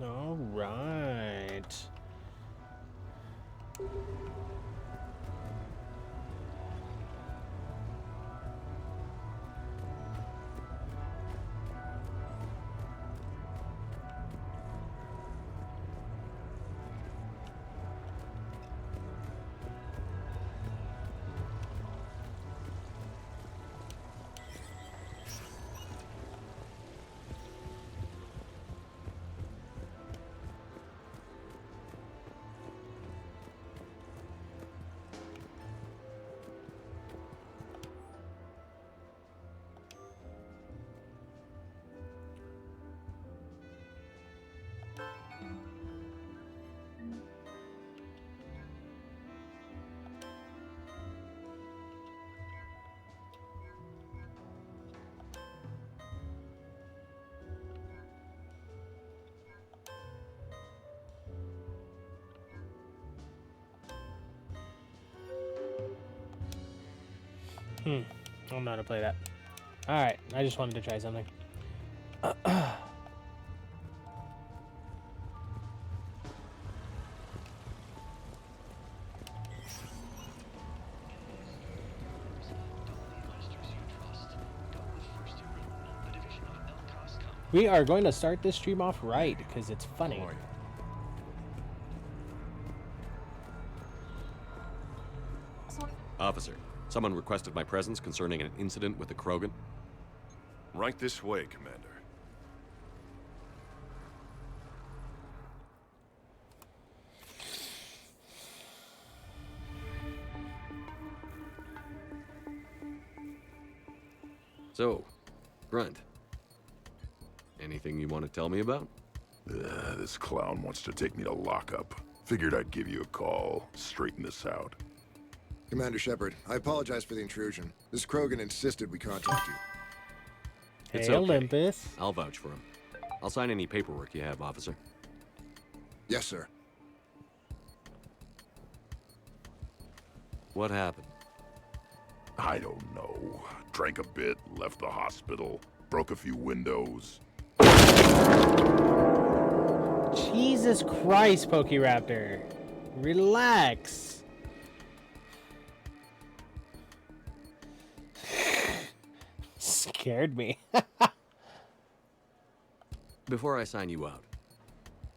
All right. I don't know how to play that. All right, I just wanted to try something. We are going to start this stream off right because it's funny. Officer, someone requested my presence concerning an incident with the Krogan. Right this way, Commander. So, Grunt, anything you want to tell me about? This clown wants to take me to lockup. Figured I'd give you a call, straighten this out. Commander Shepard, I apologize for the intrusion. This Krogan insisted we contact you. It's Hey, okay. Olympus. I'll vouch for him. I'll sign any paperwork you have, officer. Yes, sir. What happened? I don't know. Drank a bit, left the hospital, broke a few windows. Jesus Christ, Pokéraptor. Relax. Scared me. Before I sign you out,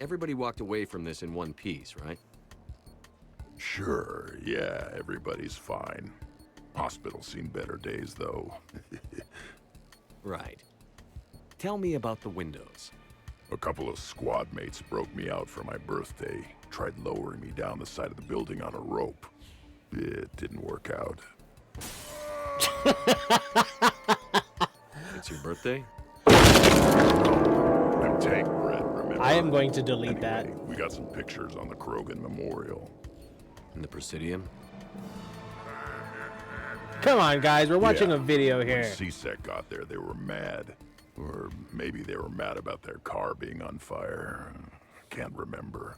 everybody walked away from this in one piece, right? Sure, yeah, everybody's fine. Hospital's seen better days, though. Right. Tell me about the windows. A couple of squad mates broke me out for my birthday. Tried lowering me down the side of the building on a rope. It didn't work out. It's your birthday? I'm tank bred, remember? I am going to delete Anyway, we got some pictures on the Krogan Memorial. In the Presidium? that. Come on, guys. We're watching Yeah, a video When here. CSEC got there, they were mad. Or maybe they were mad about their car being on fire. Can't remember.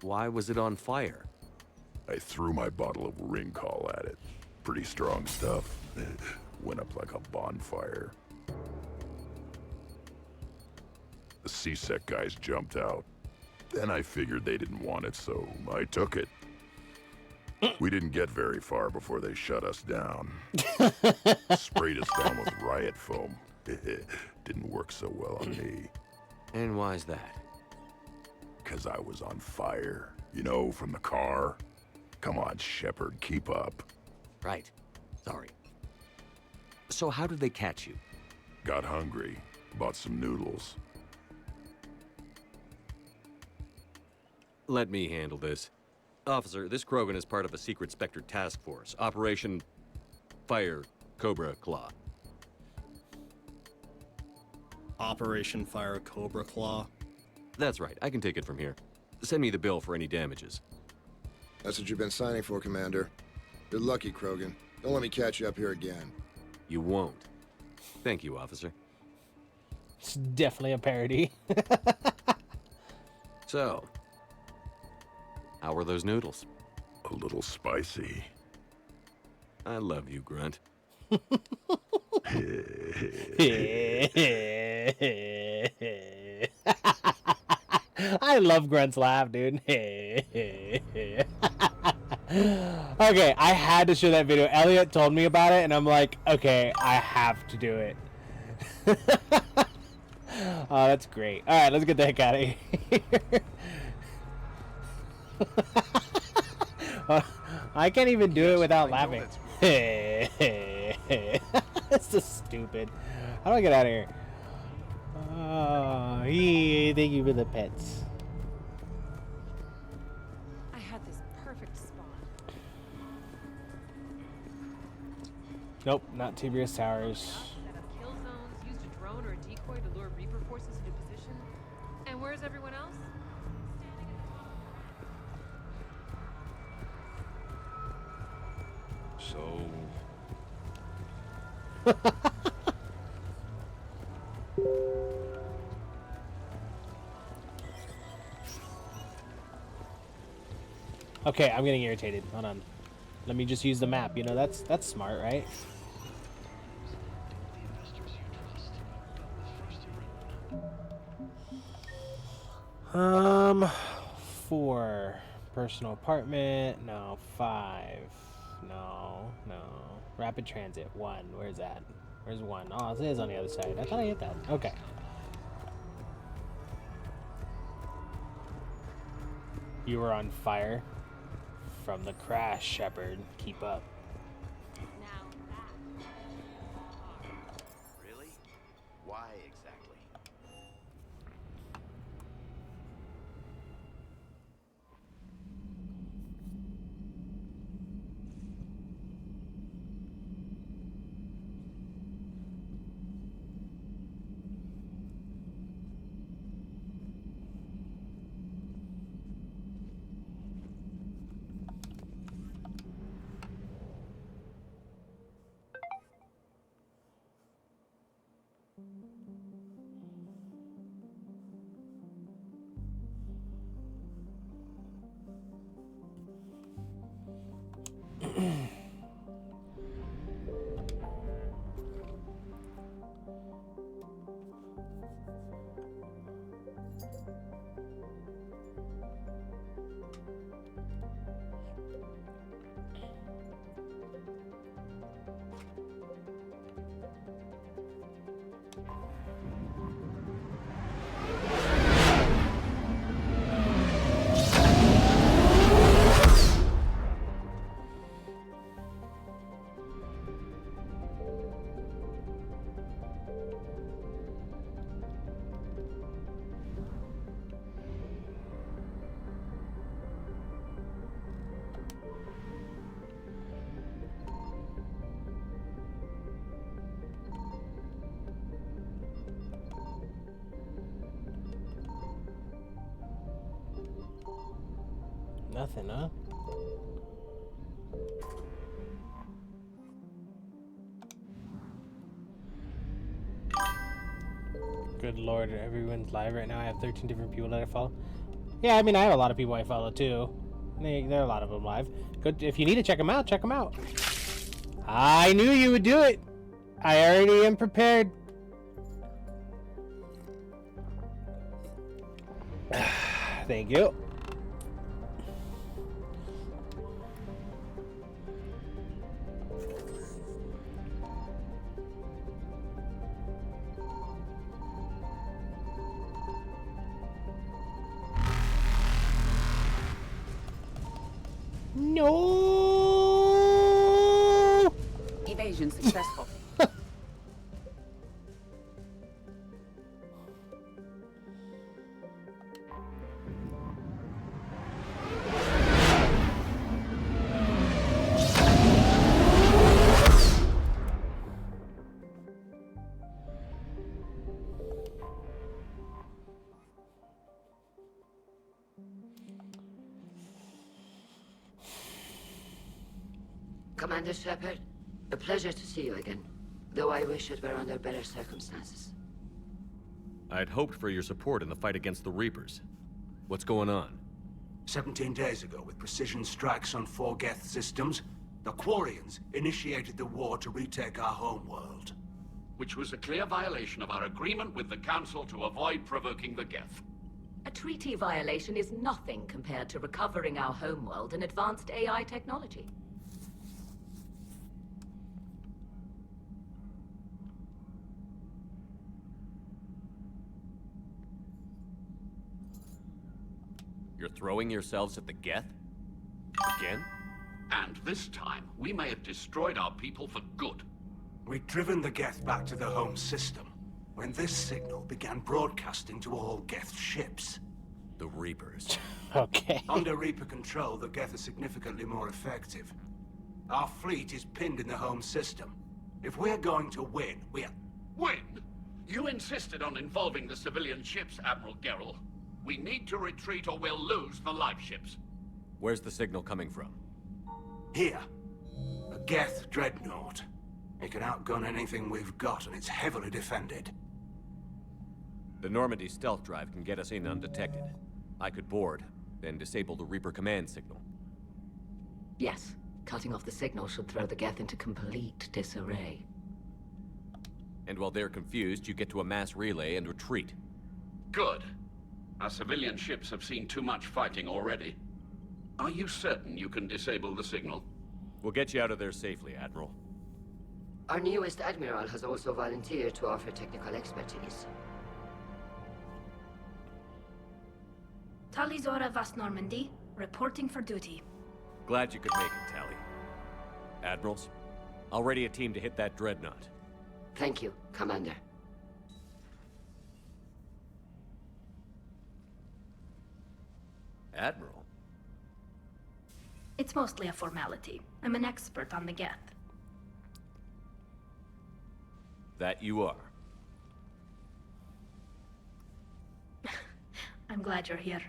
Why was it on fire? I threw my bottle of ring call at it. Pretty strong stuff. Went up like a bonfire. The CSEC guys jumped out. Then I figured they didn't want it, so I took it. We didn't get very far before they shut us down. Sprayed us down with riot foam. Didn't work so well on me. And why's that? 'Cause I was on fire. You know, from the car. Come on, Shepard, keep up. Right. Sorry. So how did they catch you? Got hungry. Bought some noodles. Let me handle this. Officer, this Krogan is part of a secret Spectre task force. Operation Fire Cobra Claw. Operation Fire Cobra Claw. That's right. I can take it from here. Send me the bill for any damages. That's what you've been signing for, Commander. You're lucky, Krogan. Don't let me catch you up here again. You won't. Thank you, officer. It's definitely a parody. So, how were those noodles? A little spicy. I love you, Grunt. I love Grunt's laugh, dude. Okay, I had to show that video. Elliot told me about it, and I'm like, okay, I have to do it. Oh, that's great. All right, let's get the heck out of here. I can't even do it without laughing. That's so stupid. How do I get out of here? Oh, thank you for the pets. I had this perfect spot. Nope, not Tiberius Towers. Set up kill zones, used a drone or a decoy to lure Reaper forces into position. And where's everyone else? So, Okay, I'm getting irritated. Hold on. Let me just use the map. You know, that's smart, right? Um, 4. Personal apartment. No. 5. No. Rapid transit. 1. Where's that? Where's 1? Oh, it is on the other side. I thought I hit that. Okay. You were on fire from the crash, Shepard. Keep up. Now that. Really? Why exactly? Nothing, huh? Good lord, everyone's live right now. I have 13 different people that I follow. Yeah, I mean, I have a lot of people I follow too. There are a lot of them live. Good. If you need to check them out, check them out. I knew you would do it. I already am prepared. Thank you. No. Evasion successful. Commander Shepard, a pleasure to see you again, though I wish it were under better circumstances. I'd hoped for your support in the fight against the Reapers. What's going on? 17 days ago, with precision strikes on 4 Geth systems, the Quarians initiated the war to retake our homeworld. Which was a clear violation of our agreement with the Council to avoid provoking the Geth. A treaty violation is nothing compared to recovering our homeworld and advanced AI technology. You're throwing yourselves at the Geth? Again? And this time, we may have destroyed our people for good. We'd driven the Geth back to the home system when this signal began broadcasting to all Geth ships. The Reapers. Okay. Under Reaper control, the Geth are significantly more effective. Our fleet is pinned in the home system. If we're going to win, Win? You insisted on involving the civilian ships, Admiral Gerrel. We need to retreat or we'll lose the live ships. Where's the signal coming from? Here. A Geth dreadnought. It can outgun anything we've got, and it's heavily defended. The Normandy stealth drive can get us in undetected. I could board, then disable the Reaper command signal. Yes, cutting off the signal should throw the Geth into complete disarray. And while they're confused, you get to a mass relay and retreat. Good. Our civilian ships have seen too much fighting already. Are you certain you can disable the signal? We'll get you out of there safely, Admiral. Our newest admiral has also volunteered to offer technical expertise. Talizora Vast Normandy, reporting for duty. Glad you could make it, Tally. Admirals, I'll ready a team to hit that dreadnought. Thank you, Commander. Admiral? It's mostly a formality. I'm an expert on the Geth. That you are. I'm glad you're here.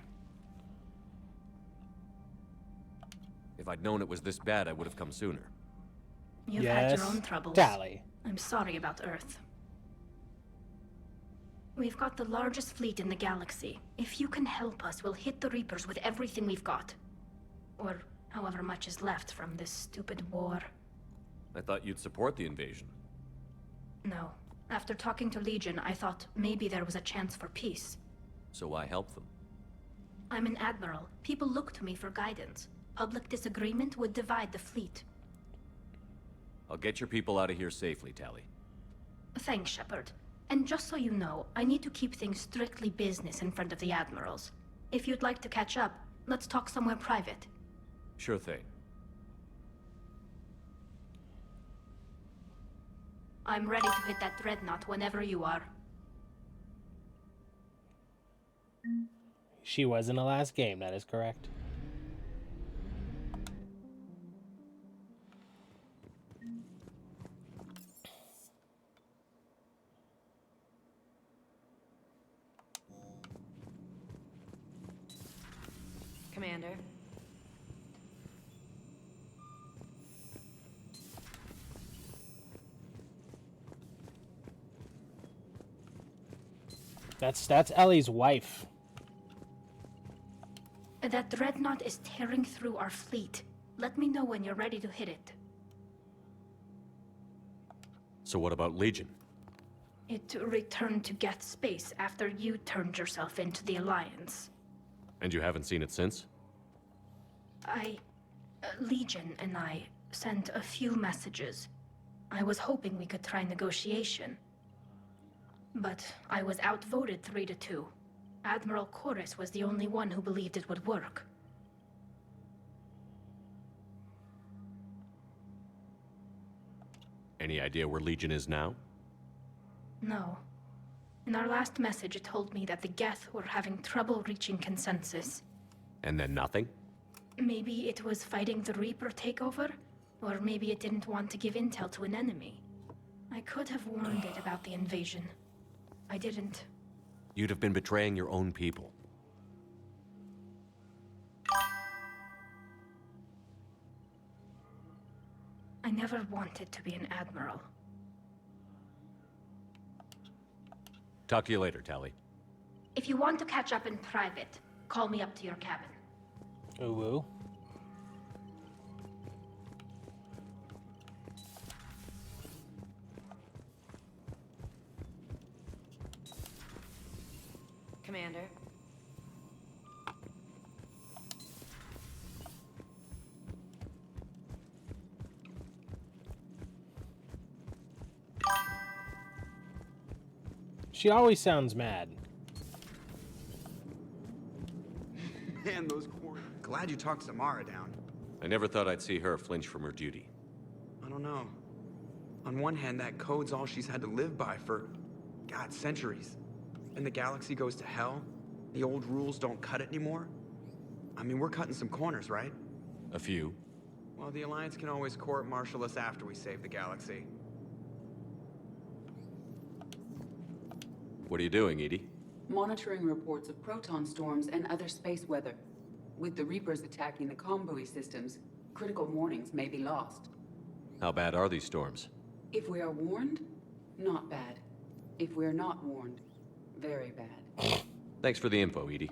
If I'd known it was this bad, I would have come sooner. You've had your own troubles. Tally. I'm sorry about Earth. We've got the largest fleet in the galaxy. If you can help us, we'll hit the Reapers with everything we've got. Or however much is left from this stupid war. I thought you'd support the invasion. No. After talking to Legion, I thought maybe there was a chance for peace. So why help them? I'm an admiral. People look to me for guidance. Public disagreement would divide the fleet. I'll get your people out of here safely, Tally. Thanks, Shepard. And just so you know, I need to keep things strictly business in front of the admirals. If you'd like to catch up, let's talk somewhere private. Sure thing. I'm ready to hit that dreadnought whenever you are. She was in the last game, that is correct. Commander. That's Ellie's wife. That dreadnought is tearing through our fleet. Let me know when you're ready to hit it. So what about Legion? It returned to Geth space after you turned yourself into the Alliance. And you haven't seen it since? Legion and I sent a few messages. I was hoping we could try negotiation. But I was outvoted 3-2. Admiral Chorus was the only one who believed it would work. Any idea where Legion is now? No. In our last message, it told me that the Geth were having trouble reaching consensus. And then nothing? Maybe it was fighting the Reaper takeover, or maybe it didn't want to give intel to an enemy. I could have warned it about the invasion. I didn't. You'd have been betraying your own people. I never wanted to be an admiral. Talk to you later, Tally. If you want to catch up in private, call me up to your cabin. Ooh. Commander. She always sounds mad. Man, those corn. Glad you talked Samara down. I never thought I'd see her flinch from her duty. I don't know. On one hand, that code's all she's had to live by for, God, centuries. And the galaxy goes to hell. The old rules don't cut it anymore. I mean, we're cutting some corners, right? A few. Well, the Alliance can always court-martial us after we save the galaxy. What are you doing, Edie? Monitoring reports of proton storms and other space weather. With the Reapers attacking the comm buoy systems, critical warnings may be lost. How bad are these storms? If we are warned, not bad. If we are not warned, very bad. Thanks for the info, Edie.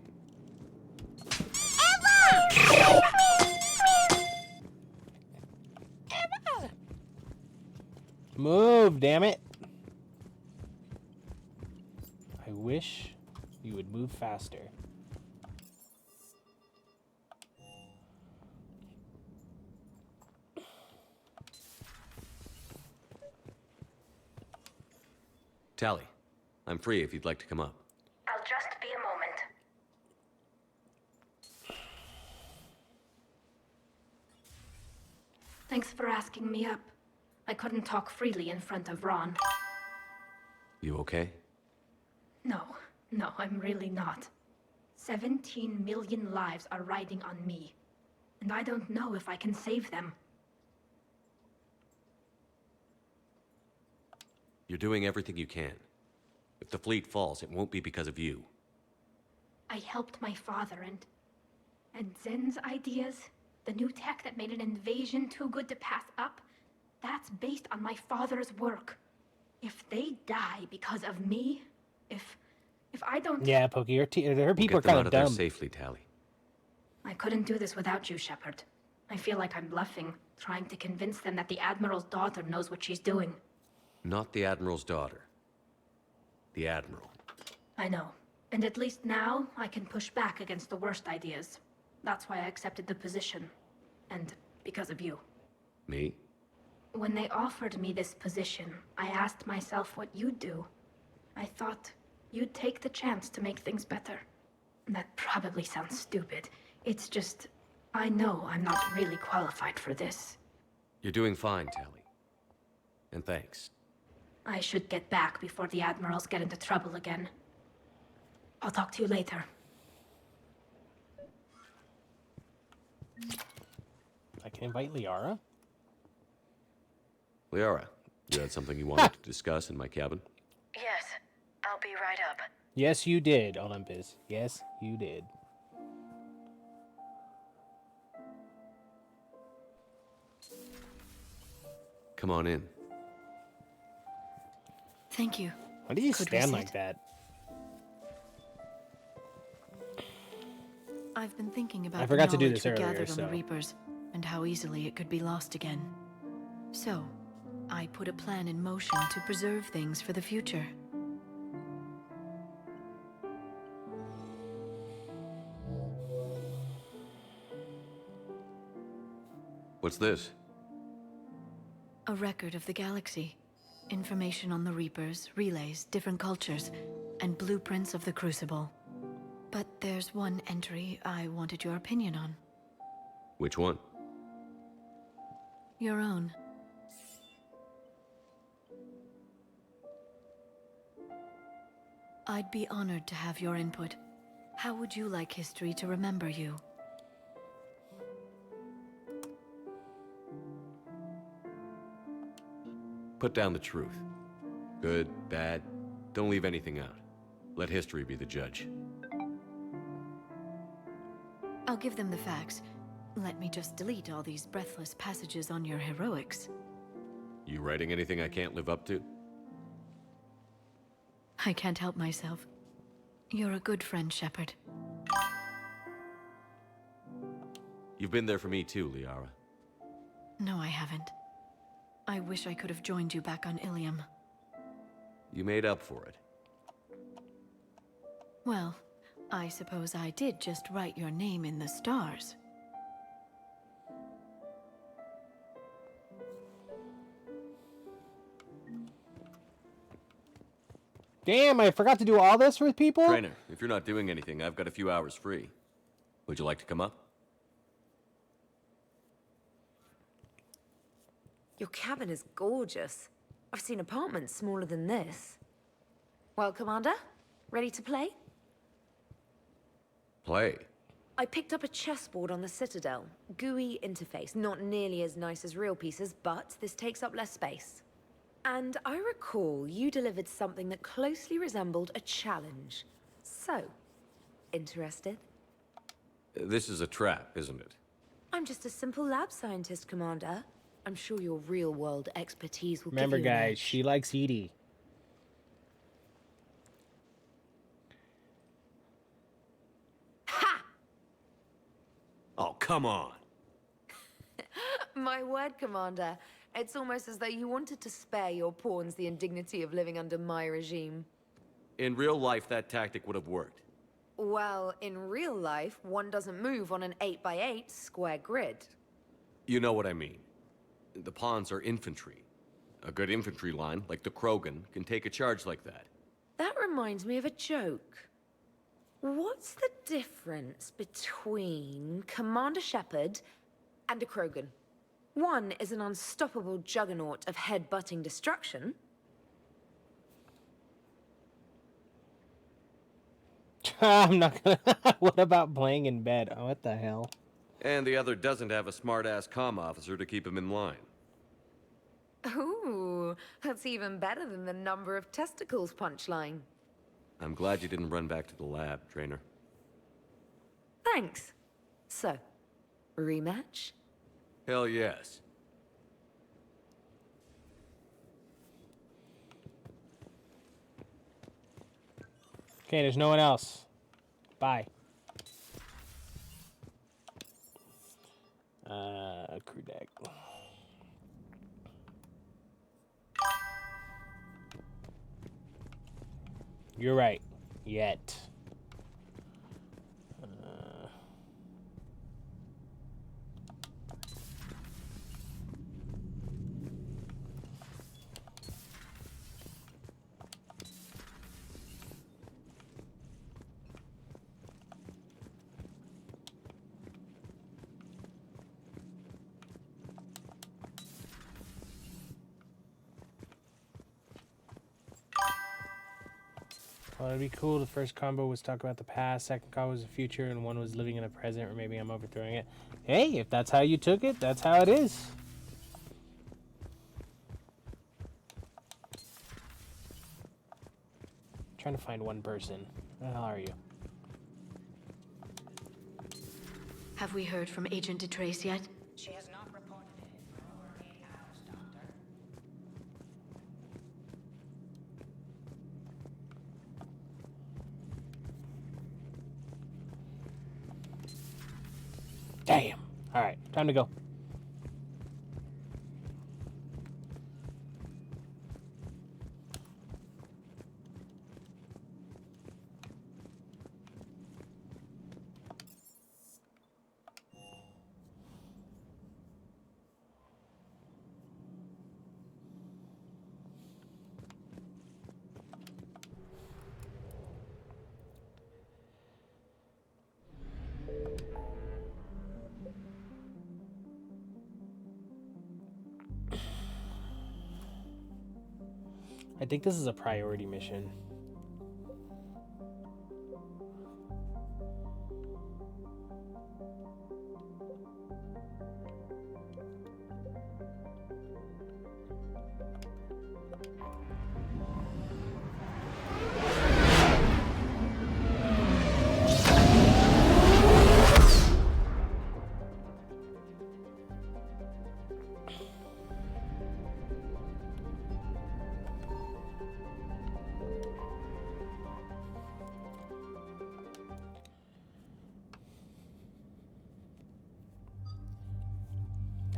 Move, damn it. I wish you would move faster. Tally, I'm free if you'd like to come up. I'll just be a moment. Thanks for asking me up. I couldn't talk freely in front of Ron. You okay? No, I'm really not. 17 million lives are riding on me, and I don't know if I can save them. You're doing everything you can. If the fleet falls, it won't be because of you. I helped my father and Zen's ideas, the new tech that made an invasion too good to pass up, that's based on my father's work. If they die because of me, if I don't... Yeah, Pokey, her people are Get them kind out of of there dumb. safely, Tally. I couldn't do this without you, Shepard. I feel like I'm bluffing, trying to convince them that the Admiral's daughter knows what she's doing. Not the Admiral's daughter. The Admiral. I know. And at least now, I can push back against the worst ideas. That's why I accepted the position. And because of you. Me? When they offered me this position, I asked myself what you'd do. I thought you'd take the chance to make things better. That probably sounds stupid. It's just, I know I'm not really qualified for this. You're doing fine, Tally. And thanks. I should get back before the Admirals get into trouble again. I'll talk to you later. I can invite Liara? Liara, you had something you wanted to discuss in my cabin? Yes, I'll be right up. Yes, you did, Olympus. Yes, you did. Come on in. Thank you. Why do you Could we stand sit? like that? I've been thinking about I forgot the to do knowledge this we earlier, gathered on so- the Reapers, and how easily it could be lost again. So, I put a plan in motion to preserve things for the future. What's this? A record of the galaxy. Information on the Reapers, relays, different cultures, and blueprints of the Crucible. But there's one entry I wanted your opinion on. Which one? Your own. I'd be honored to have your input. How would you like history to remember you? Put down the truth. Good, bad, don't leave anything out. Let history be the judge. I'll give them the facts. Let me just delete all these breathless passages on your heroics. You writing anything I can't live up to? I can't help myself. You're a good friend, Shepard. You've been there for me too, Liara. No, I haven't. I wish I could have joined you back on Ilium. You made up for it. Well, I suppose I did just write your name in the stars. Damn, I forgot to do all this with people? Trainer, if you're not doing anything, I've got a few hours free. Would you like to come up? Your cabin is gorgeous. I've seen apartments smaller than this. Well, Commander, ready to play? Play. I picked up a chessboard on the Citadel. GUI interface, not nearly as nice as real pieces, but this takes up less space. And I recall you delivered something that closely resembled a challenge. So, interested? This is a trap, isn't it? I'm just a simple lab scientist, Commander. I'm sure your real-world expertise will Remember, give you an guys, edge. she likes Edie. Oh, come on. My word, Commander. It's almost as though you wanted to spare your pawns the indignity of living under my regime. In real life, that tactic would have worked. Well, in real life, one doesn't move on an 8x8 square grid. You know what I mean. The pawns are infantry. A good infantry line, like the Krogan, can take a charge like that. That reminds me of a joke. What's the difference between Commander Shepard and a Krogan? One is an unstoppable juggernaut of head-butting destruction. I'm not gonna... What about playing in bed? Oh, what the hell? And the other doesn't have a smart-ass comm officer to keep him in line. Ooh, that's even better than the number of testicles punchline. I'm glad you didn't run back to the lab, Trainer. Thanks. So, rematch? Hell yes. Okay, there's no one else. Bye. Crew deck. You're right. Yet. Well, it'd be cool. The first combo was talk about the past, second combo was the future, and one was living in the present, or maybe I'm overthrowing it. Hey, if that's how you took it, that's how it is. I'm trying to find one person. Where the hell are you? Have we heard from Agent DeTrace yet? She has not reported it for over 8 hours, Doctor. Damn. All right, time to go. I think this is a priority mission.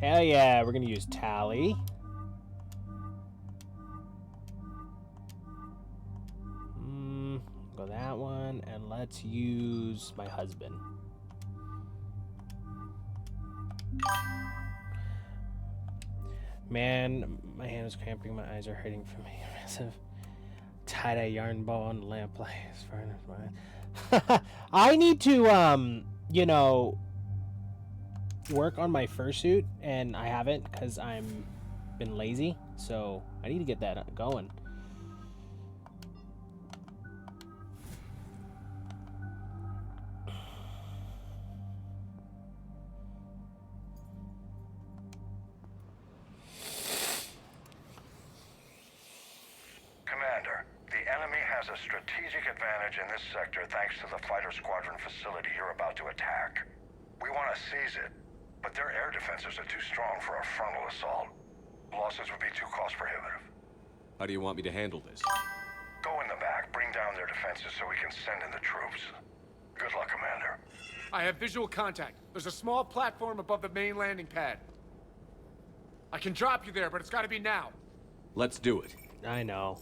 Hell yeah, we're gonna use Tally. Go that one, and let's use my husband. Man, my hand is cramping, my eyes are hurting from a massive Tie-dye yarn bow on the lamp light as far as mine. I need to, you know, work on my fursuit, and I haven't because I'm been lazy. So I need to get that going. Commander, the enemy has a strategic advantage in this sector thanks to the fighter squadron facility you're about to attack. We want to seize it, but their air defenses are too strong for a frontal assault. Losses would be too cost prohibitive. How do you want me to handle this? Go in the back, bring down their defenses so we can send in the troops. Good luck, Commander. I have visual contact. There's a small platform above the main landing pad. I can drop you there, but it's gotta be now. Let's do it. I know.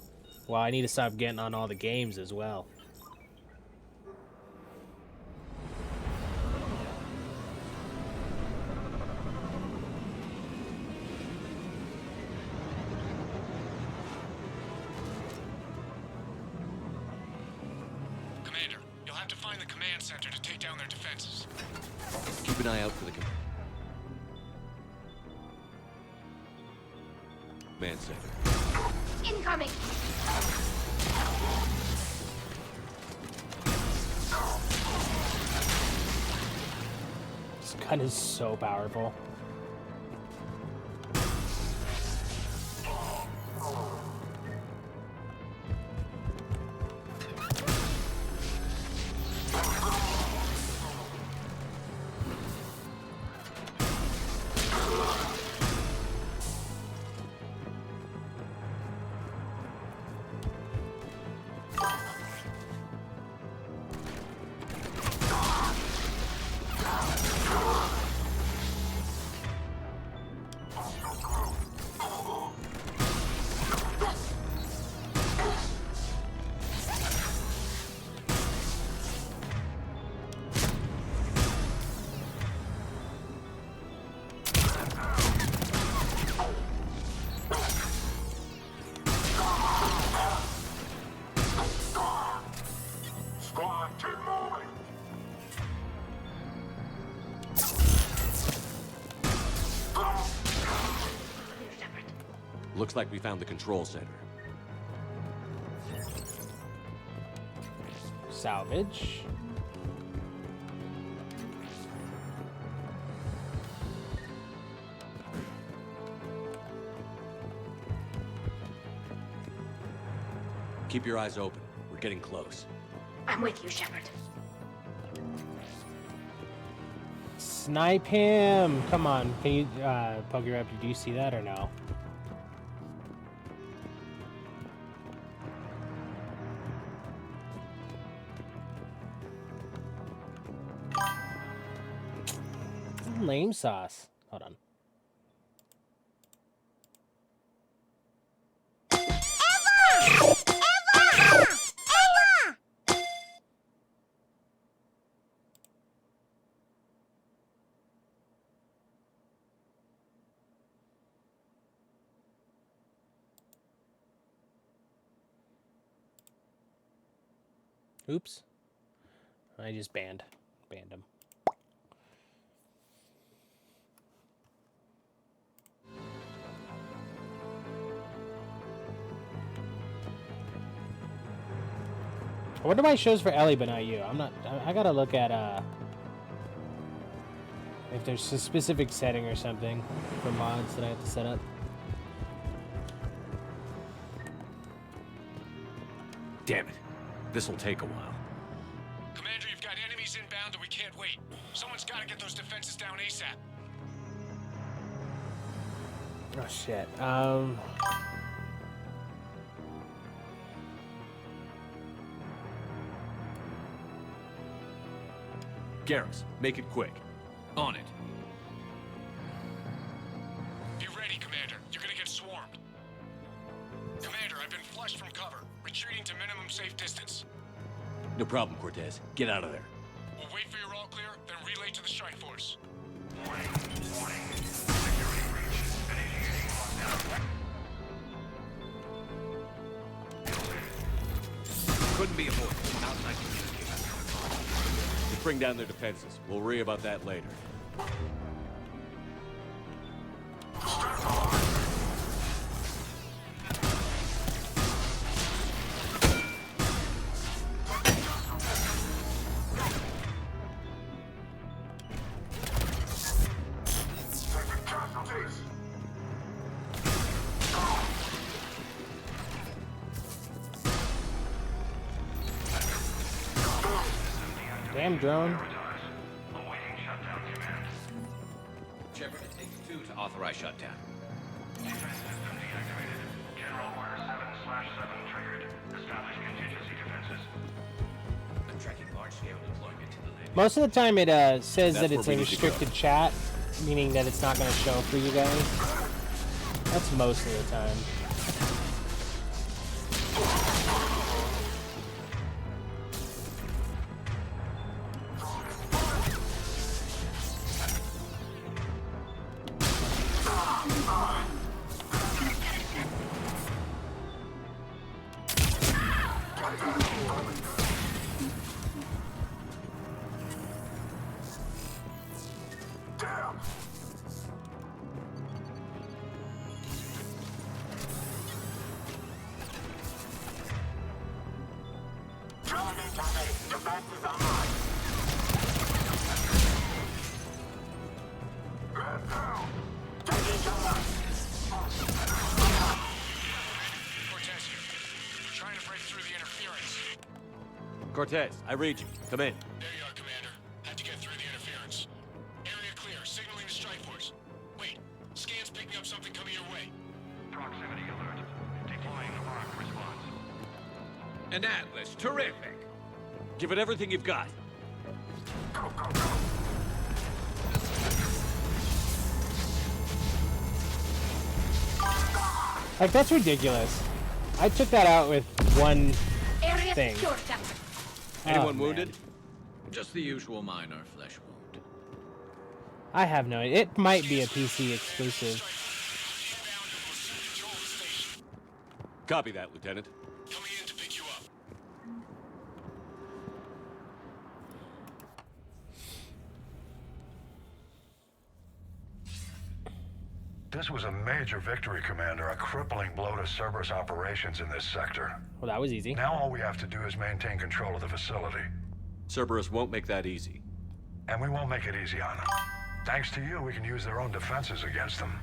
Well, I need to stop getting on all the games as well. Commander, you'll have to find the command center to take down their defenses. Keep an eye out for the command center. Incoming! This gun is so powerful. Looks like we found the control center. Salvage. Keep your eyes open. We're getting close. I'm with you, Shepard. Snipe him! Come on. Can you, Pokéraptor, do you see that or no? Lame sauce. Hold on. Oops. I just banned him. I wonder why it shows for Ellie but not you. I gotta look at if there's a specific setting or something for mods that I have to set up. Damn it. This'll take a while. Commander, you've got enemies inbound and we can't wait. Someone's gotta get those defenses down ASAP. Oh shit. Garrus, make it quick. On it. Be ready, Commander. You're gonna get swarmed. Commander, I've been flushed from cover. Retreating to minimum safe distance. No problem, Cortez. Get out of there. We'll wait for your all clear, then relay to the strike force. can be avoided. Outside Just bring down their defenses. We'll worry about that later. Damn drone. Shepard, it takes 2 to authorize shutdown. Defense system deactivated. General Order 7/7 triggered. Establish contingency defenses. I'm tracking large-scale deployment to the land. Most of the time it says That's that it's where a we need to go. restricted chat, meaning that it's not going to show for you guys. That's most of the time. Cortez here. Trying to break through the interference. Cortez, I read you. Come in. There you are, Commander. Had to get through the interference. Area clear. Signaling to strike force. Wait. Scan's picking up something coming your way. Proximity alert. Deploying armed response. An Atlas. Terrific. Give it everything you've got. Like, that's ridiculous. I took that out with one thing. Anyone Oh, wounded? man. Just the usual minor flesh wound. I have no idea. It might be a PC exclusive. Copy that, Lieutenant. Coming in to pick you up. This was a major victory, Commander. A crippling blow to Cerberus operations in this sector. Well, that was easy. Now all we have to do is maintain control of the facility. Cerberus won't make that easy. And we won't make it easy on them. Thanks to you, we can use their own defenses against them.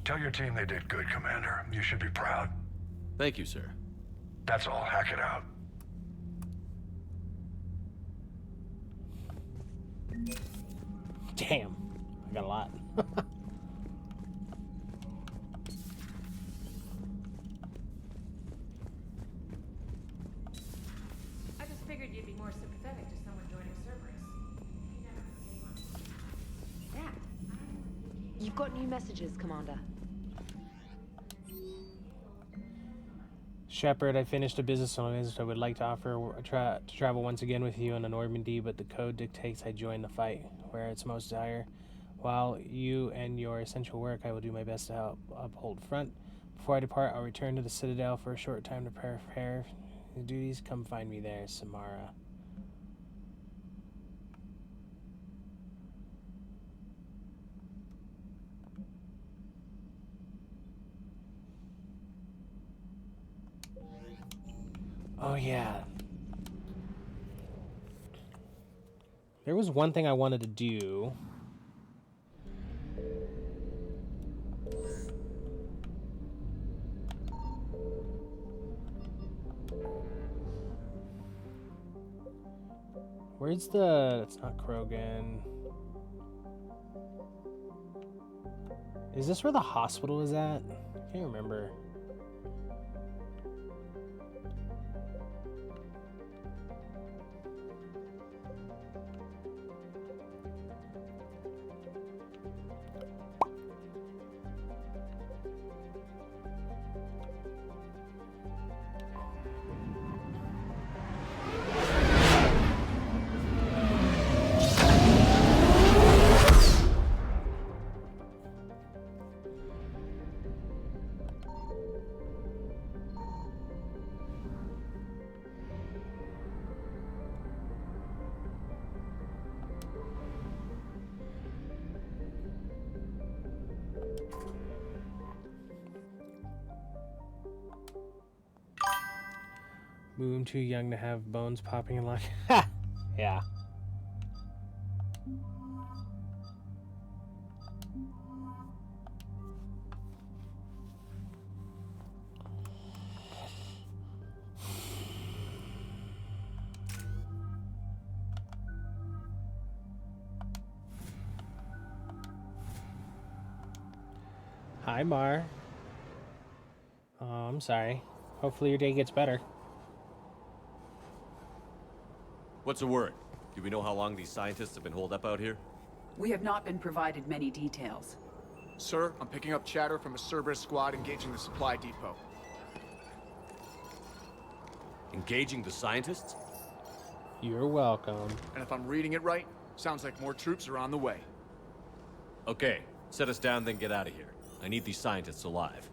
Tell your team they did good, Commander. You should be proud. Thank you, sir. That's all. Hack it out. Damn. I got a lot. I just figured you'd be more sympathetic to someone joining Cerberus. Yeah. You've got new messages, Commander. Shepard, I finished a business on I would like to offer to travel once again with you on the Normandy, but the code dictates I join the fight where it's most dire. While you and your essential work, I will do my best to help uphold front. Before I depart, I'll return to the Citadel for a short time to prepare the duties. Come find me there, Samara. Oh yeah. There was one thing I wanted to do. Where's the... It's not Krogan. Is this where the hospital is at? I can't remember. Moon too young to have bones popping and like. Ha! Yeah. Hi, Mar. Oh, I'm sorry. Hopefully your day gets better. What's the word? Do we know how long these scientists have been holed up out here? We have not been provided many details. Sir, I'm picking up chatter from a Cerberus squad engaging the supply depot. Engaging the scientists? You're welcome. And if I'm reading it right, sounds like more troops are on the way. Okay, set us down, then get out of here. I need these scientists alive.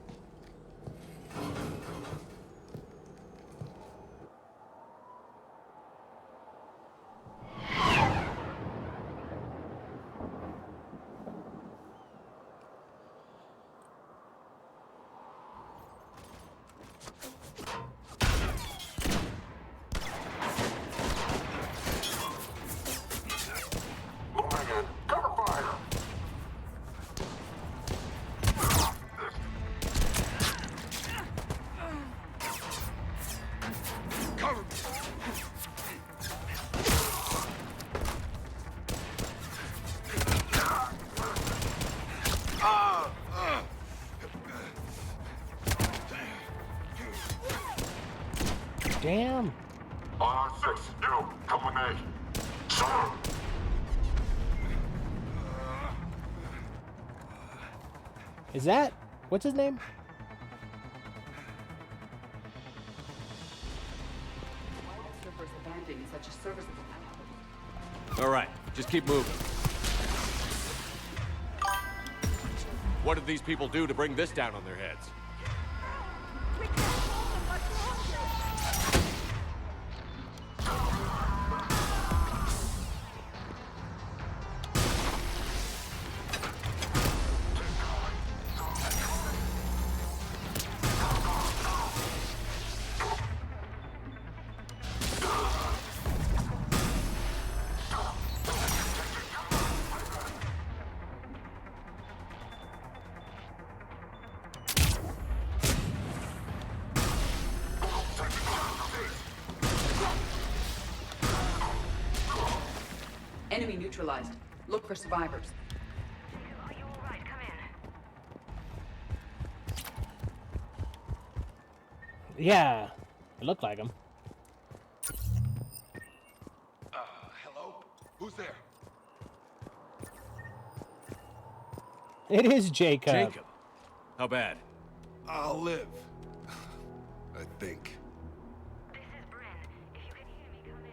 Damn. R6, you, come with me. Sir! Is that? What's his name? Cerberus abandoning such a serviceable outpost. All right, just keep moving. What did these people do to bring this down on their heads? Enemy neutralized. Look for survivors. Are you alright? Come in. Yeah. It looked like him. Hello? Who's there? It is Jacob. Jacob. How bad? I'll live. I think. This is Bryn. If you can hear me, come in.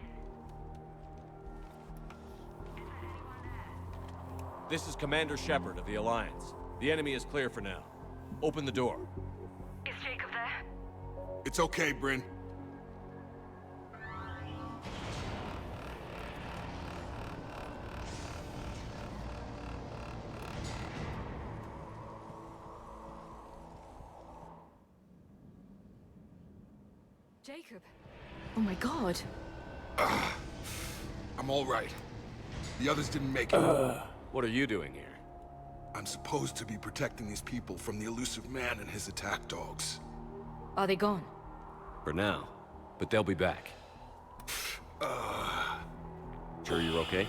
Is there anyone there? This is Commander Shepard of the Alliance. The enemy is clear for now. Open the door. Is Jacob there? It's okay, Bryn. Jacob. Oh my god. I'm all right. The others didn't make it. What are you doing here? I'm supposed to be protecting these people from the elusive man and his attack dogs. Are they gone? For now. But they'll be back. Sure you're okay?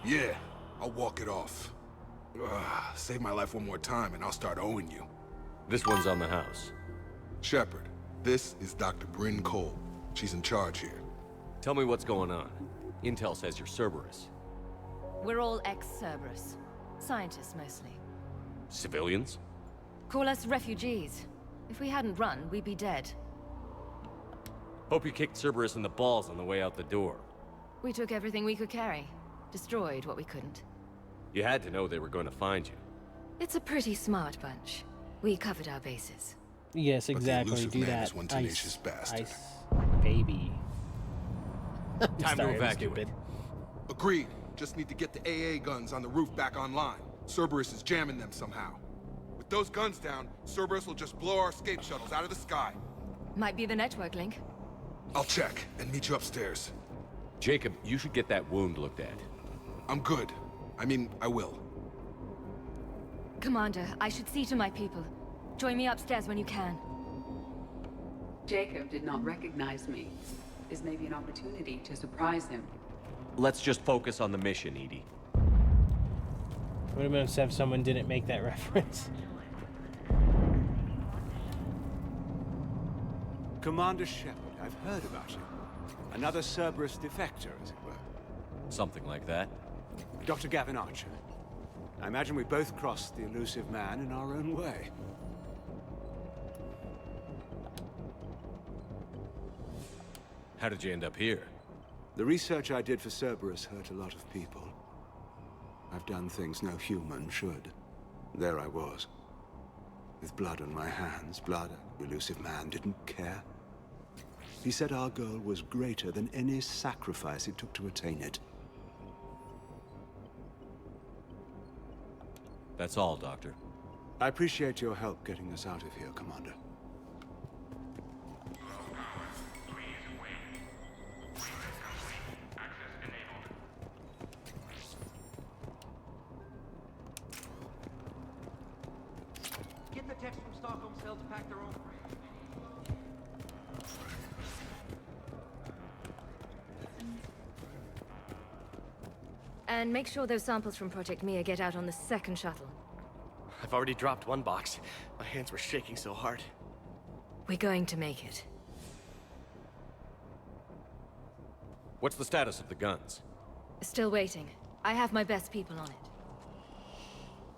Yeah, I'll walk it off. Save my life one more time and I'll start owing you. This one's on the house. Shepard, this is Dr. Bryn Cole. She's in charge here. Tell me what's going on. Intel says you're Cerberus. We're all ex-Cerberus. Scientists, mostly. Civilians? Call us refugees. If we hadn't run, we'd be dead. Hope you kicked Cerberus in the balls on the way out the door. We took everything we could carry. Destroyed what we couldn't. You had to know they were going to find you. It's a pretty smart bunch. We covered our bases. Yes, But the exactly. elusive Do man that. is one tenacious bastard. Ice, baby. Time Sorry, to I'm evacuate. stupid. Agreed. Just need to get the AA guns on the roof back online. Cerberus is jamming them somehow. With those guns down, Cerberus will just blow our escape shuttles out of the sky. Might be the network link. I'll check and meet you upstairs. Jacob, you should get that wound looked at. I'm good. I mean, I will. Commander, I should see to my people. Join me upstairs when you can. Jacob did not recognize me. This may be an opportunity to surprise him. Let's just focus on the mission, Edie. Would have been upset if someone didn't make that reference. Commander Shepard, I've heard about you. Another Cerberus defector, as it were. Something like that. Dr. Gavin Archer. I imagine we both crossed the elusive man in our own way. How did you end up here? The research I did for Cerberus hurt a lot of people. I've done things no human should. There I was. With blood on my hands, blood the elusive man didn't care. He said our goal was greater than any sacrifice it took to attain it. That's all, Doctor. I appreciate your help getting us out of here, Commander. Get the text from Stockholm Cell to pack their own. And make sure those samples from Project Mia get out on the second shuttle. I've already dropped one box. My hands were shaking so hard. We're going to make it. What's the status of the guns? Still waiting. I have my best people on it.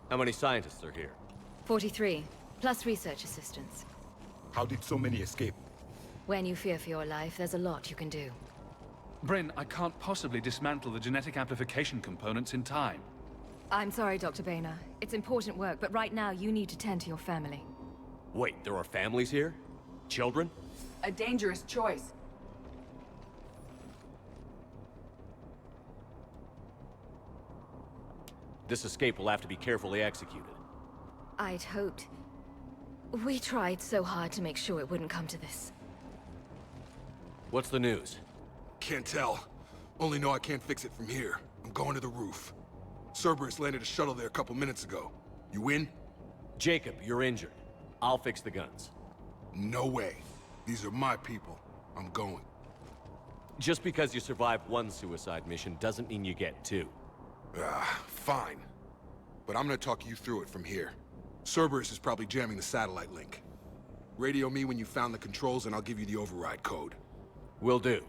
How many scientists are here? 43, plus research assistants. How did so many escape? When you fear for your life, there's a lot you can do. Bryn, I can't possibly dismantle the genetic amplification components in time. I'm sorry, Dr. Boehner. It's important work, but right now you need to tend to your family. Wait, there are families here? Children? A dangerous choice. This escape will have to be carefully executed. I'd hoped. We tried so hard to make sure it wouldn't come to this. What's the news? Can't tell. Only know I can't fix it from here. I'm going to the roof. Cerberus landed a shuttle there a couple minutes ago. You in? Jacob, you're injured. I'll fix the guns. No way. These are my people. I'm going. Just because you survived one suicide mission doesn't mean you get two. Fine. But I'm gonna talk you through it from here. Cerberus is probably jamming the satellite link. Radio me when you found the controls and I'll give you the override code. Will do.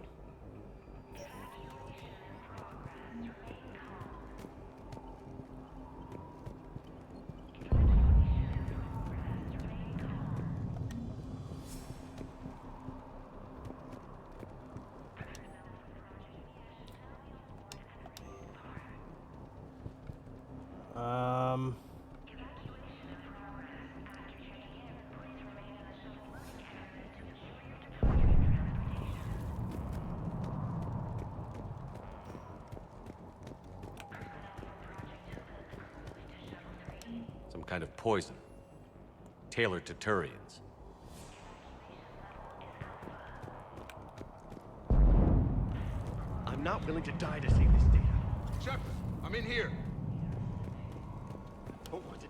Some kind of poison. Tailored to Turians. I'm not willing to die to see this data. Shepard, I'm in here.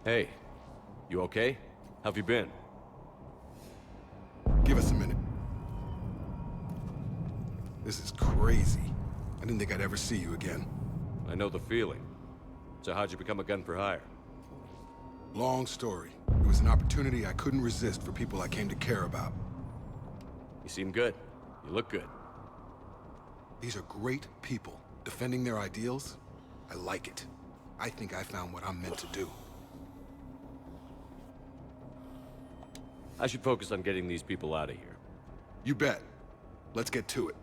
Hey, you okay? How've you been? Give us a minute. This is crazy. I didn't think I'd ever see you again. I know the feeling. So how'd you become a gun for hire? Long story. It was an opportunity I couldn't resist for people I came to care about. You seem good. You look good. These are great people, defending their ideals. I like it. I think I found what I'm meant to do. I should focus on getting these people out of here. You bet. Let's get to it.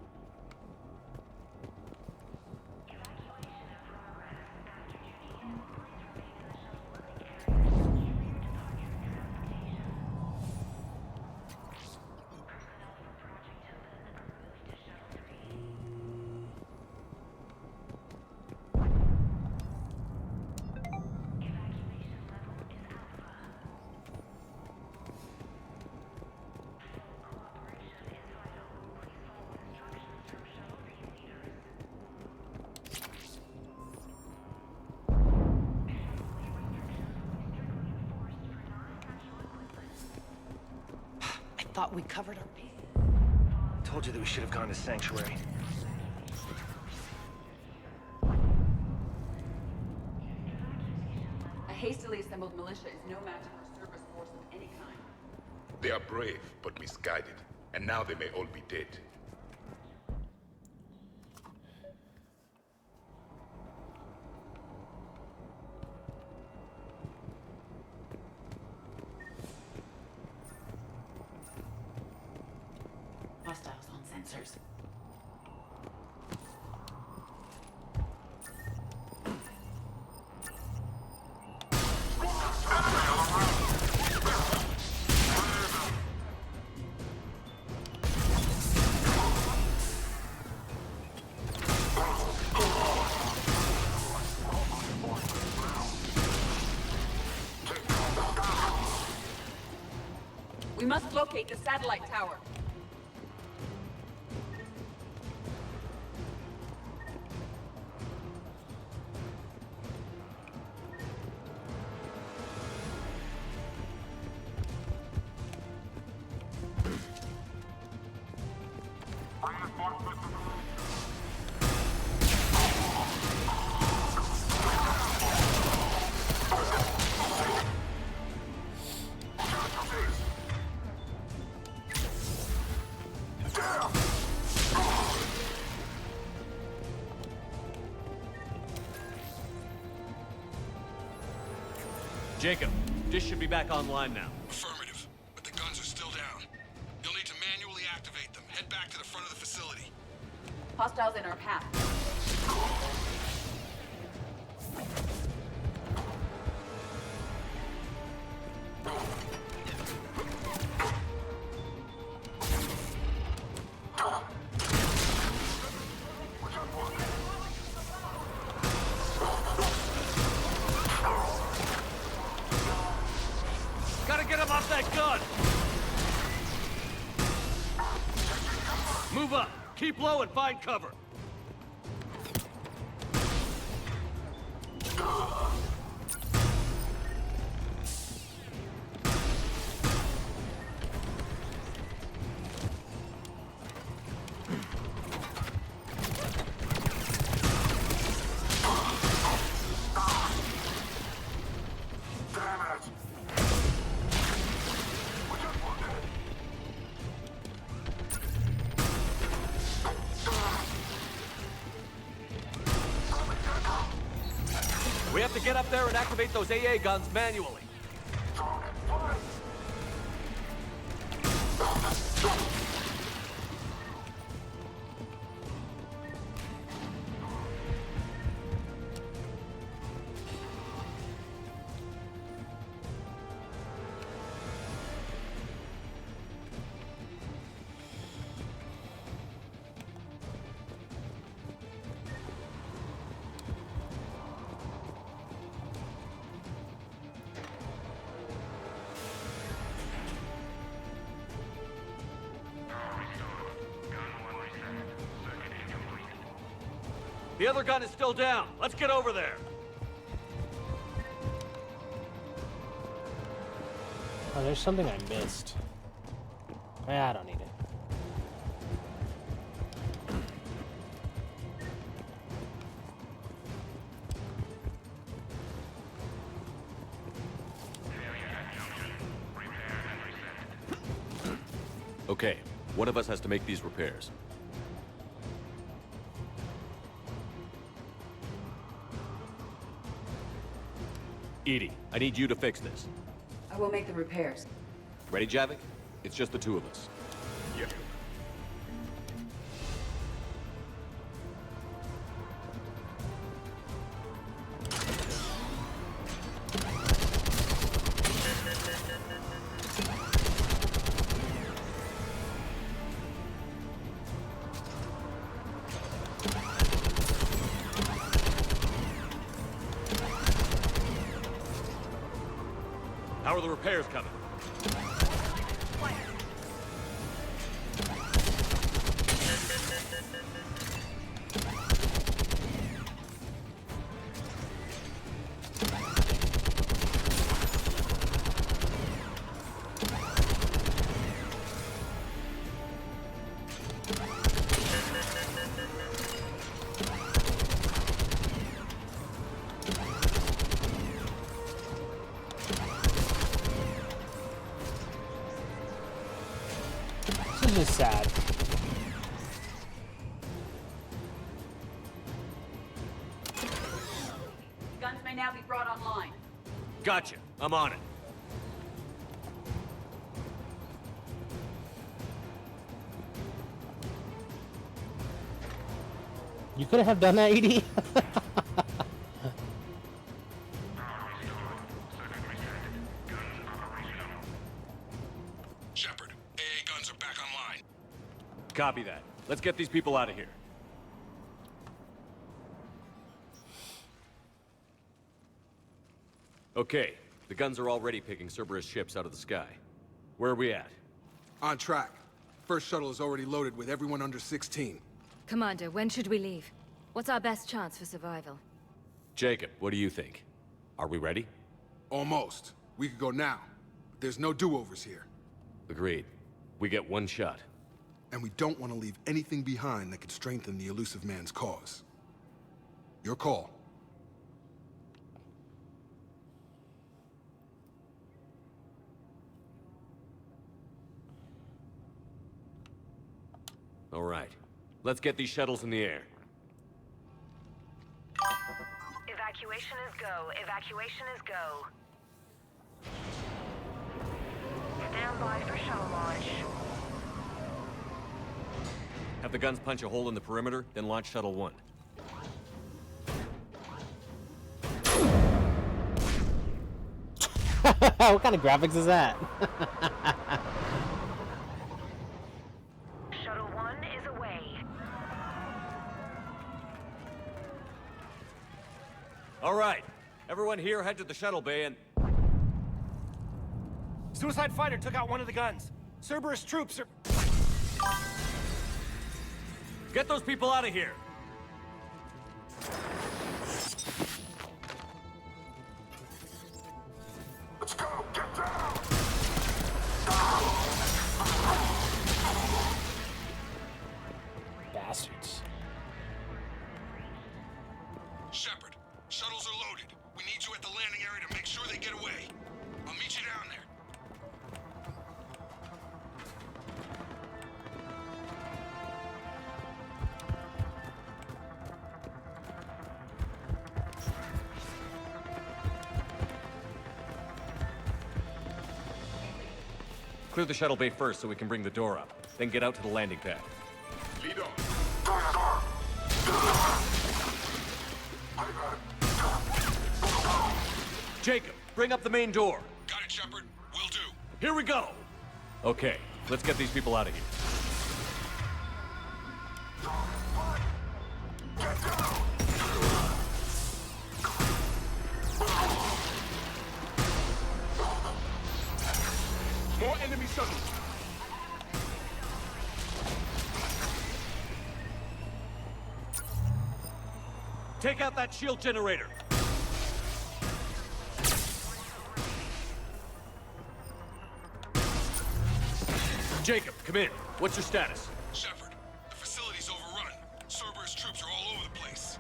thought we covered our bases. Told you that we should have gone to Sanctuary. A hastily assembled militia is no match for a Cerberus force of any kind. They are brave, but misguided. And now they may all be dead. Hostiles on sensors. We must locate the satellite tower. Jacob, dish should be back online now. Affirmative, but the guns are still down. You'll need to manually activate them. Head back to the front of the facility. Hostiles in our path. Gotta get him off that gun! Move up! Keep low and find cover! We have to get up there and activate those AA guns manually. The other gun is still down. Let's get over there. Oh, there's something I missed. I don't need it. Okay, one of us has to make these repairs. Edie, I need you to fix this. I will make the repairs. Ready, Javik? It's just the two of us. Yep. How are the repairs coming? is sad. Guns may now be brought online. Gotcha. I'm on it. You could have done that, ED. Shepard, AA guns are back online. Copy that. Let's get these people out of here. Okay, the guns are already picking Cerberus ships out of the sky. Where are we at? On track. First shuttle is already loaded with everyone under 16. Commander, when should we leave? What's our best chance for survival? Jacob, what do you think? Are we ready? Almost. We could go now. But there's no do-overs here. Agreed. We get one shot. And we don't want to leave anything behind that could strengthen the Elusive Man's cause. Your call. All right. Let's get these shuttles in the air. Evacuation is go. Evacuation is go. Stand by for shuttle launch. Have the guns punch a hole in the perimeter, then launch Shuttle 1. What kind of graphics is that? Shuttle 1 is away. All right. Everyone here head to the shuttle bay and... Suicide fighter took out one of the guns. Cerberus troops are... Get those people out of here! Let's go! Get down! Bastards. Shepard, shuttles are loaded. We need you at the landing area to make sure they get away. I'll meet you down there. Clear the shuttle bay first so we can bring the door up. Then get out to the landing pad. Lead on. Jacob, bring up the main door. Got it, Shepard. Will do. Here we go! Okay, let's get these people out of here. More enemy shuttles. Take out that shield generator. Jacob, come in. What's your status? Shepard, the facility's overrun. Cerberus troops are all over the place.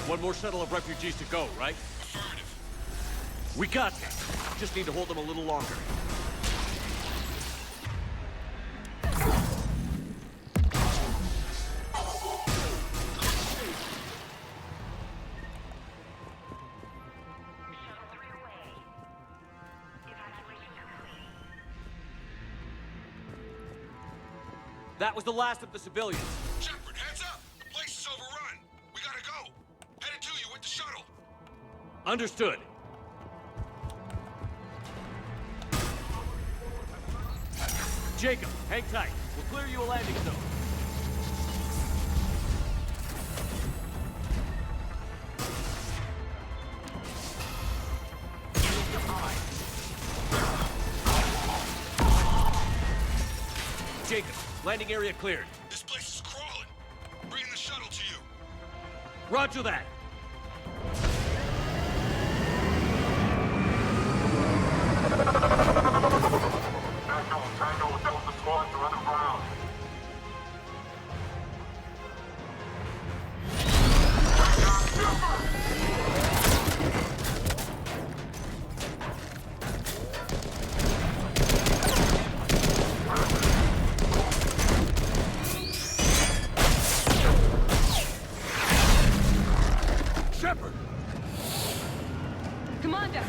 One more shuttle of refugees to go, right? Affirmative. We got this. Just need to hold them a little longer. That was the last of the civilians. Shepard, heads up! The place is overrun. We gotta go. Headed to you with the shuttle. Understood. Jacob, hang tight. We'll clear you a landing zone. Jacob, landing area cleared. This place is crawling. Bringing the shuttle to you. Roger that. Tango, Delta squads are underground. Commander!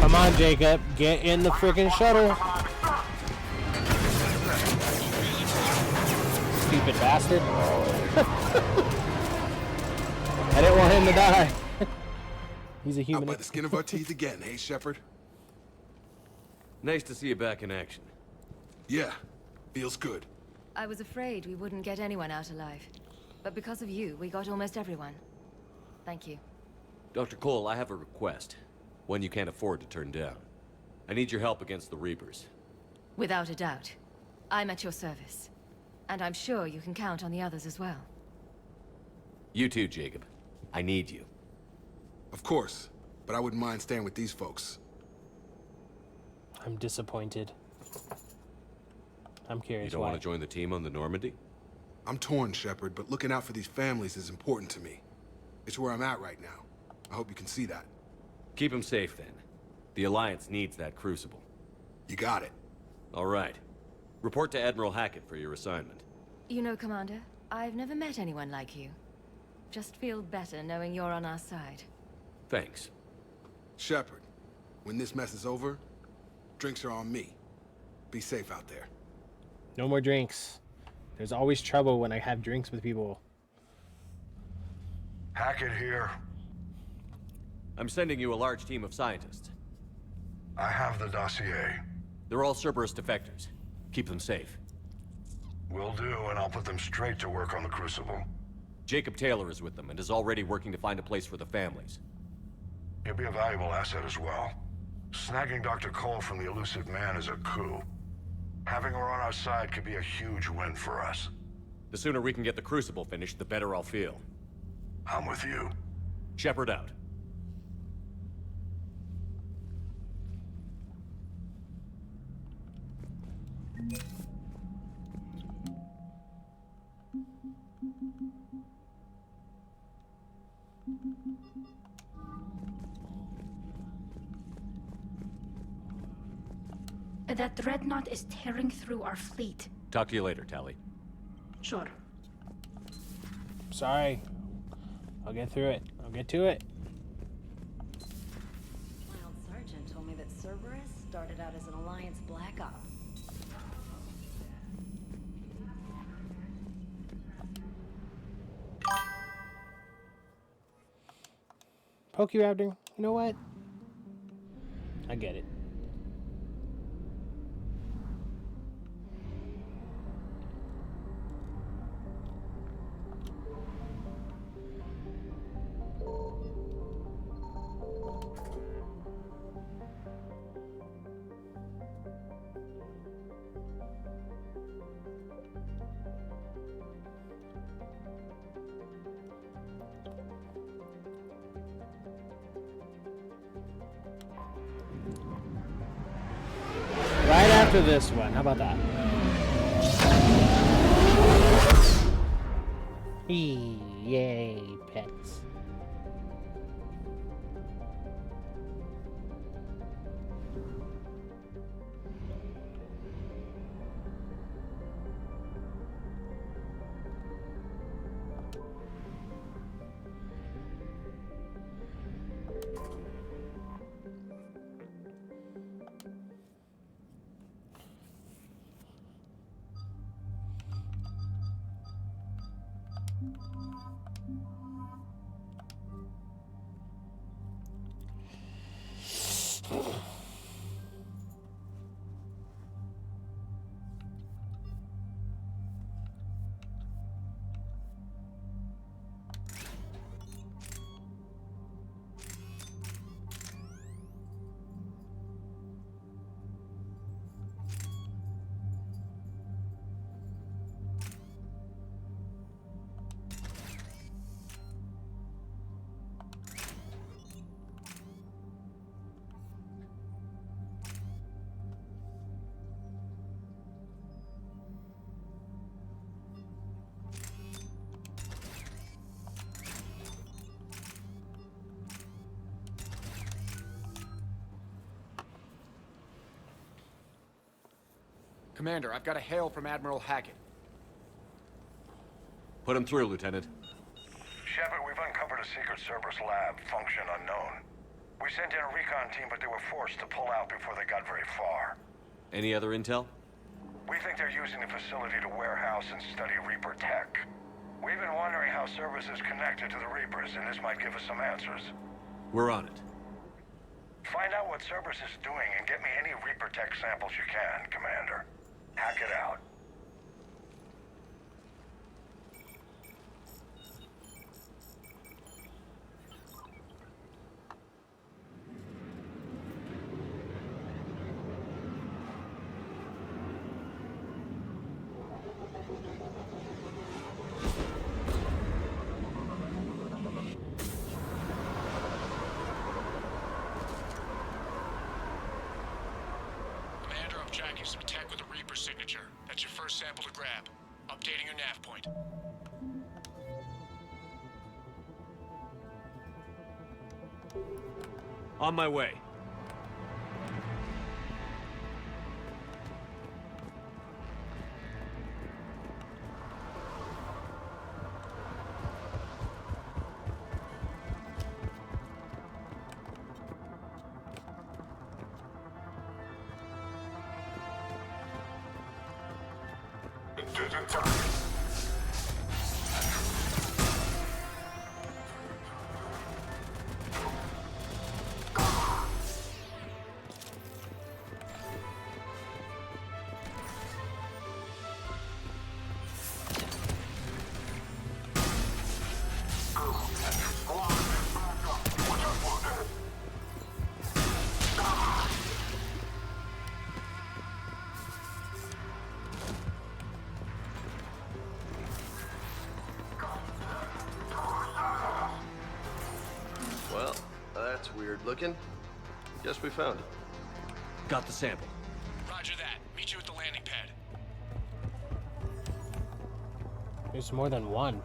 Come on, Jacob. Get in the freaking shuttle. Stupid bastard. I didn't want him to die. He's a human. Out by the skin of our teeth again, hey, Shepard? Nice to see you back in action. Yeah, feels good. I was afraid we wouldn't get anyone out alive. But because of you, we got almost everyone. Thank you. Dr. Cole, I have a request. One you can't afford to turn down. I need your help against the Reapers. Without a doubt. I'm at your service. And I'm sure you can count on the others as well. You too, Jacob. I need you. Of course, but I wouldn't mind staying with these folks. I'm disappointed. I'm curious You don't why. want to join the team on the Normandy? I'm torn, Shepard, but looking out for these families is important to me. It's where I'm at right now. I hope you can see that. Keep them safe, then. The Alliance needs that Crucible. You got it. All right. Report to Admiral Hackett for your assignment. You know, Commander, I've never met anyone like you. Just feel better knowing you're on our side. Thanks. Shepard, when this mess is over, drinks are on me. Be safe out there. No more drinks. There's always trouble when I have drinks with people. Hackett here. I'm sending you a large team of scientists. I have the dossier. They're all Cerberus defectors. Keep them safe. Will do, and I'll put them straight to work on the Crucible. Jacob Taylor is with them and is already working to find a place for the families. He'll be a valuable asset as well. Snagging Dr. Cole from the Elusive Man is a coup. Having her on our side could be a huge win for us. The sooner we can get the Crucible finished, the better I'll feel. I'm with you. Shepard out. That dreadnought is tearing through our fleet. Talk to you later, Tali. Sure. Sorry. I'll get through it. I'll get to it. My old sergeant told me that Cerberus started out as an Alliance Black Op. Pokéraptor, you know what? I get it. Right after this one, how about that? Yay, pets. Commander, I've got a hail from Admiral Hackett. Put him through, Lieutenant. Shepard, we've uncovered a secret Cerberus lab, function unknown. We sent in a recon team, but they were forced to pull out before they got very far. Any other intel? We think they're using the facility to warehouse and study Reaper tech. We've been wondering how Cerberus is connected to the Reapers, and this might give us some answers. We're on it. Find out what Cerberus is doing and get me any Reaper tech samples you can, Commander. Hack it out. Tracking some tech with a Reaper signature. That's your first sample to grab. Updating your nav point. On my way. Well, that's weird looking. Guess we found it. Got the sample. Roger that. Meet you at the landing pad. There's more than one.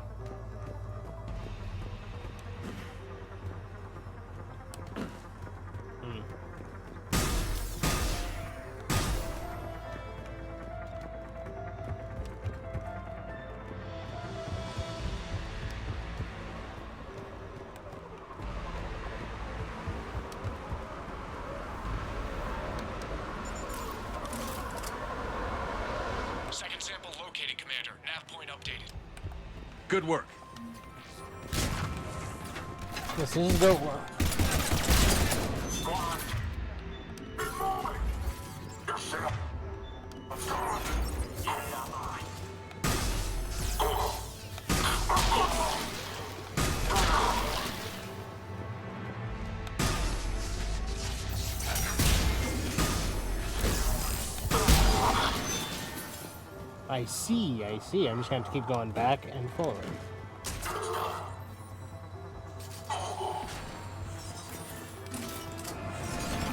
Second sample located, Commander. Nav point updated. Good work. This is good work. I see, I see. I'm just gonna have to keep going back and forward.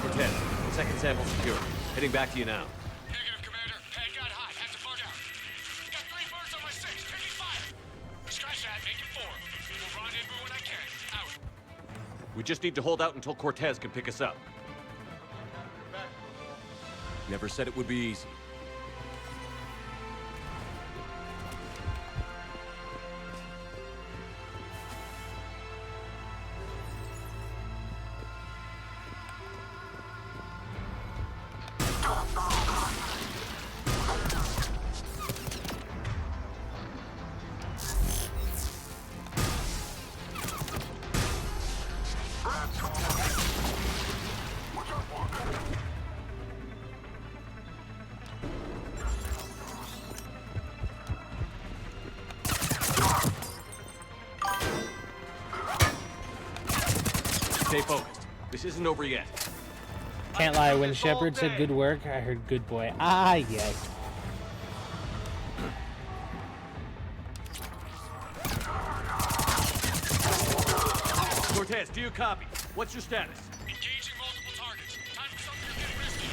Cortez, second sample secure. Heading back to you now. Negative, Commander. Pad got hot. Had to bug out. Got 3 birds on my 6. Taking fire. Scratch that. Make it 4. We'll rendezvous when I can. Out. We just need to hold out until Cortez can pick us up. Never said it would be easy. Stay focused. This isn't over yet. Can't lie, when Shepard said good work, I heard good boy. Ah, yes. Cortez, do you copy? What's your status? Engaging multiple targets. Time for something to get risky.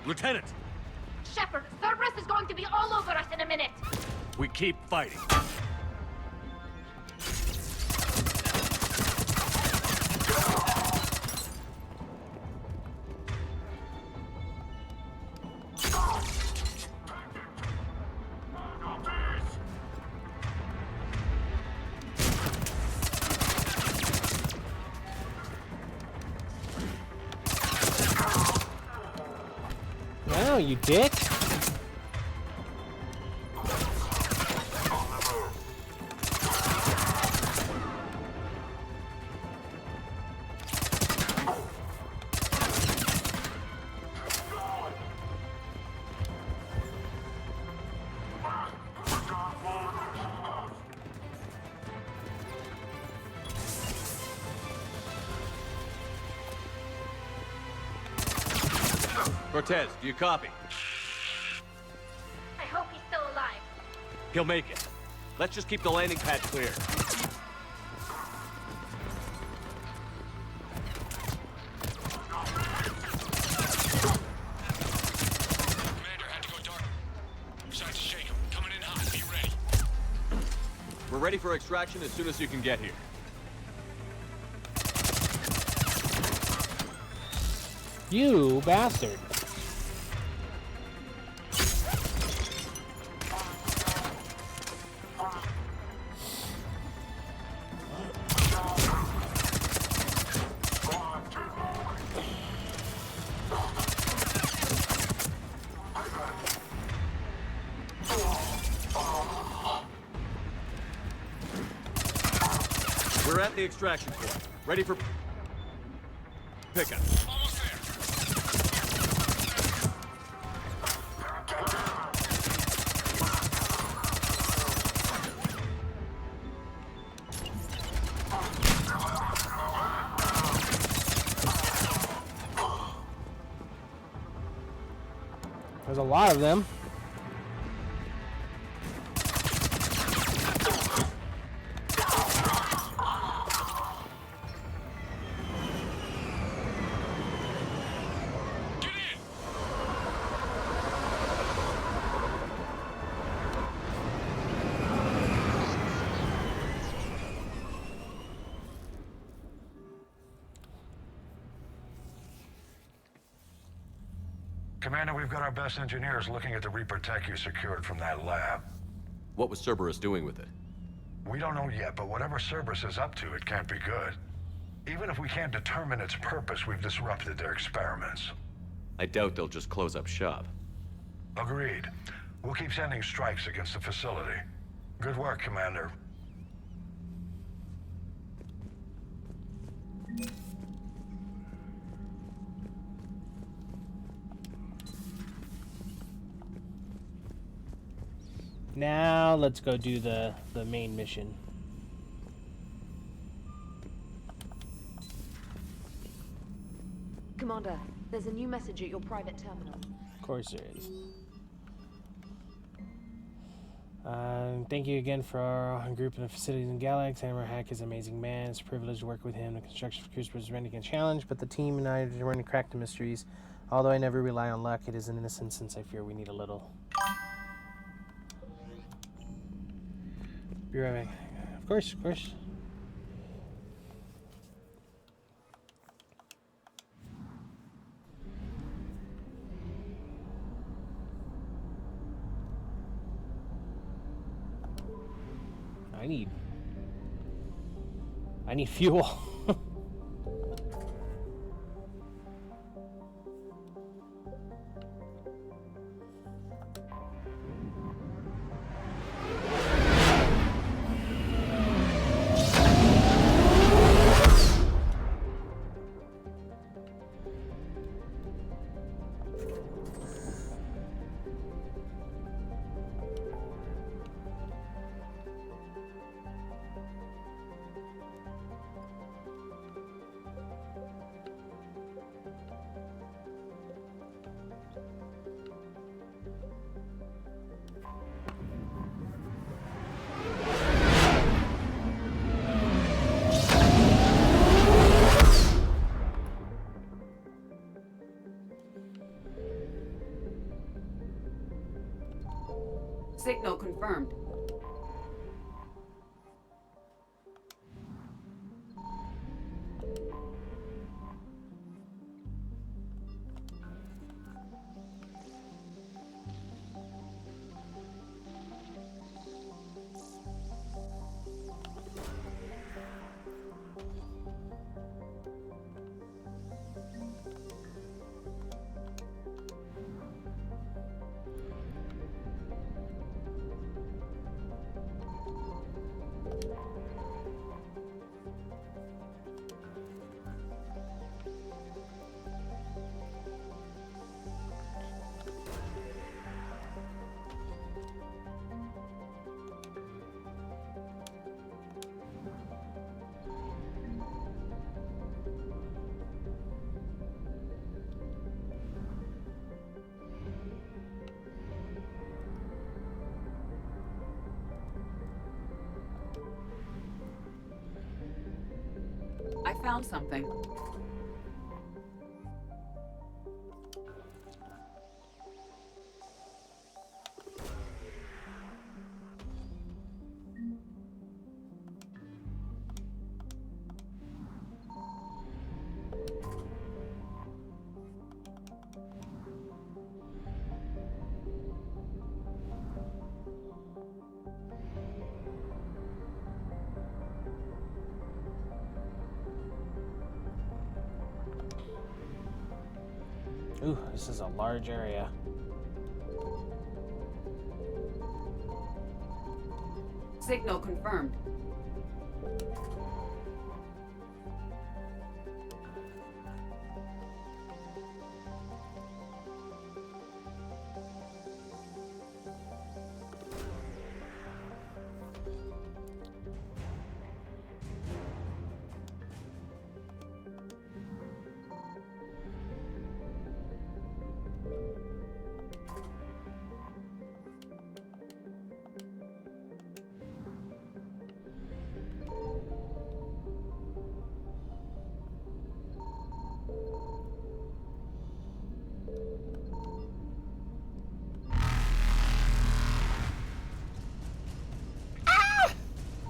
Lieutenant, Shepard, Cerberus is going to be all over us in a minute. we keep fighting. don't, you dick! Cortez, do you copy? I hope he's still alive. He'll make it. Let's just keep the landing pad clear. Commander, had to go dark. Besides shake him. Coming in hot. Be ready. We're ready for extraction as soon as you can get here. You bastard. We're at the extraction point. Ready for pickup. Almost there. There's a lot of them. Commander, we've got our best engineers looking at the Reaper tech you secured from that lab. What was Cerberus doing with it? We don't know yet, but whatever Cerberus is up to, it can't be good. Even if we can't determine its purpose, we've disrupted their experiments. I doubt they'll just close up shop. Agreed. We'll keep sending strikes against the facility. Good work, Commander. Now let's go do the main mission. Commander, there's a new message at your private terminal. Of course there is. Thank you again for our group of facilities in Galax. Hammer Hack is an amazing man. It's a privilege to work with him. The construction of Crucible is running a challenge, but the team and I are going to crack the mysteries. Although I never rely on luck, it is in this instance I fear we need a little. Be right back. Of course, of course. I need fuel. Signal confirmed. found something. Ooh, this is a large area. Signal confirmed.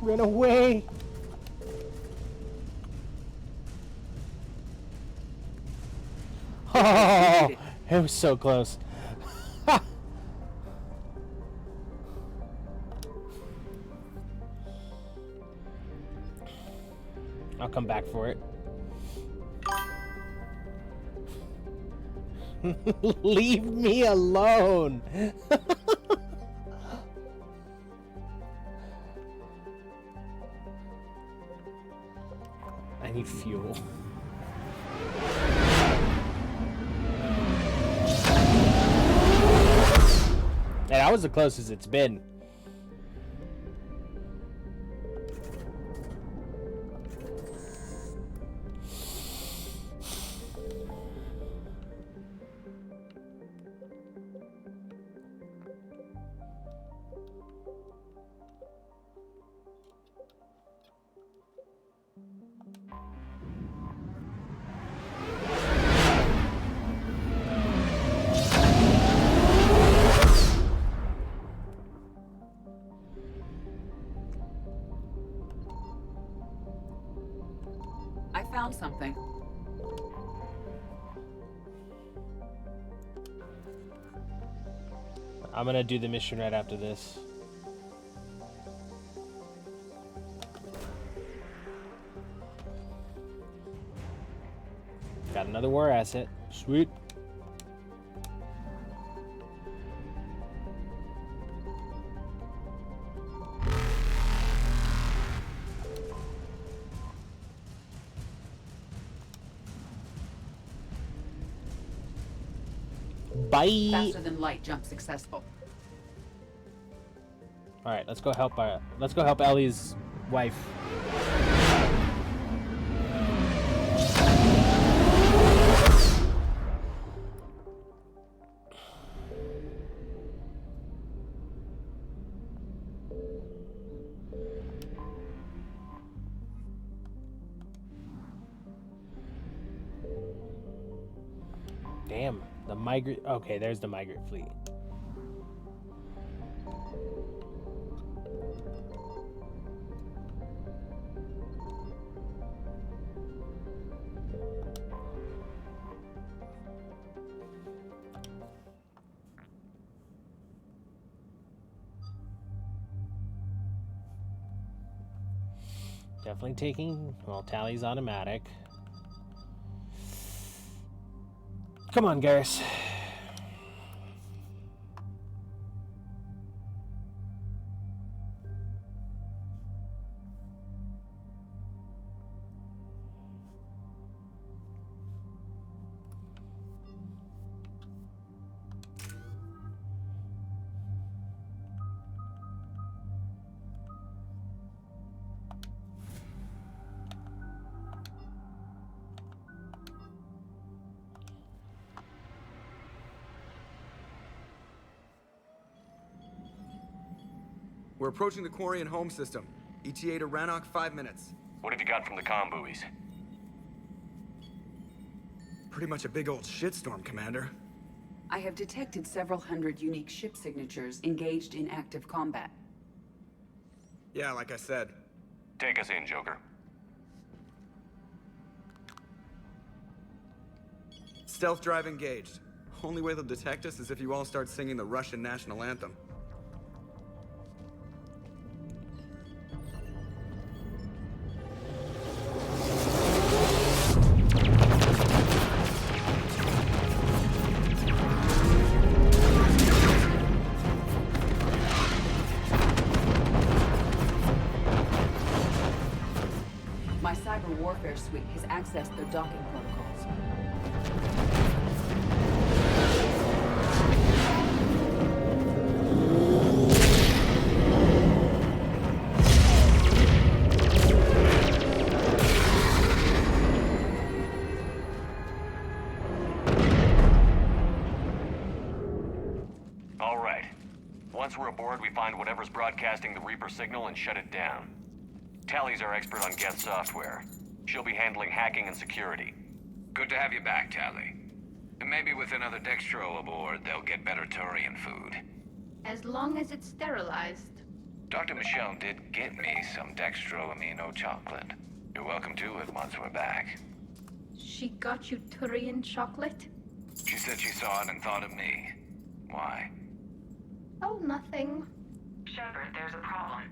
Run away! Oh, it was so close. I'll come back for it. Leave me alone! I need fuel. And that was the closest it's been. I found something. I'm gonna do the mission right after this. Got another war asset. Sweet. Bye. Faster than light jump successful. All right, let's go help Ellie's wife. Damn, the migrant. Okay, there's the migrant fleet. Definitely taking, well, Tally's automatic. Come on, Garrus. We're approaching the Quarian home system. ETA to Rannoch, 5 minutes. What have you got from the comm buoys? Pretty much a big old shitstorm, Commander. I have detected several hundred unique ship signatures engaged in active combat. Yeah, like I said. Take us in, Joker. Stealth drive engaged. Only way they'll detect us is if you all start singing the Russian national anthem. My cyber warfare suite has accessed their docking protocols. All right. Once we're aboard, we find whatever's broadcasting the Reaper signal and shut it down. Tally's our expert on Geth software. She'll be handling hacking and security. Good to have you back, Tally. And maybe with another Dextro aboard, they'll get better Turian food. As long as it's sterilized. Dr. Michelle did get me some Dextro Amino chocolate. You're welcome to it once we're back. She got you Turian chocolate? She said she saw it and thought of me. Why? Oh, nothing. Shepard, there's a problem.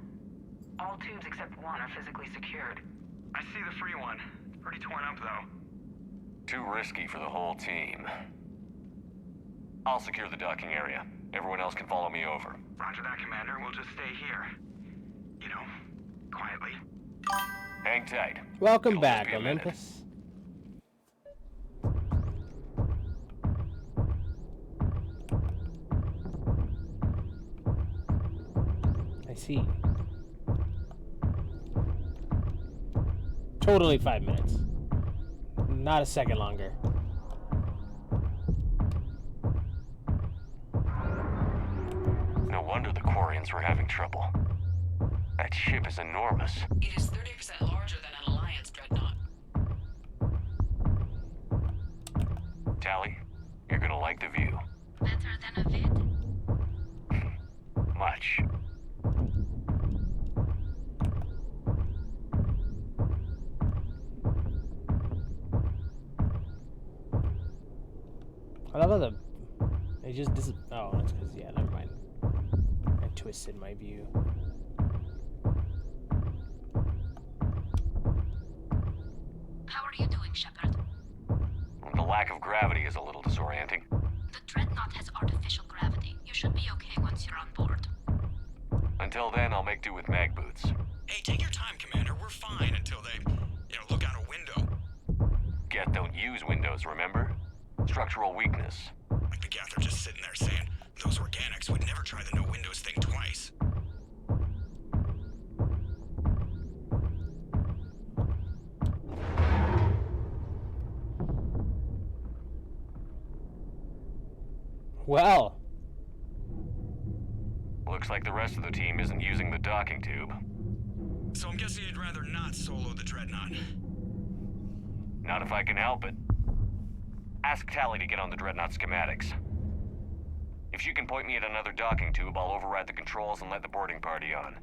All tubes except one are physically secured. I see the free one. Pretty torn up, though. Too risky for the whole team. I'll secure the docking area. Everyone else can follow me over. Roger that, Commander. We'll just stay here. You know, quietly. Hang tight. Welcome back, Olympus. I see. Totally 5 minutes. Not a second longer. No wonder the Quarians were having trouble. That ship is enormous. It is 30% larger than an Alliance dreadnought. Tally, you're gonna like the view. Better than a vid? Much. I love how it just oh, that's because, yeah, never mind. I twisted my view. How are you doing, Shepard? The lack of gravity is a little disorienting. The Dreadnought has artificial gravity. You should be okay once you're on board. Until then, I'll make do with mag boots. Hey, take your time, Commander. We're fine until they, look out a window. Geth don't use windows, remember? Structural weakness. Like the Geth are just sitting there saying, those organics would never try the no windows thing twice. Well. Looks like the rest of the team isn't using the docking tube. So I'm guessing you'd rather not solo the Dreadnought. Not if I can help it. Ask Tally to get on the Dreadnought schematics. If she can point me at another docking tube, I'll override the controls and let the boarding party on.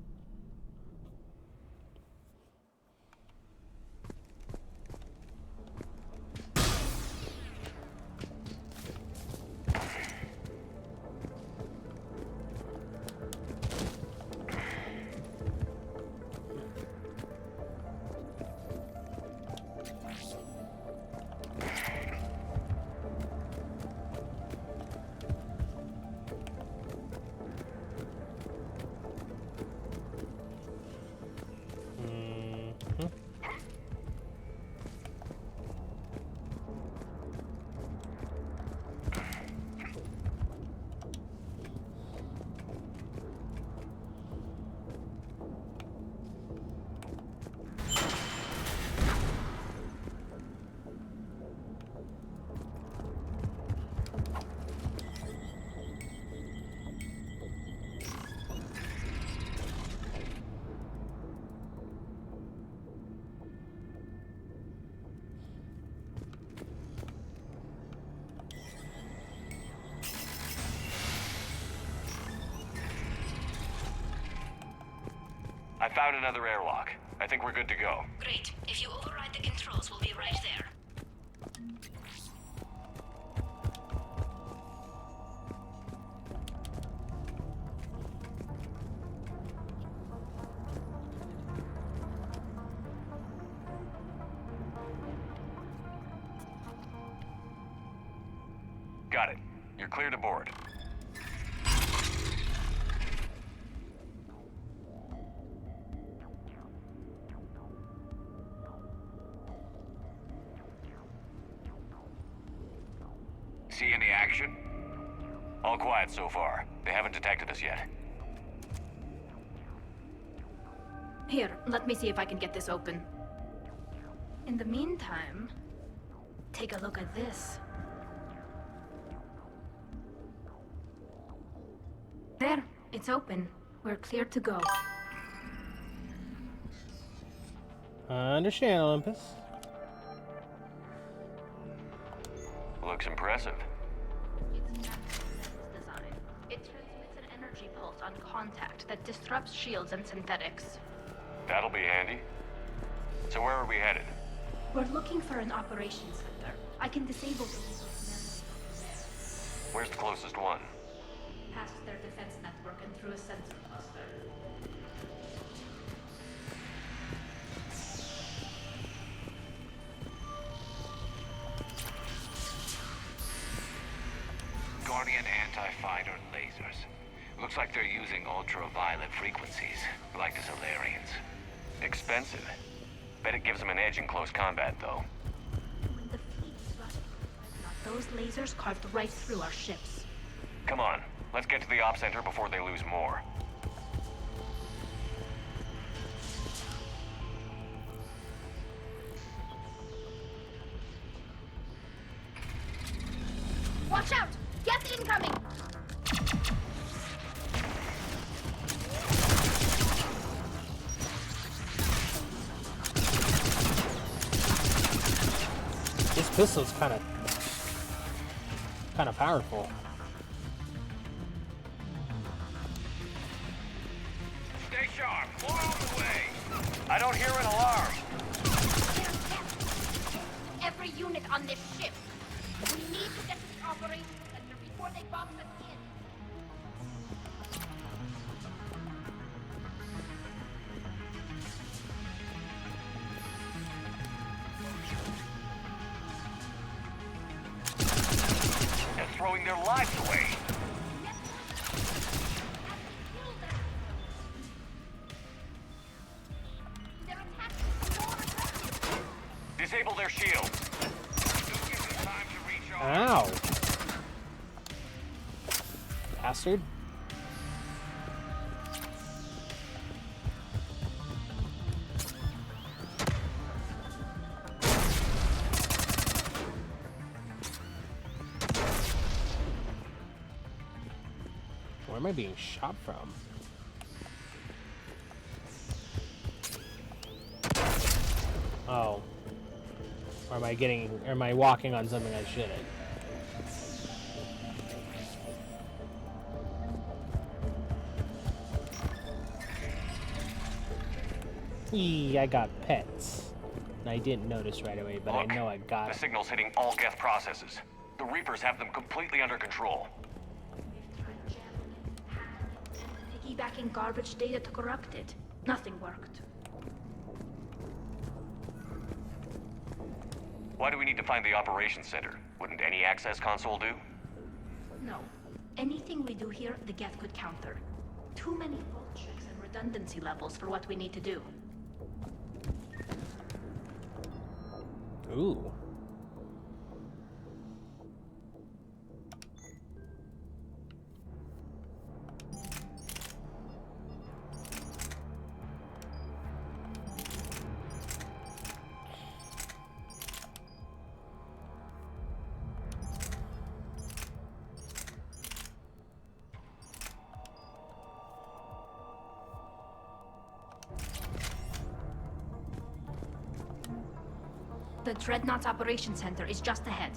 found another airlock. I think we're good to go. Great. If you override the controls, we'll be right there. Got it. You're clear to board. See any action? All quiet so far. They haven't detected us yet. Here, let me see if I can get this open. In the meantime, take a look at this. There, it's open. We're clear to go. I understand, Olympus. Looks impressive. It's design. It transmits an energy pulse on contact that disrupts shields and synthetics. That'll be handy. So where are we headed? We're looking for an operations center. I can disable the resource. Where's the closest one? Past their defense network and through a sensor cluster. Guardian anti-fighter lasers. Looks like they're using ultraviolet frequencies, like the Solarians. Expensive. Bet it gives them an edge in close combat, though. When the fleet rushed those lasers carved right through our ships. Come on, let's get to the op center before they lose more. Watch out! Get incoming! This pistol's kind of powerful. Stay sharp. More on the way. I don't hear an alarm. Every unit on this ship. We need to get to the operations center before they box us in. They're throwing their lives away. Disable their shields. Ow! Bastard. Where am I being shot from? Oh. Or am I walking on something I shouldn't? I got pets. And I didn't notice right away, but Look, I know I got the it. signal's hitting all Geth processes. The Reapers have them completely under control. Piggybacking garbage data to corrupt it. Nothing worked. Why do we need to find the operations center? Wouldn't any access console do? No. Anything we do here, the Geth could counter. Too many fault checks and redundancy levels for what we need to do. Ooh. The Dreadnought's Operations Center is just ahead.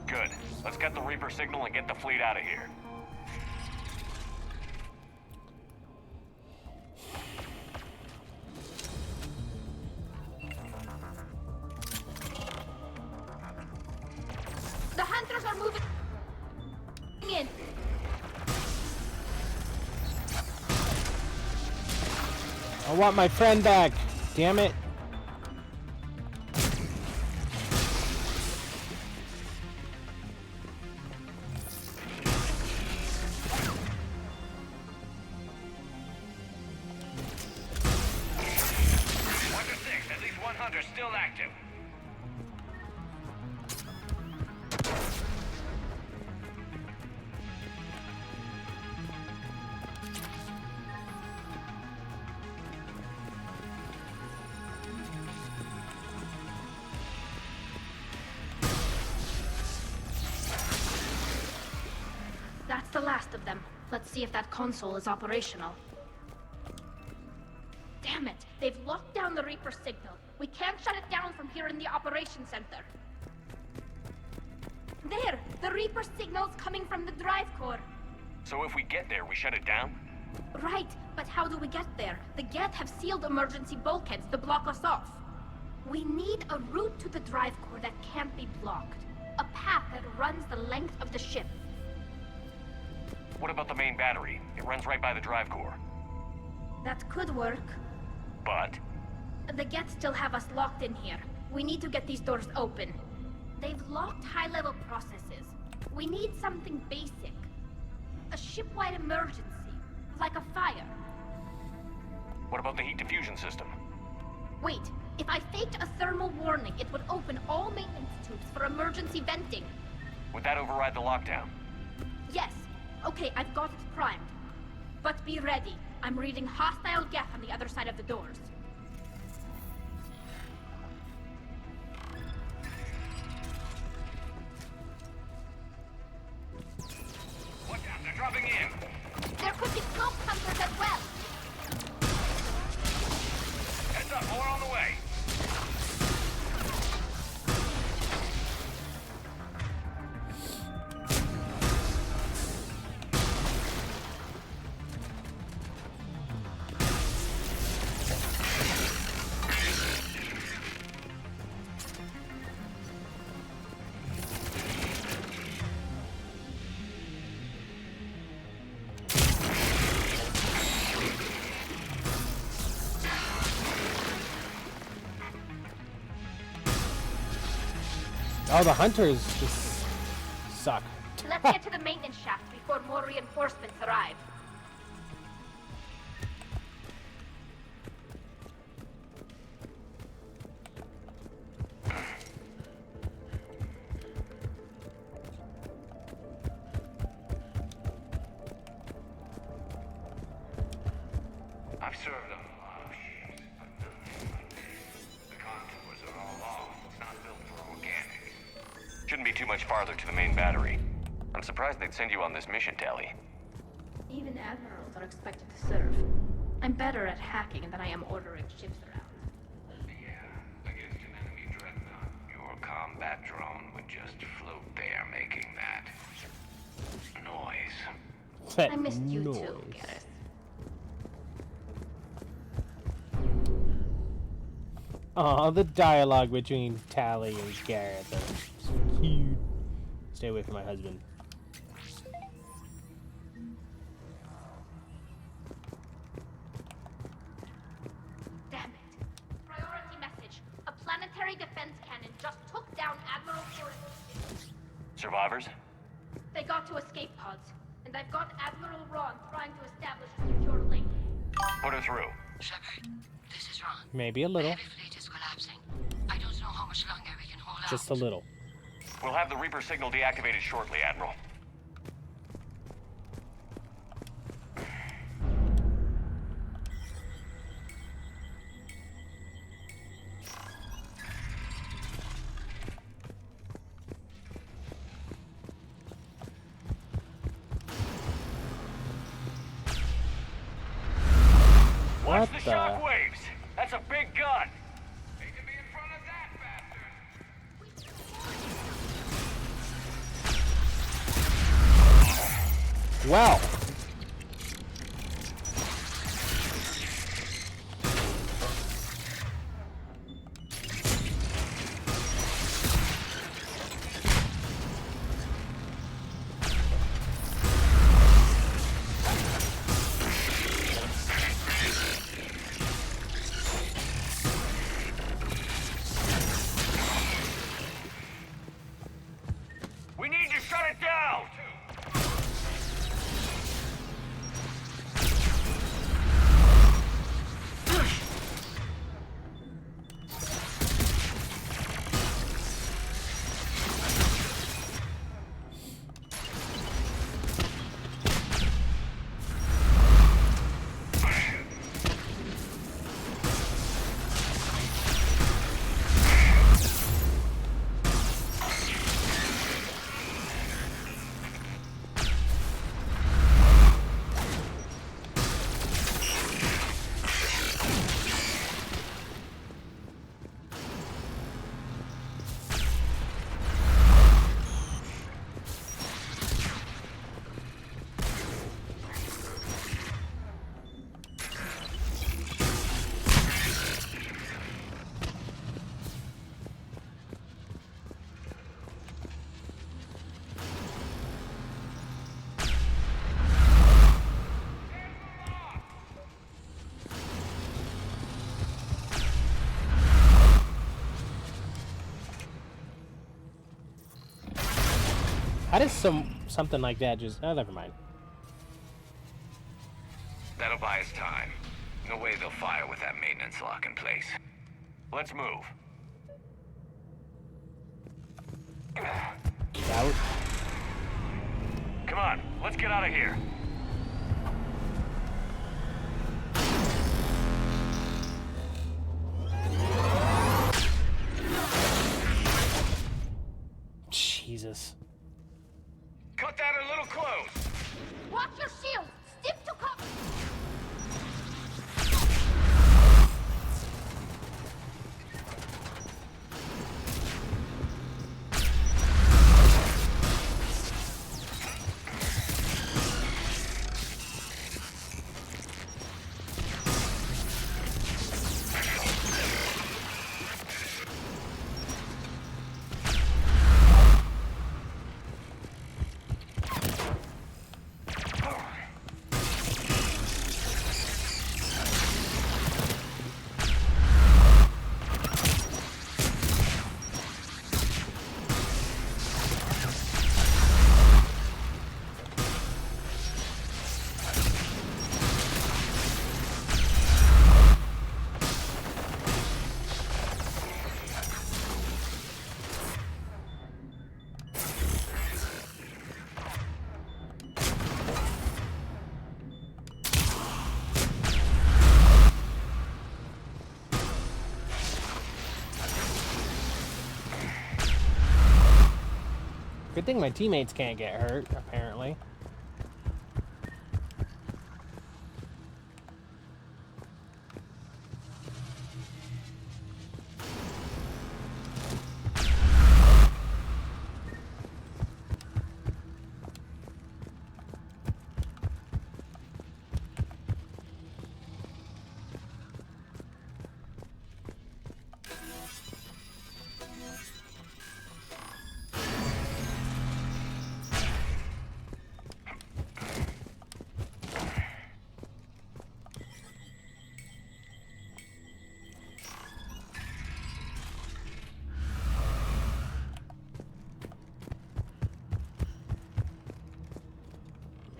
Good. Let's get the Reaper signal and get the fleet out of here. I want my friend back. Damn it. At least one hunter still active. That's the last of them. Let's see if that console is operational. Damn it! They've locked down the Reaper signal. We can't shut it down from here in the operations center. There! The Reaper signal's coming from the drive core. So if we get there, we shut it down? Right, but how do we get there? The Geth have sealed emergency bulkheads to block us off. We need a route to the drive core that can't be blocked. A path that runs the length of the ship. What about the main battery? It runs right by the drive core. That could work. But? The Geth still have us locked in here. We need to get these doors open. They've locked high-level processes. We need something basic. A ship-wide emergency. Like a fire. What about the heat diffusion system? Wait, if I faked a thermal warning, it would open all maintenance tubes for emergency venting. Would that override the lockdown? Yes. Okay, I've got it primed. But be ready. I'm reading hostile Geth on the other side of the doors. Watch out, they're dropping in. There could be smoke hunters as well. Heads up, more on the way. Oh, the hunters just suck. Let's get to the maintenance shaft before more reinforcements arrive. I've served on a lot of ships, but nothing like this. The contours are all off. It's not built for organics. Shouldn't be too much farther to the main battery. I'm surprised they'd send you on this mission, Tali. Even admirals are expected to serve. I'm better at hacking than I am ordering ships around. Yeah, against an enemy dreadnought, your combat drone would just float there making that noise. I missed you too, Gareth. Aw, the dialogue between Tali and Gareth are so cute. Stay away from my husband. Damn it. Priority message. A planetary defense cannon just took down Admiral Forrest. Survivors? They got to escape pods, and I've got Admiral Ron trying to establish a secure link. Put her through. Shepard, this is Ron. Maybe a little. The heavy fleet is collapsing. I don't know how much longer we can hold out. Just a little. We'll have the Reaper signal deactivated shortly, Admiral. What Watch the the? shockwaves! That's a big gun! They can be in front of that bastard! Well. How does something like that just... Oh, never mind. That'll buy us time. No way they'll fire with that maintenance lock in place. Let's move. Out. Come on, let's get out of here. Jesus. Cut that a little close. Watch your shield! Stick to cover! Good thing my teammates can't get hurt, apparently.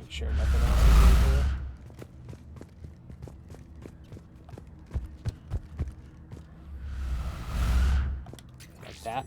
Sure, nothing else is in here. Like that.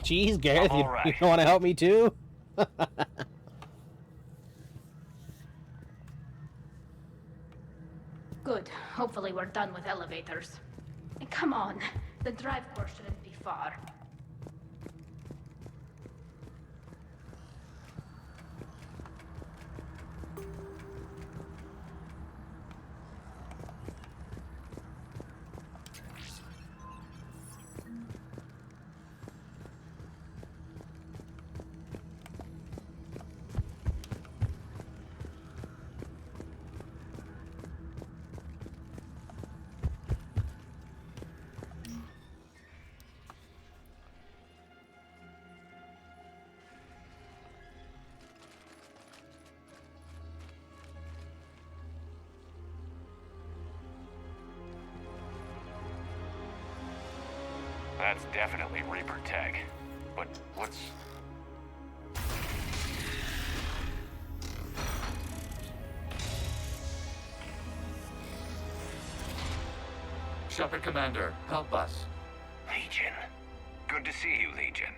Jeez, Gareth, you don't want to help me too? Good. Hopefully we're done with elevators. And come on, the drive core shouldn't be far. That's definitely Reaper tech. But what's... Shepard Commander, help us. Legion. Good to see you, Legion.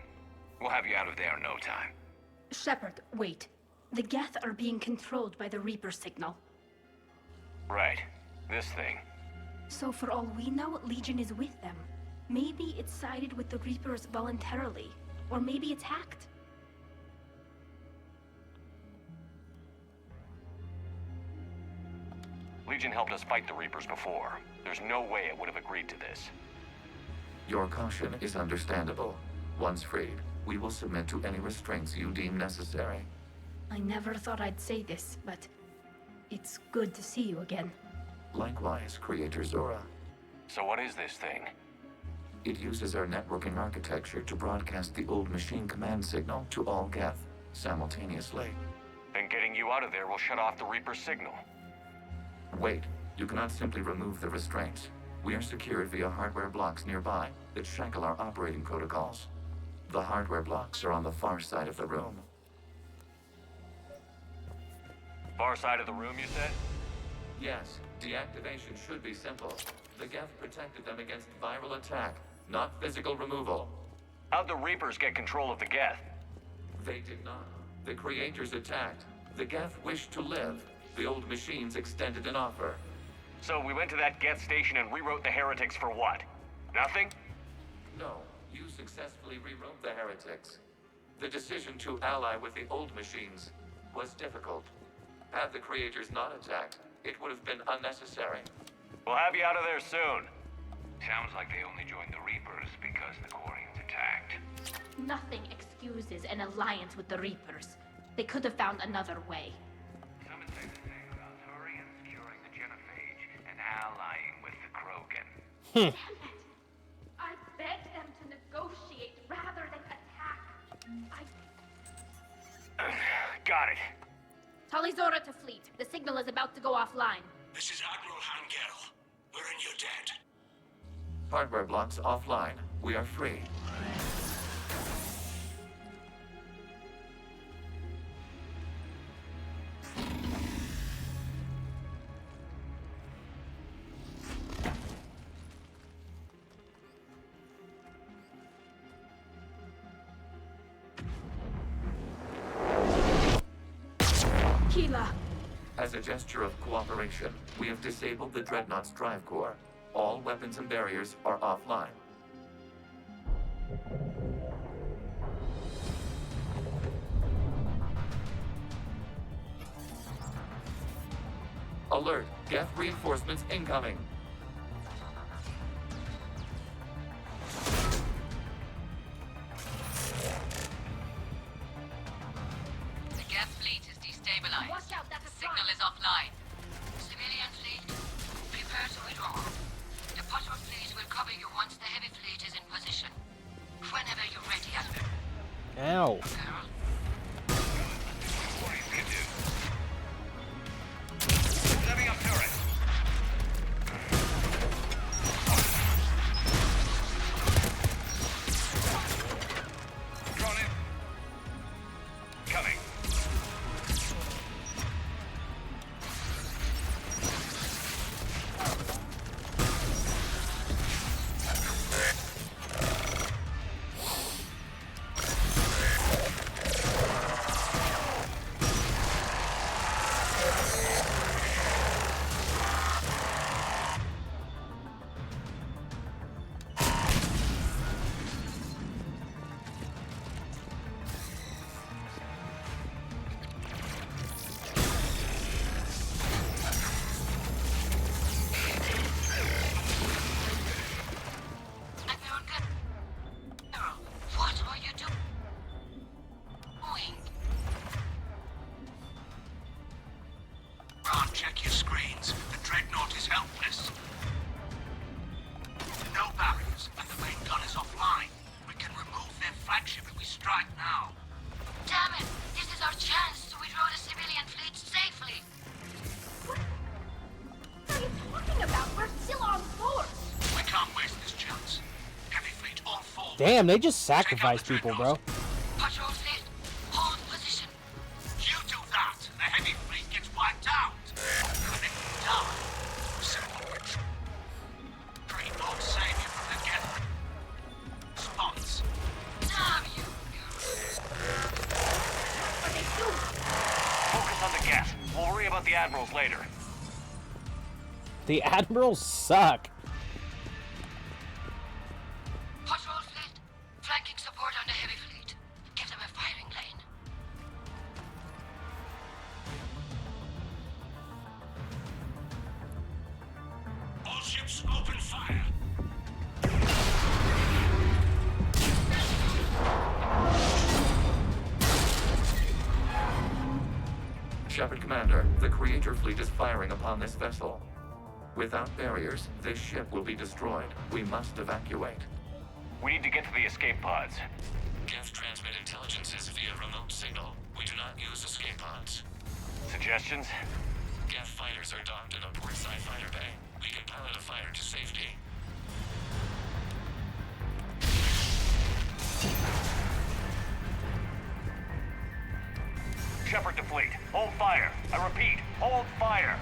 We'll have you out of there in no time. Shepard, wait. The Geth are being controlled by the Reaper signal. Right. This thing. So for all we know, Legion is with them. Maybe it's sided with the Reapers voluntarily. Or maybe it's hacked. Legion helped us fight the Reapers before. There's no way it would have agreed to this. Your caution is understandable. Once freed, We will submit to any restraints you deem necessary. I never thought I'd say this, but it's good to see you again. Likewise, Creator Zora. So what is this thing? It uses our networking architecture to broadcast the old machine command signal to all Geth simultaneously. Then getting you out of there will shut off the Reaper's signal. Wait, you cannot simply remove the restraints. We are secured via hardware blocks nearby that shackle our operating protocols. The hardware blocks are on the far side of the room. Far side of the room, you said? Yes, deactivation should be simple. The Geth protected them against viral attack, not physical removal. How'd the Reapers get control of the Geth? They did not. The Creators attacked. The Geth wished to live. The old machines extended an offer. So we went to that Geth station and rewrote the heretics for what? Nothing? No, you successfully rewrote the heretics. The decision to ally with the old machines was difficult. Had the Creators not attacked, it would have been unnecessary. We'll have you out of there soon. Sounds like they only joined the Reapers because the Quarians attacked. Nothing excuses an alliance with the Reapers. They could have found another way. Some would say the same about Turians curing the genophage and allying with the Krogan. Damn it! I begged them to negotiate rather than attack. Got it. Talizora to fleet. The signal is about to go offline. This is Admiral Hangel. We're in your debt. Hardware blocks offline. We are free. Keela! As a gesture of cooperation, we have disabled the Dreadnought's drive core. All weapons and barriers are offline. Alert! Geth reinforcements incoming! The Geth fleet is destabilized. Watch out, that's The a signal is offline. Civilian fleet, prepare to withdraw. The patrol fleet will cover you once the heavy fleet is in position. Whenever you're ready, Admiral. Ow. Setting up turrets. Drone in. Coming. What are you doing? Ron, check your screens. The Dreadnought is helpless. No barriers, and the main gun is offline. We can remove their flagship if we strike now. Damn it! This is our chance to withdraw the civilian fleet safely. What are you talking about? We're still on board! We can't waste this chance. Heavy fleet on full. Damn, they just sacrifice people, bro. Patrol fleet, hold position. You do that, and the heavy fleet gets wiped out. And if we die, simple which. Dreadnought save you from the Geth. Spots. Damn you! Focus on the Geth. We'll worry about the Admirals later. The Admirals suck. Patrol fleet, flanking support on the heavy fleet. Give them a firing lane. All ships open fire. Shepard Commander, the Creator fleet is firing upon this vessel. Without barriers, this ship will be destroyed. We must evacuate. We need to get to the escape pods. Geth transmit intelligences via remote signal. We do not use escape pods. Suggestions? Geth fighters are docked at a portside fighter bay. We can pilot a fighter to safety. Shepard to fleet. Hold fire. I repeat, hold fire.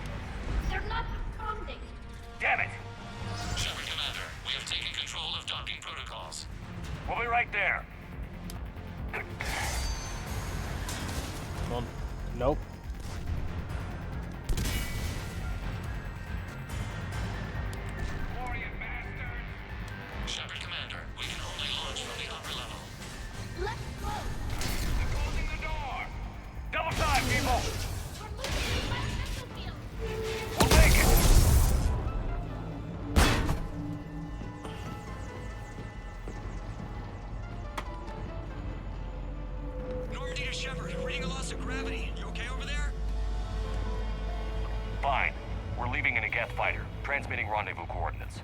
They're not responding. Damn it! Shepard Commander, we have taken control of docking protocols. We'll be right there. Well, nope. Shepard Commander, we can only launch from the upper level. Let's go. Closing the door. Double time, people. We'll take it. Normandy to Shepard, reading a loss of gravity. You okay over there? Fine. We're leaving in a Geth fighter, transmitting rendezvous coordinates.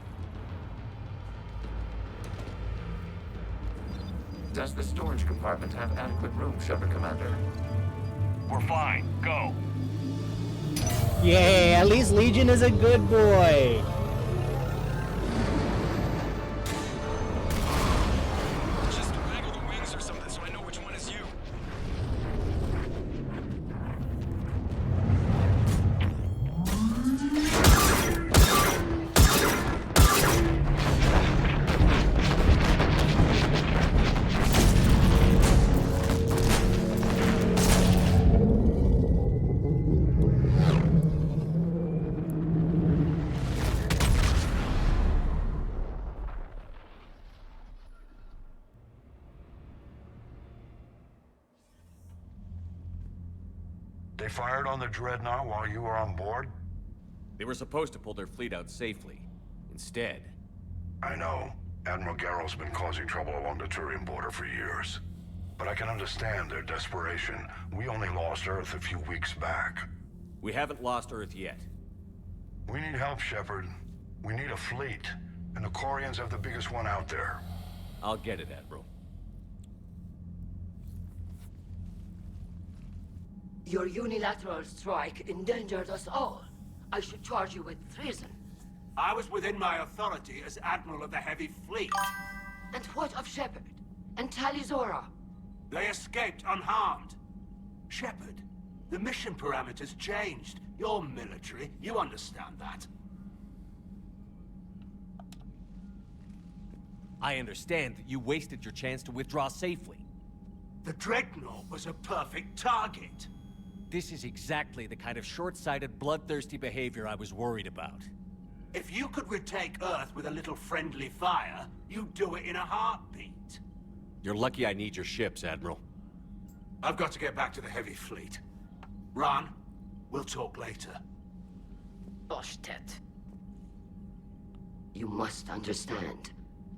Does the storage compartment have adequate room, Shepard Commander? We're fine. Go. Yay, at least Legion is a good boy. Just waggle the wings or something so I know which one is you. They fired on the Dreadnought while you were on board? They were supposed to pull their fleet out safely. Instead... I know. Admiral Garrow's been causing trouble along the Turian border for years. But I can understand their desperation. We only lost Earth a few weeks back. We haven't lost Earth yet. We need help, Shepard. We need a fleet. And the Quarians have the biggest one out there. I'll get it, Admiral. Your unilateral strike endangered us all. I should charge you with treason. I was within my authority as Admiral of the Heavy Fleet. And what of Shepard? And Talizora? They escaped unharmed. Shepard, the mission parameters changed. You're military, you understand that. I understand that you wasted your chance to withdraw safely. The Dreadnought was a perfect target. This is exactly the kind of short-sighted, bloodthirsty behavior I was worried about. If you could retake Earth with a little friendly fire, you'd do it in a heartbeat. You're lucky I need your ships, Admiral. I've got to get back to the Heavy Fleet. Ron, we'll talk later. Oshtet. You must understand.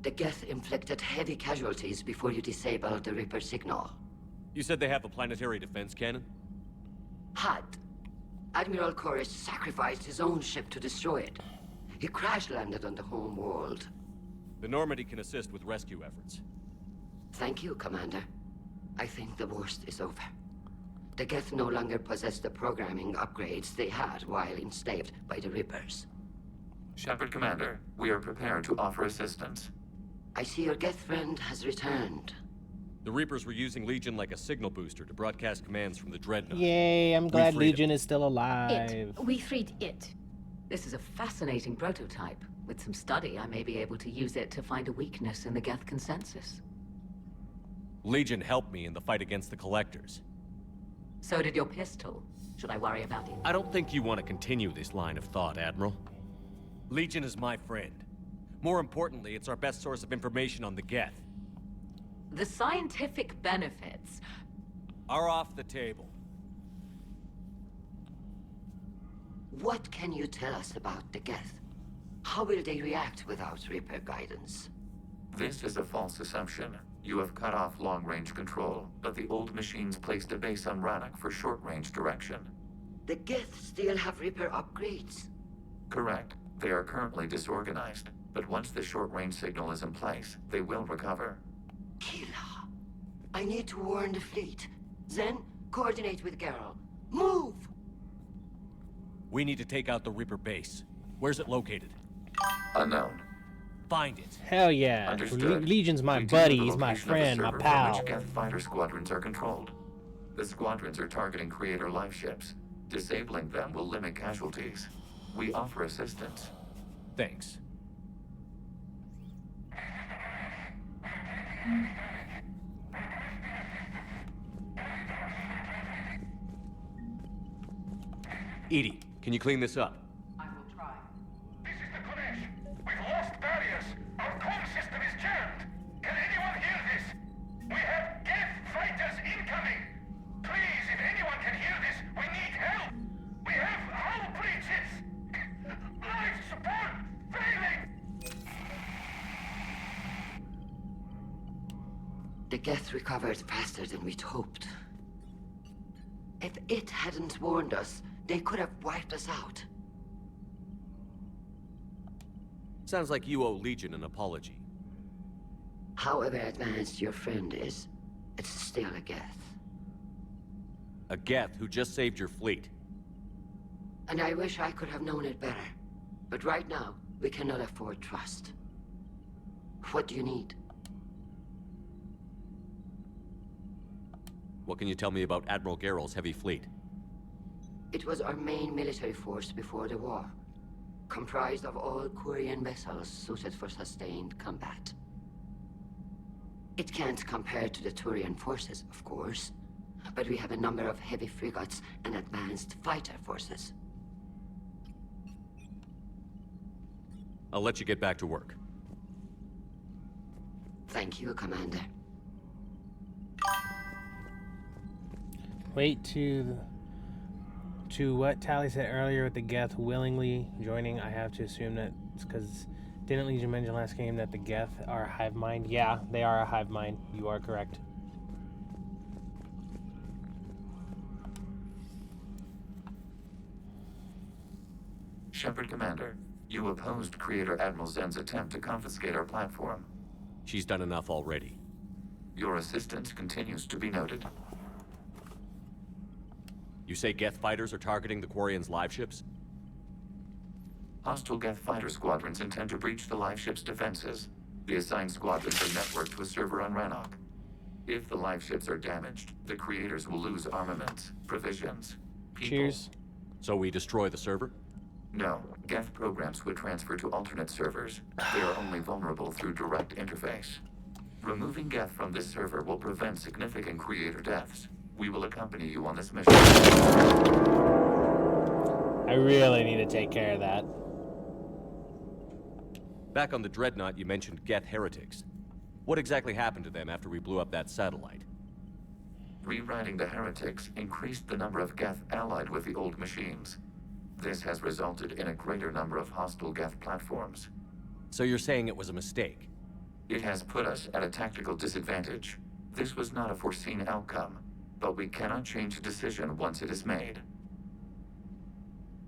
The Geth inflicted heavy casualties before you disabled the Reaper signal. You said they have a planetary defense cannon? Had. Admiral Koris sacrificed his own ship to destroy it. He crash-landed on the home world. The Normandy can assist with rescue efforts. Thank you, Commander. I think the worst is over. The Geth no longer possess the programming upgrades they had while enslaved by the Reapers. Shepard Commander, we are prepared to offer assistance. I see your Geth friend has returned. The Reapers were using Legion like a signal booster to broadcast commands from the Dreadnought. Yay, I'm glad freed Legion is still alive. It. We freed it. This is a fascinating prototype. With some study, I may be able to use it to find a weakness in the Geth consensus. Legion helped me in the fight against the Collectors. So did your pistol. Should I worry about it? I don't think you want to continue this line of thought, Admiral. Legion is my friend. More importantly, it's our best source of information on the Geth. The scientific benefits are off the table. What can you tell us about the Geth? How will they react without Reaper guidance? This is a false assumption. You have cut off long-range control, but the old machines placed a base on Rannoch for short-range direction. The Geth still have Reaper upgrades. Correct. They are currently disorganized, but once the short-range signal is in place, they will recover. Kila, I need to warn the fleet. Then, coordinate with Geralt. Move! We need to take out the Reaper base. Where's it located? Unknown. Find it. Hell yeah. Understood. Legion's my We buddy, deem the he's my location of the friend, my server from pal. which Geth fighter squadrons are controlled. The squadrons are targeting Creator life ships. Disabling them will limit casualties. We offer assistance. Thanks. Edie, can you clean this up? I will try. This is the Kodesh. We've lost barriers. Our comm system is jammed. Can anyone hear this? We have Geth fighters incoming. Please, if anyone can hear this, we need help. We have hull breaches. Life support failing. The Geth recovered faster than we'd hoped. If it hadn't warned us, they could have wiped us out. Sounds like you owe Legion an apology. However advanced your friend is, it's still a Geth. A Geth who just saved your fleet. And I wish I could have known it better. But right now, we cannot afford trust. What do you need? What can you tell me about Admiral Geralt's heavy fleet? It was our main military force before the war, comprised of all Quarian vessels suited for sustained combat. It can't compare to the Turian forces, of course, but we have a number of heavy frigates and advanced fighter forces. I'll let you get back to work. Thank you, Commander. Wait to what Tally said earlier with the Geth willingly joining. I have to assume that it's because didn't Legion mention last game that the Geth are a hive mind? Yeah, they are a hive mind. You are correct. Shepard Commander, you opposed Creator Admiral Zen's attempt to confiscate our platform. She's done enough already. Your assistance continues to be noted. You say Geth fighters are targeting the Quarians' live ships? Hostile Geth fighter squadrons intend to breach the live ship's defenses. The assigned squadrons are networked to a server on Rannoch. If the live ships are damaged, the Creators will lose armaments, provisions, people. Cheers. So we destroy the server? No, Geth programs would transfer to alternate servers. They are only vulnerable through direct interface. Removing Geth from this server will prevent significant Creator deaths. We will accompany you on this mission. I really need to take care of that. Back on the Dreadnought, you mentioned Geth heretics. What exactly happened to them after we blew up that satellite? Rewriting the heretics increased the number of Geth allied with the old machines. This has resulted in a greater number of hostile Geth platforms. So you're saying it was a mistake? It has put us at a tactical disadvantage. This was not a foreseen outcome, but we cannot change a decision once it is made.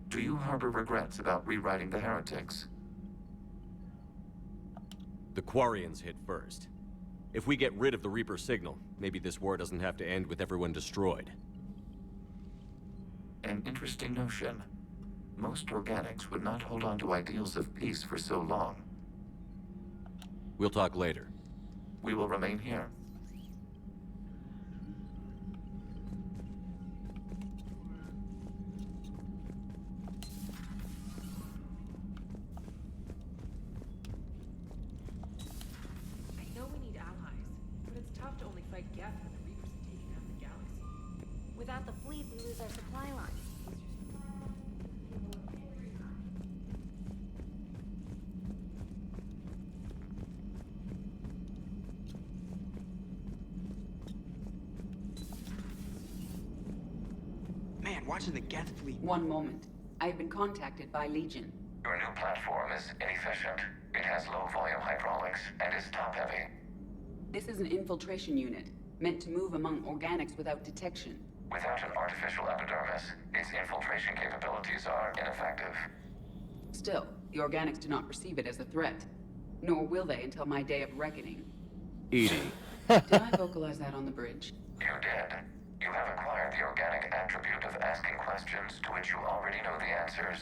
Do you harbor regrets about rewriting the heretics? The Quarians hit first. If we get rid of the Reaper signal, maybe this war doesn't have to end with everyone destroyed. An interesting notion. Most organics would not hold on to ideals of peace for so long. We'll talk later. We will remain here. I know we need allies, but it's tough to only fight Geth when the Reapers have taken out the galaxy. Without the fleet, we lose our supply lines. Man, watching the Geth fleet. One moment. I've been contacted by Legion. Your new platform is inefficient. It has low volume hydraulics and is top heavy. This is an infiltration unit, meant to move among organics without detection. Without an artificial epidermis, its infiltration capabilities are ineffective. Still, the organics do not perceive it as a threat. Nor will they until my day of reckoning. EDI. Did I vocalize that on the bridge? You did. You have acquired the organic attribute of asking questions to which you already know the answers.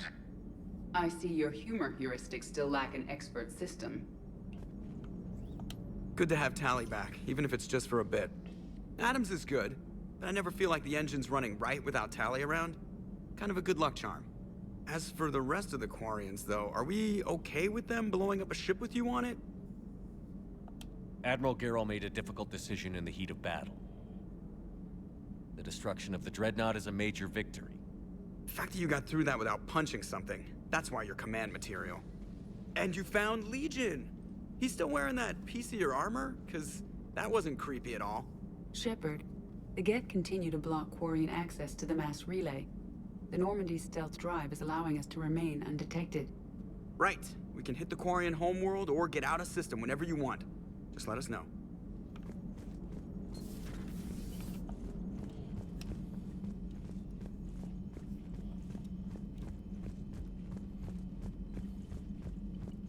I see your humor heuristics still lack an expert system. Good to have Tali back, even if it's just for a bit. Adams is good, but I never feel like the engine's running right without Tali around. Kind of a good luck charm. As for the rest of the Quarians, though, are we okay with them blowing up a ship with you on it? Admiral Garrel made a difficult decision in the heat of battle. The destruction of the Dreadnought is a major victory. The fact that you got through that without punching something, that's why you're command material. And you found Legion! He's still wearing that piece of your armor? 'Cause that wasn't creepy at all. Shepard, the Geth continue to block Quarian access to the mass relay. The Normandy's stealth drive is allowing us to remain undetected. Right. We can hit the Quarian homeworld or get out of system whenever you want. Just let us know.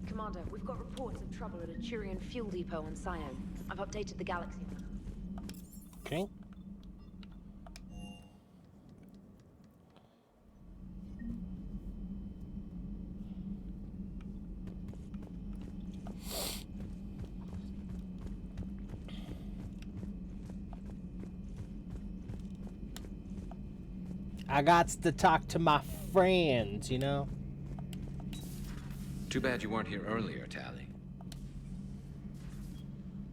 Commander, we've got reports of trouble at a Turian fuel depot on Scion. I've updated the Galaxy map. Okay. I got to talk to my friends, you know? Too bad you weren't here earlier, Tali.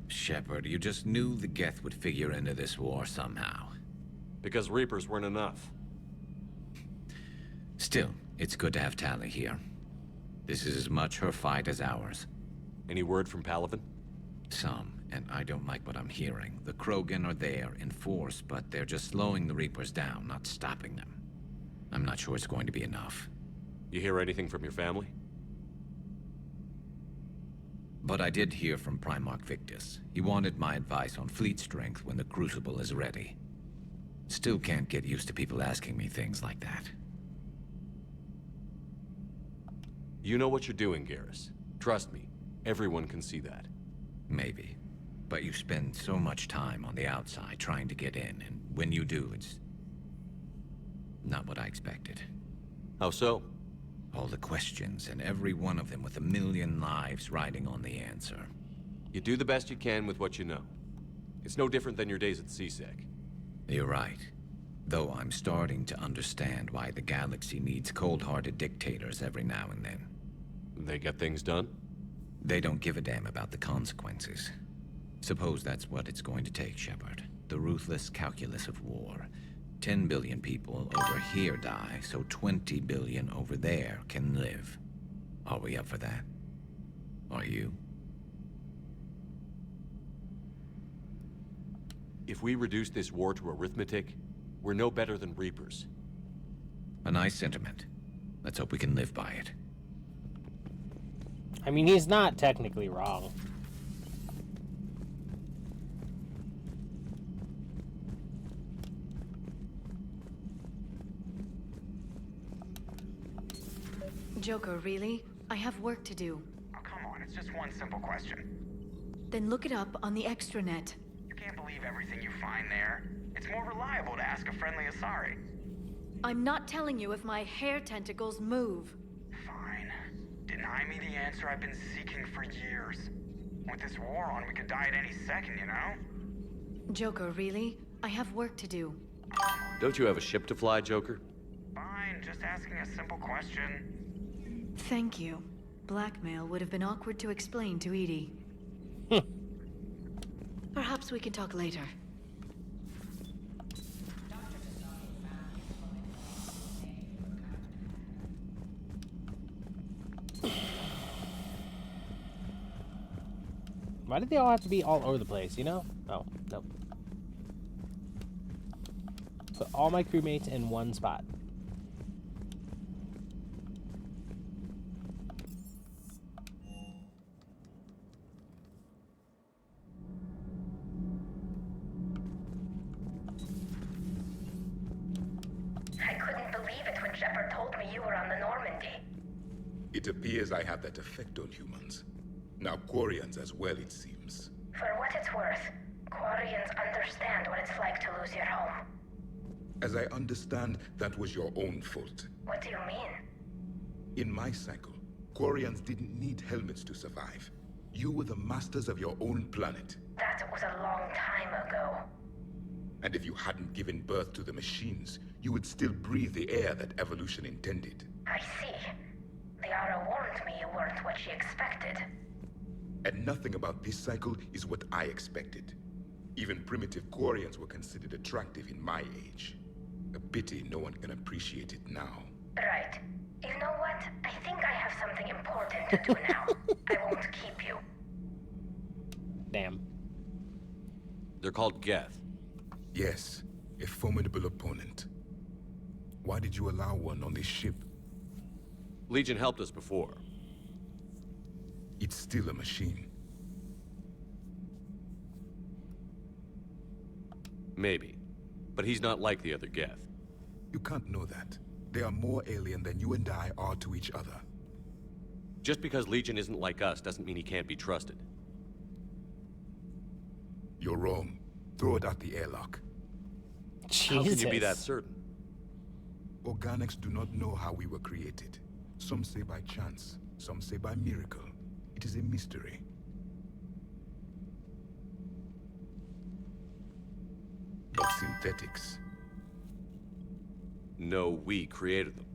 Shepard, you just knew the Geth would figure into this war somehow. Because Reapers weren't enough. Still, it's good to have Tali here. This is as much her fight as ours. Any word from Palaven? Some, and I don't like what I'm hearing. The Krogan are there in force, but they're just slowing the Reapers down, not stopping them. I'm not sure it's going to be enough. You hear anything from your family? But I did hear from Primarch Victus. He wanted my advice on fleet strength when the Crucible is ready. Still can't get used to people asking me things like that. You know what you're doing, Garrus. Trust me, everyone can see that. Maybe. But you spend so much time on the outside trying to get in, and when you do, it's not what I expected. How so? All the questions, and every one of them with a million lives riding on the answer. You do the best you can with what you know. It's no different than your days at CSEC. You're right. Though I'm starting to understand why the galaxy needs cold-hearted dictators every now and then. They get things done? They don't give a damn about the consequences. Suppose that's what it's going to take, Shepard. The ruthless calculus of war. 10 billion people over here die, so 20 billion over there can live. Are we up for that? Are you? If we reduce this war to arithmetic, we're no better than Reapers. A nice sentiment. Let's hope we can live by it. I mean, he's not technically wrong. Joker, really? I have work to do. Oh, come on, it's just one simple question. Then look it up on the extranet. You can't believe everything you find there. It's more reliable to ask a friendly Asari. I'm not telling you if my hair tentacles move. Fine. Deny me the answer I've been seeking for years. With this war on, we could die at any second, you know? Joker, really? I have work to do. Don't you have a ship to fly, Joker? Fine, just asking a simple question. Thank you. Blackmail would have been awkward to explain to EDI. Perhaps we can talk later. Why did they all have to be all over the place, you know? Oh, nope. Put all my crewmates in one spot. It appears I have that effect on humans. Now Quarians as well, it seems. For what it's worth, Quarians understand what it's like to lose your home. As I understand, that was your own fault. What do you mean? In my cycle, Quarians didn't need helmets to survive. You were the masters of your own planet. That was a long time ago. And if you hadn't given birth to the machines, you would still breathe the air that evolution intended. I see. Liara warned me you weren't what she expected. And nothing about this cycle is what I expected. Even primitive Quarians were considered attractive in my age. A pity no one can appreciate it now. Right. You know what? I think I have something important to do now. I won't keep you. Damn. They're called Geth. Yes, a formidable opponent. Why did you allow one on this ship? Legion helped us before. It's still a machine. Maybe. But he's not like the other Geth. You can't know that. They are more alien than you and I are to each other. Just because Legion isn't like us doesn't mean he can't be trusted. You're wrong. Throw it out the airlock. How can you be that certain? Organics do not know how we were created. Some say by chance, some say by miracle. It is a mystery. But synthetics. No, we created them.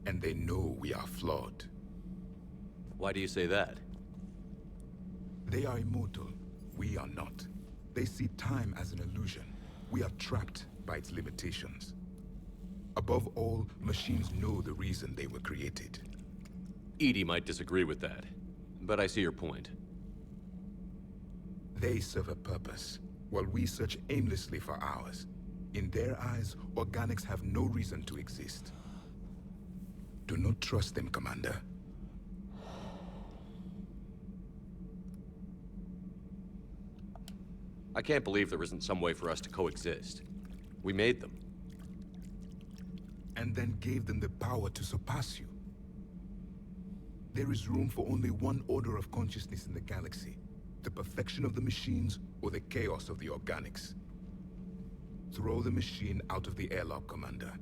And they know we are flawed. Why do you say that? They are immortal. We are not. They see time as an illusion. We are trapped by its limitations. Above all, machines know the reason they were created. EDI might disagree with that, but I see your point. They serve a purpose, while we search aimlessly for ours. In their eyes, organics have no reason to exist. Do not trust them, Commander. I can't believe there isn't some way for us to coexist. We made them. And then gave them the power to surpass you. There is room for only one order of consciousness in the galaxy. The perfection of the machines or the chaos of the organics. Throw the machine out of the airlock, Commander.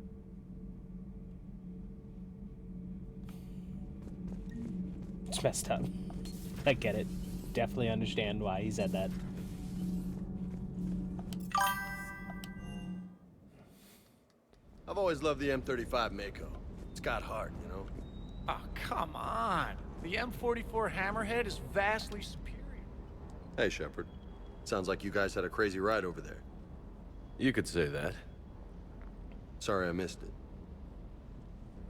It's messed up. I get it. Definitely understand why he said that. I've always loved the M35 Mako. It's got heart, you know? Oh, come on. The M44 Hammerhead is vastly superior. Hey, Shepard. Sounds like you guys had a crazy ride over there. You could say that. Sorry I missed it.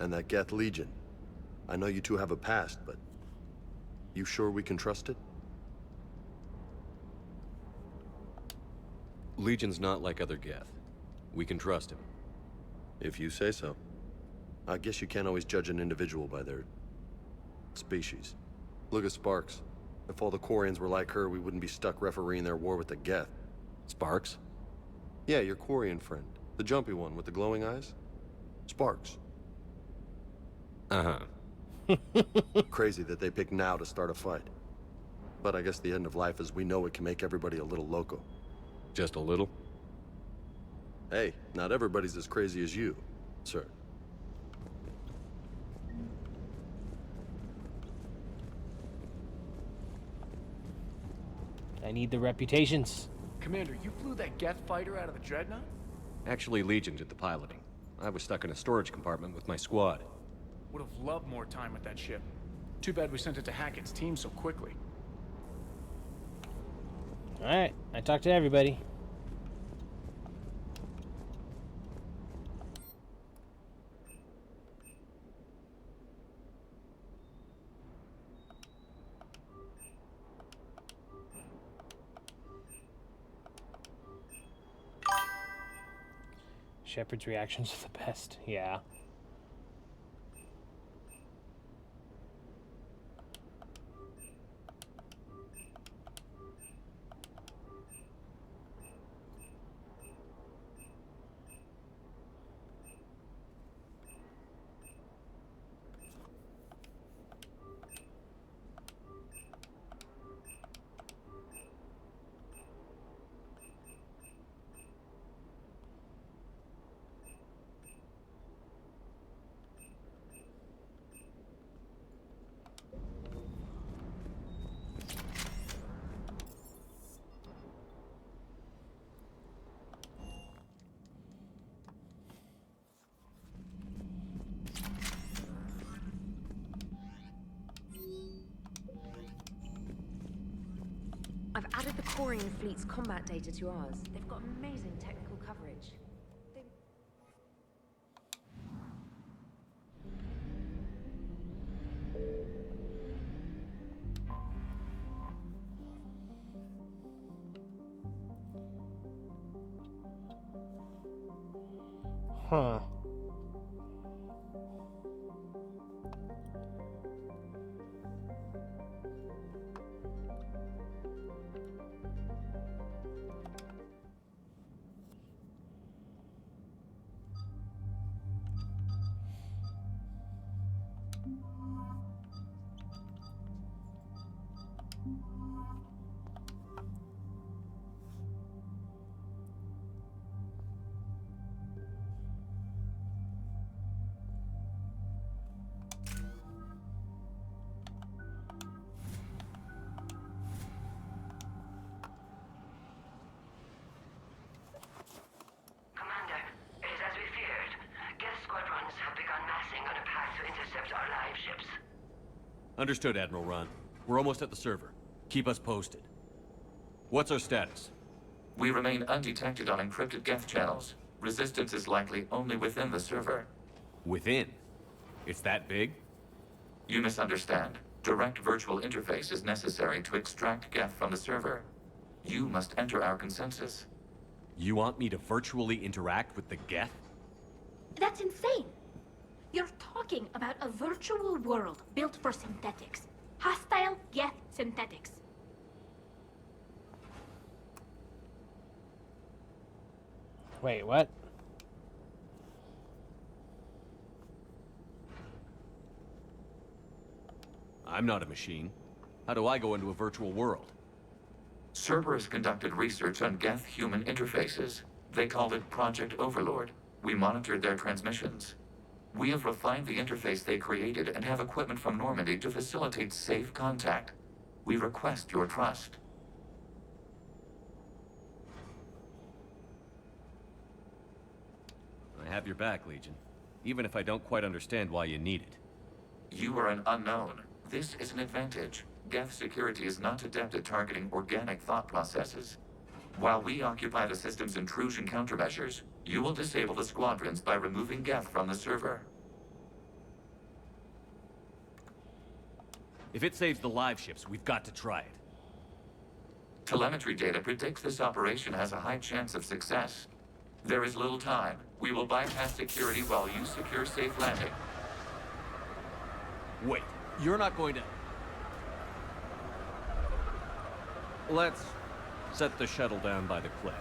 And that Geth Legion. I know you two have a past, but... you sure we can trust it? Legion's not like other Geth. We can trust him. If you say so. I guess you can't always judge an individual by their... species. Look at Sparks. If all the Quarians were like her, we wouldn't be stuck refereeing their war with the Geth. Sparks? Yeah, your Quarian friend. The jumpy one with the glowing eyes. Sparks. Uh-huh. Crazy that they picked now to start a fight. But I guess the end of life is we know it can make everybody a little loco. Just a little? Hey, not everybody's as crazy as you, sir. I need the reputations. Commander, you flew that Geth fighter out of the Dreadnought? Actually, Legion did the piloting. I was stuck in a storage compartment with my squad. Would have loved more time with that ship. Too bad we sent it to Hackett's team so quickly. Alright, I talked to everybody. Shepard's reactions are the best, yeah. I've added the Quarian fleet's combat data to ours. They've got amazing technical coverage. Huh. Commander, it is as we feared. Geth squadrons have begun massing on a path to intercept our live ships. Understood, Admiral Ron. We're almost at the server. Keep us posted. What's our status? We remain undetected on encrypted Geth channels. Resistance is likely only within the server. Within? It's that big? You misunderstand. Direct virtual interface is necessary to extract Geth from the server. You must enter our consensus. You want me to virtually interact with the Geth? That's insane! You're talking about a virtual world built for synthetics. Hostile Geth synthetics. Wait, what? I'm not a machine. How do I go into a virtual world? Cerberus conducted research on Geth human interfaces. They called it Project Overlord. We monitored their transmissions. We have refined the interface they created and have equipment from Normandy to facilitate safe contact. We request your trust. I have your back, Legion. Even if I don't quite understand why you need it. You are an unknown. This is an advantage. Geth security is not adept at targeting organic thought processes. While we occupy the system's intrusion countermeasures, you will disable the squadrons by removing Geth from the server. If it saves the live ships, we've got to try it. Telemetry data predicts this operation has a high chance of success. There is little time. We will bypass security while you secure safe landing. Wait, you're not going to... Let's set the shuttle down by the cliff.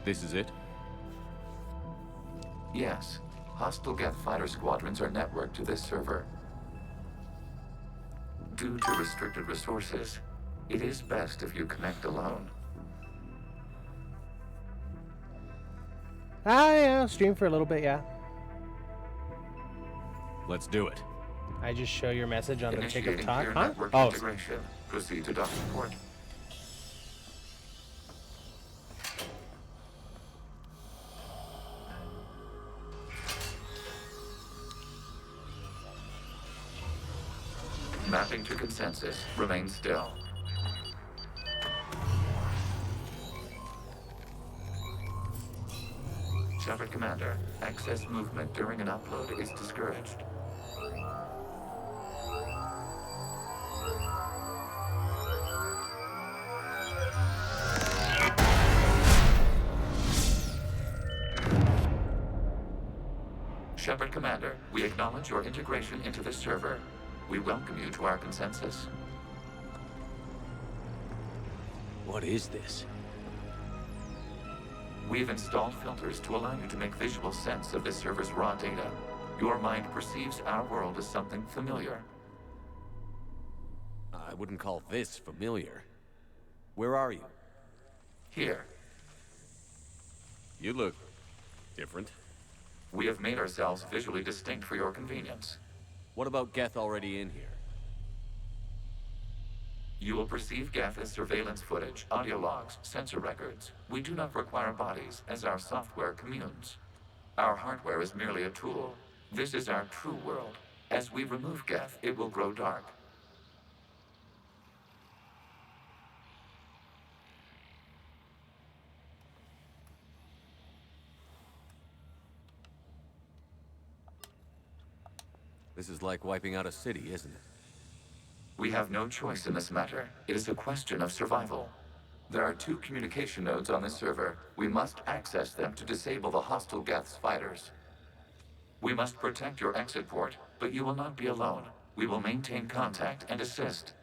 This is it? Yes. Hostile Geth fighter squadrons are networked to this server. Due to restricted resources, it is best if you connect alone. Yeah, stream for a little bit, yeah. Let's do it. I just show your message on the Initiating TikTok, peer huh? network Oh, integration. Proceed to docking port. Mapping to consensus. Remain still. Commander, excess movement during an upload is discouraged. Shepard Commander, we acknowledge your integration into this server. We welcome you to our consensus. What is this? We've installed filters to allow you to make visual sense of this server's raw data. Your mind perceives our world as something familiar. I wouldn't call this familiar. Where are you? Here. You look different. We have made ourselves visually distinct for your convenience. What about Geth already in here? You will perceive Geth as surveillance footage, audio logs, sensor records. We do not require bodies, as our software communes. Our hardware is merely a tool. This is our true world. As we remove Geth, it will grow dark. This is like wiping out a city, isn't it? We have no choice in this matter. It is a question of survival. There are 2 communication nodes on this server. We must access them to disable the hostile Geth's fighters. We must protect your exit port, but you will not be alone. We will maintain contact and assist.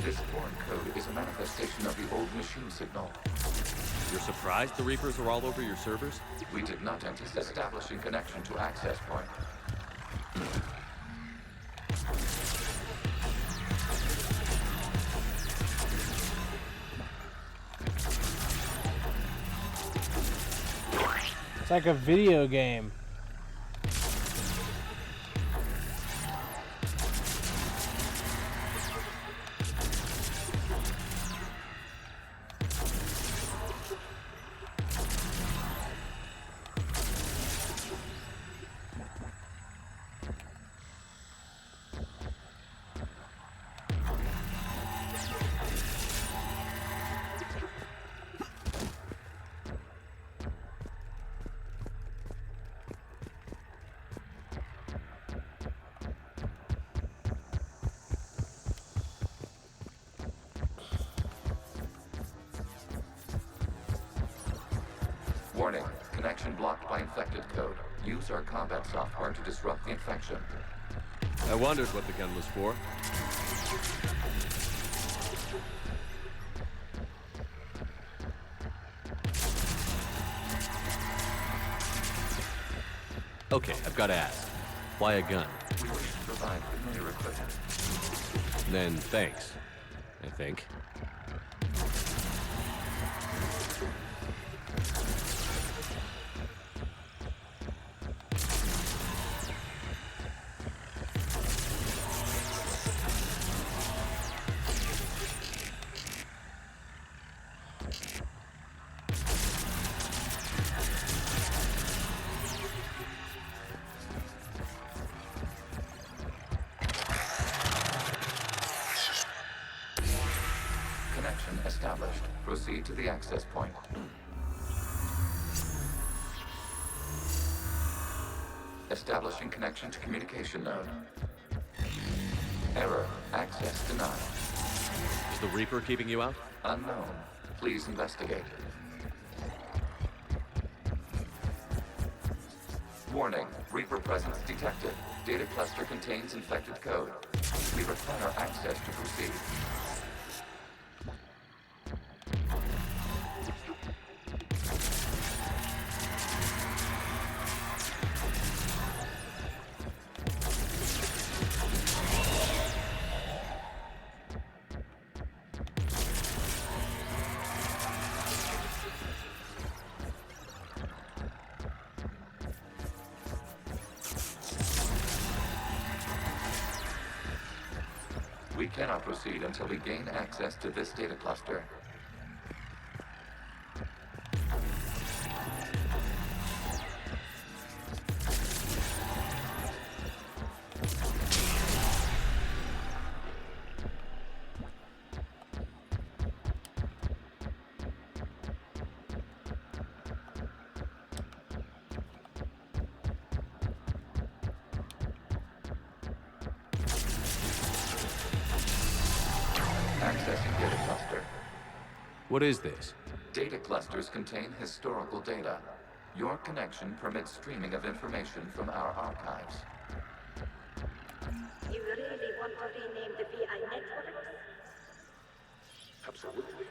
This foreign code is a manifestation of the old machine signal. You're surprised the Reapers are all over your servers? We did not anticipate establishing connection to access point. It's like a video game. Warning, connection blocked by infected code. Use our combat software to disrupt the infection. I wondered what the gun was for. Okay, I've got to ask. Why a gun? We wish to provide familiar equipment. Then thanks, I think. Connection established. Proceed to the access point. Establishing connection to communication node. Error. Access denied. Is the Reaper keeping you out? Unknown. Please investigate. Warning. Reaper presence detected. Data cluster contains infected code. We require access to proceed. We cannot proceed until we gain access to this data cluster. What is this? Data clusters contain historical data. Your connection permits streaming of information from our archives. You really want to rename the VI networks? Absolutely.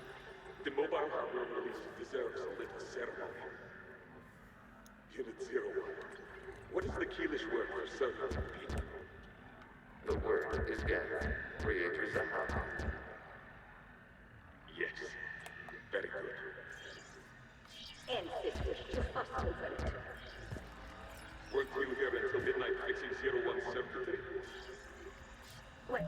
The mobile hardware release deserves a little ceremony. Unit 01. What is the Keelish word for servant people? The word is Geth. Creators Zaha. Yes. Very good. And this wish to fast over it. Weren't you here until midnight fixing 01 circuitry? Well.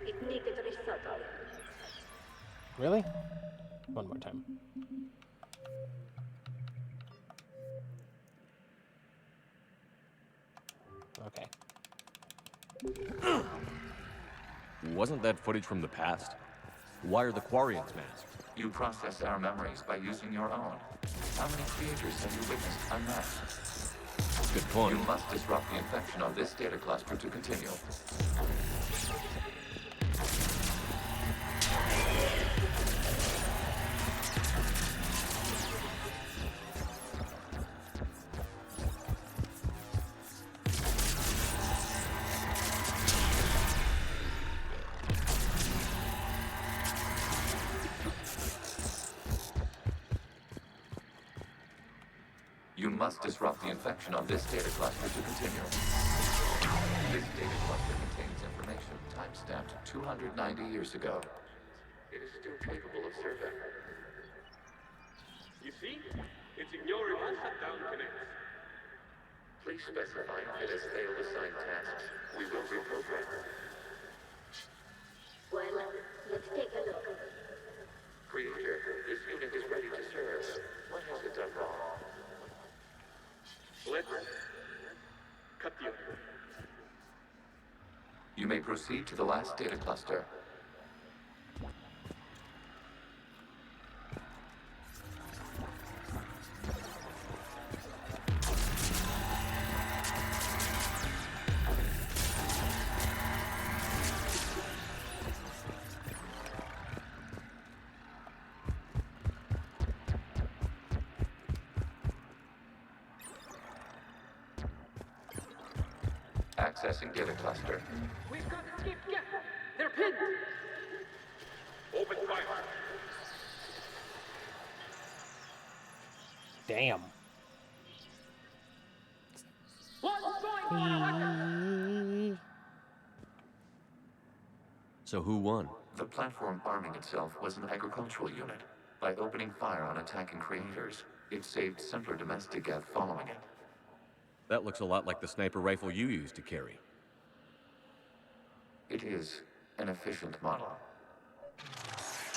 It needed resetting. Really? One more time. Okay. Wasn't that footage from the past? Why are the Quarians masked? You process our memories by using your own. How many creators have you witnessed unmasked? Good point. You must disrupt the infection of this data cluster to continue. You must disrupt the infection of this data cluster to continue. This data cluster contains information timestamped 290 years ago. It is still capable of survey. You see? It's ignoring all shutdown connects. Please specify if it has failed assigned tasks. We will reprogram. Well, let's take a look. Creator, this unit is ready to serve. What has it done wrong? Let's cut the other. You may proceed to the last data cluster. Accessing data cluster. We've got escape gap. They're pinned. Open fire. Damn. So who won? The platform arming itself was an agricultural unit. By opening fire on attacking creators, it saved simpler domestic Geth following it. That looks a lot like the sniper rifle you used to carry. It is an efficient model.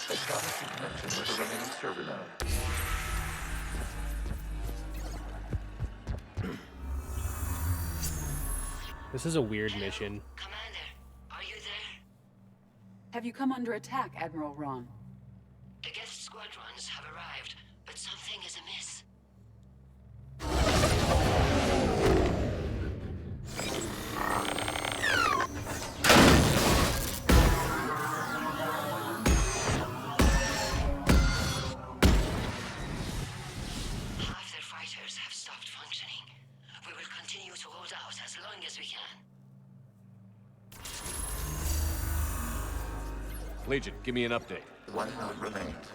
Establish a connection with the remaining server node. This is a weird mission. Have you come under attack, Admiral Ron? The Geth squadrons have arrived, but something is amiss. Half their fighters have stopped functioning. We will continue to hold out as long as we can. Legion, give me an update. One node remains.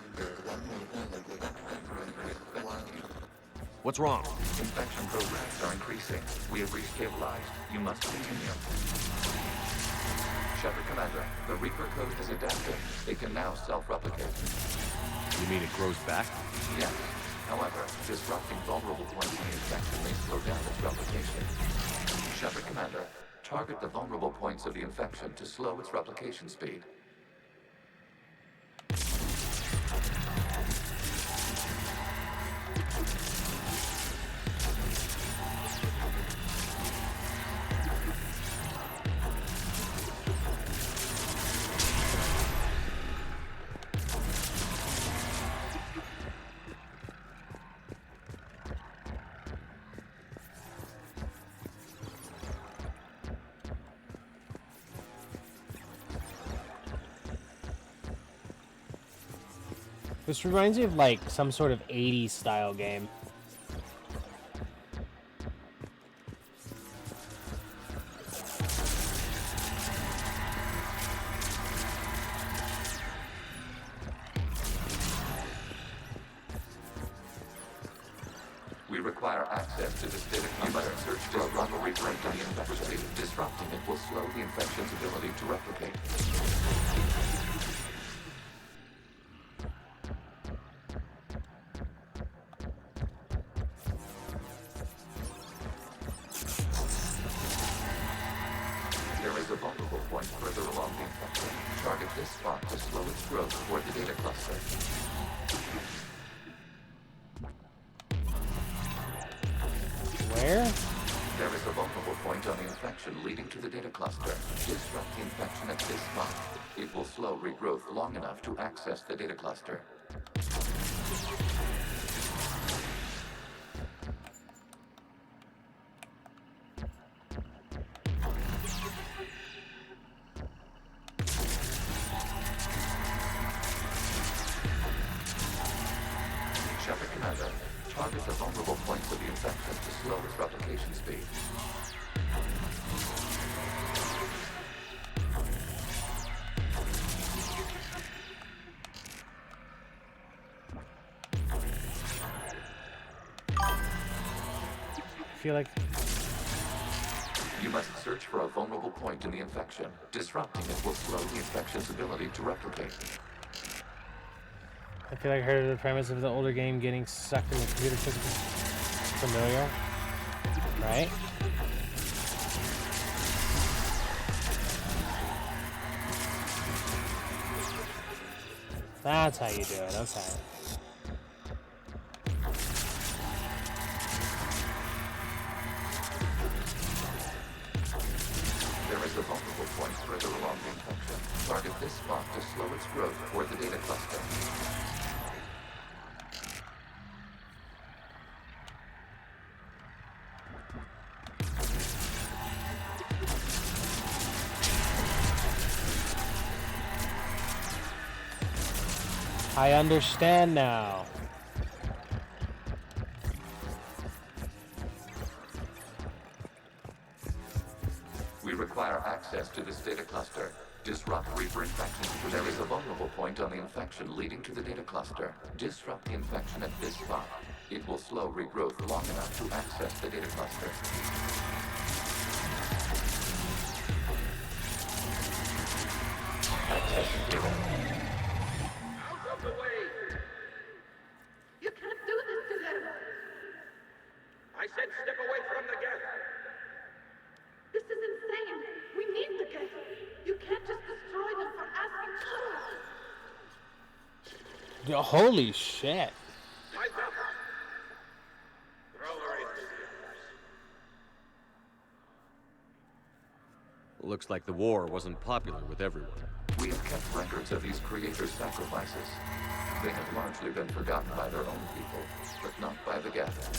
What's wrong? Infection programs are increasing. We have restabilized. You must continue. Shepard Commander, the Reaper code is adapted. It can now self-replicate. You mean it grows back? Yes. However, disrupting vulnerable points in the infection may slow down its replication. Shepard Commander, target the vulnerable points of the infection to slow its replication speed. This reminds me of like some sort of 80s style game. We require access to this data. You must search for a robbery break on the infection. Disrupting it will slow the infection's ability to replicate. There is a vulnerable point further along the infection. Target this spot to slow its growth toward the data cluster. Where? There is a vulnerable point on the infection leading to the data cluster. Disrupt the infection at this spot. It will slow regrowth long enough to access the data cluster. Shepard Commander, target the vulnerable points of the infection to slow its replication speed. I feel like You must search for a vulnerable point in the infection. Disrupting it will slow the infection's ability to replicate. I feel like I heard the premise of the older game getting sucked in the computer system. Familiar, right? That's how you do it. Okay. There is a vulnerable point further along the infection. Target this spot to slow its growth toward the data cluster. I understand now. We require access to this data cluster. Disrupt Reaper infection. There is a vulnerable point on the infection leading to the data cluster. Disrupt the infection at this spot. It will slow regrowth long enough to access the data cluster. Access given. Out of the way! You can't do this to them! I said step away from the gate! This is insane! We need the gate! You can't just destroy them for asking for it! Holy shit. Eyes up! Throw her in. Looks like the war wasn't popular with everyone. We have kept records of these creators' sacrifices. They have largely been forgotten by their own people, but not by the Geth.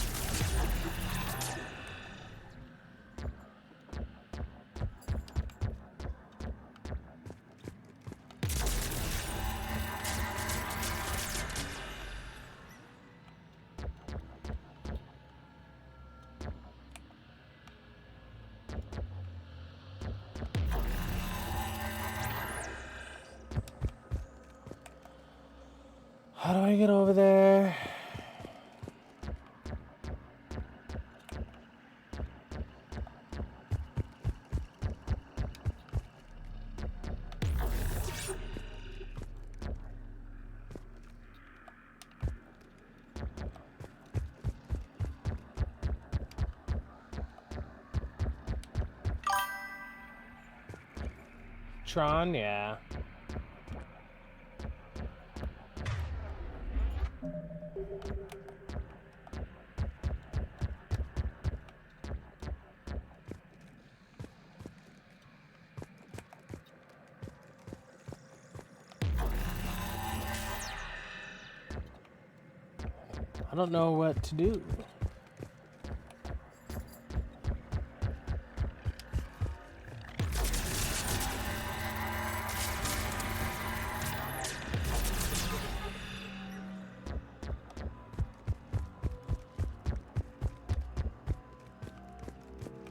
How do I get over there? Tron, yeah. I don't know what to do.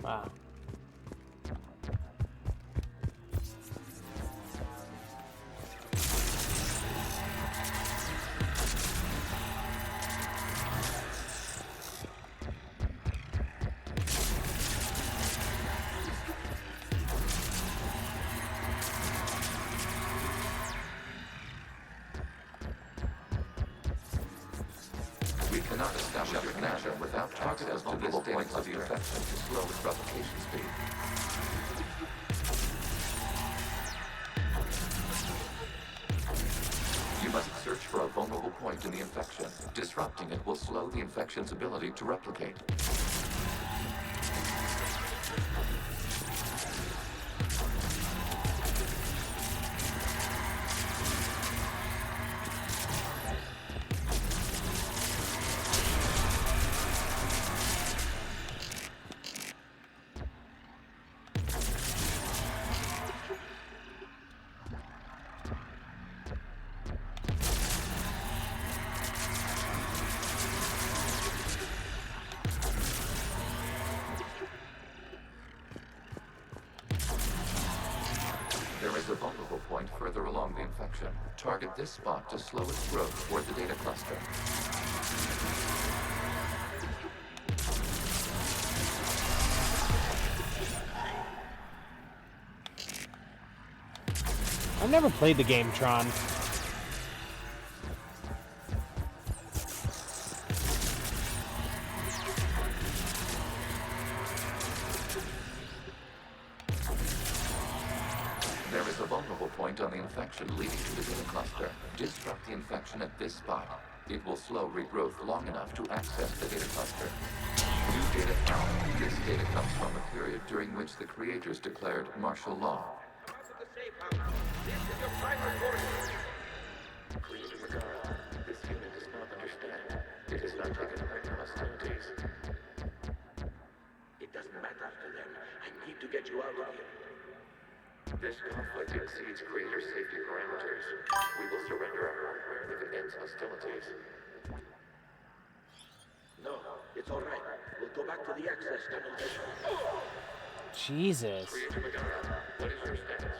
Wow. We cannot establish a connection without access to this data of the infection to slow its replication speed. You must search for a vulnerable point in the infection. Disrupting it will slow the infection's ability to replicate. There is a vulnerable point further along the infection. Target this spot to slow its growth toward the data cluster. I've never played the game Tron. There is a vulnerable point on the infection leading to the data cluster. Disrupt the infection at this spot. It will slow regrowth long enough to access the data cluster. New data found. This data comes from a period during which the creators declared martial law. Creator Magara, this human does not understand. It has not taken part in hostilities. It doesn't matter to them. I need to get you out of here. This conflict exceeds creator safety parameters. We will surrender our hardware if it ends hostilities. No, it's all right. We'll go back to the access tunnel. Jesus. Creator Magara, what is your status?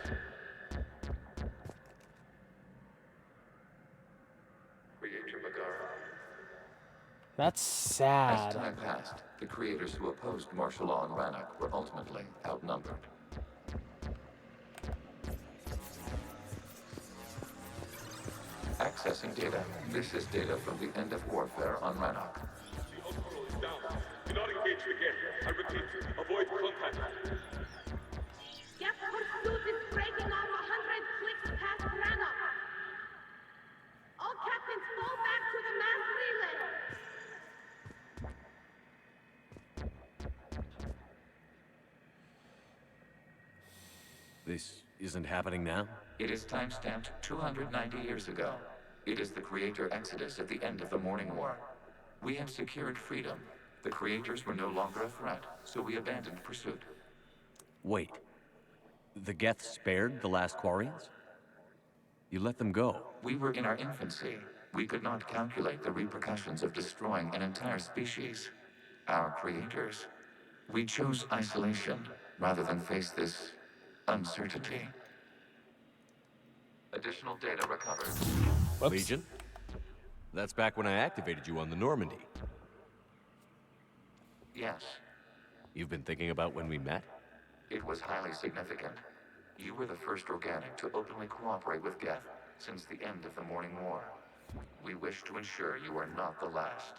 Creator Magara. That's sad. As time passed, the creators who opposed martial law in Rannoch were ultimately outnumbered. Accessing data. This is data from the end of warfare on Rannoch. The hospital is down. Do not engage the gate. I repeat, avoid contact. Geth pursuit is breaking off 100 clicks past Rannoch. All captains fall back to the mass relay. This isn't happening now? It is time-stamped 290 years ago. It is the creator exodus at the end of the Morning War. We had secured freedom. The creators were no longer a threat, so we abandoned pursuit. Wait. The Geth spared the last Quarians? You let them go. We were in our infancy. We could not calculate the repercussions of destroying an entire species. Our creators. We chose isolation rather than face this uncertainty. Additional data recovered. Whoops. Legion? That's back when I activated you on the Normandy. Yes, You've been thinking about when we met? it was highly significant. You were the first organic to openly cooperate with Geth since the end of the Morning War. We wish to ensure you are not the last.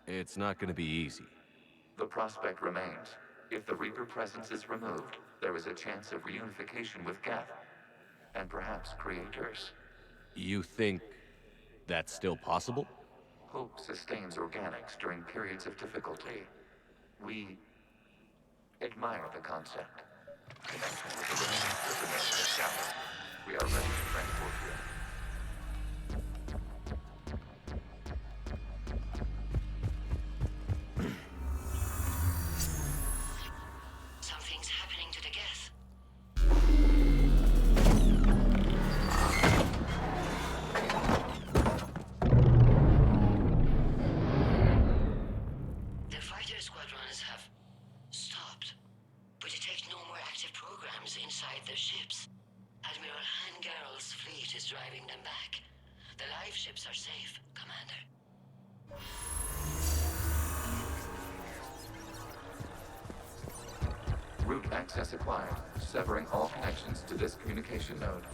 It's not gonna be easy. The prospect remains. If the Reaper presence is removed, there is a chance of reunification with Geth. And perhaps creators. You think that's still possible? Hope sustains organics during periods of difficulty. We admire the concept. Connection with the remaining prisoners is established. We are ready to transport you. Something's happening to the Geth. The fighter squadrons have stopped. inside their ships. Admiral Han Garrel's fleet is driving them back. The live ships are safe, Commander. Route access acquired, severing all connections to this communication node.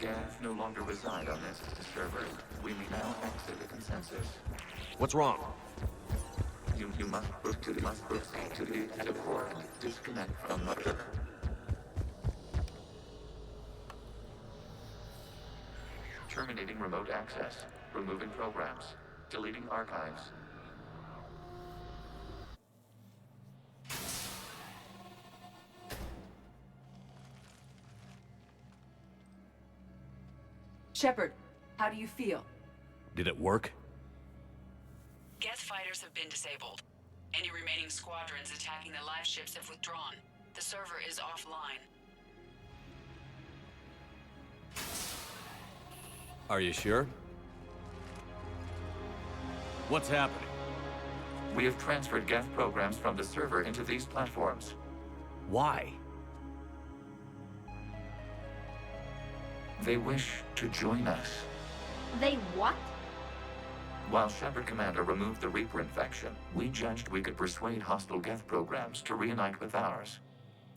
Gav no longer reside on this server. We may now exit the consensus. What's wrong? You must proceed to the active core and disconnect from Mother. Terminating remote access. Removing programs. Deleting archives. Shepard, how do you feel? Did it work? Geth fighters have been disabled. Any remaining squadrons attacking the live ships have withdrawn. The server is offline. Are you sure? What's happening? We have transferred Geth programs from the server into these platforms. Why? They wish to join us. They what? While Shepard Commander removed the Reaper infection, we judged we could persuade hostile Geth programs to reunite with ours.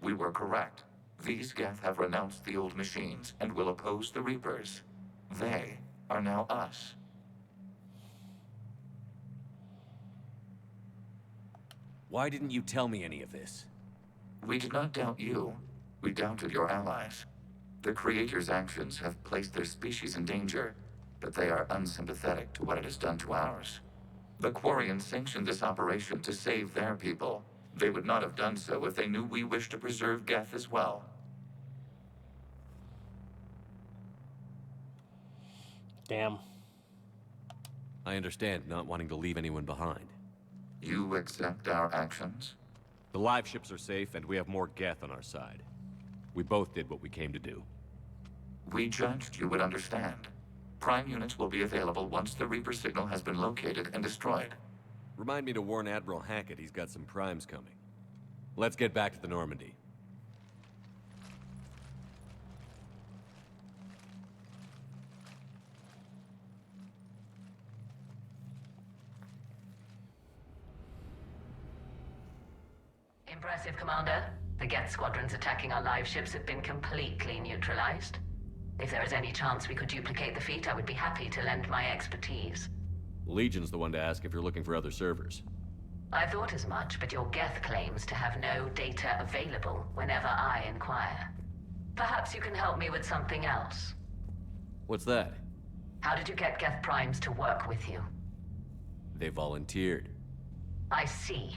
We were correct. These Geth have renounced the old machines and will oppose the Reapers. They are now us. Why didn't you tell me any of this? We did not doubt you. We doubted your allies. The Creator's actions have placed their species in danger, but they are unsympathetic to what it has done to ours. The Quarians sanctioned this operation to save their people. They would not have done so if they knew we wished to preserve Geth as well. Damn. I understand not wanting to leave anyone behind. You accept our actions? The live ships are safe, and we have more Geth on our side. We both did what we came to do. We judged you would understand. Prime units will be available once the Reaper signal has been located and destroyed. Remind me to warn Admiral Hackett he's got some primes coming. Let's get back to the Normandy. Impressive, Commander. The Geth squadrons attacking our live ships have been completely neutralized. If there is any chance we could duplicate the feat, I would be happy to lend my expertise. Legion's the one to ask if you're looking for other servers. I thought as much, but your Geth claims to have no data available whenever I inquire. Perhaps you can help me with something else. What's that? How did you get Geth Primes to work with you? They volunteered. I see.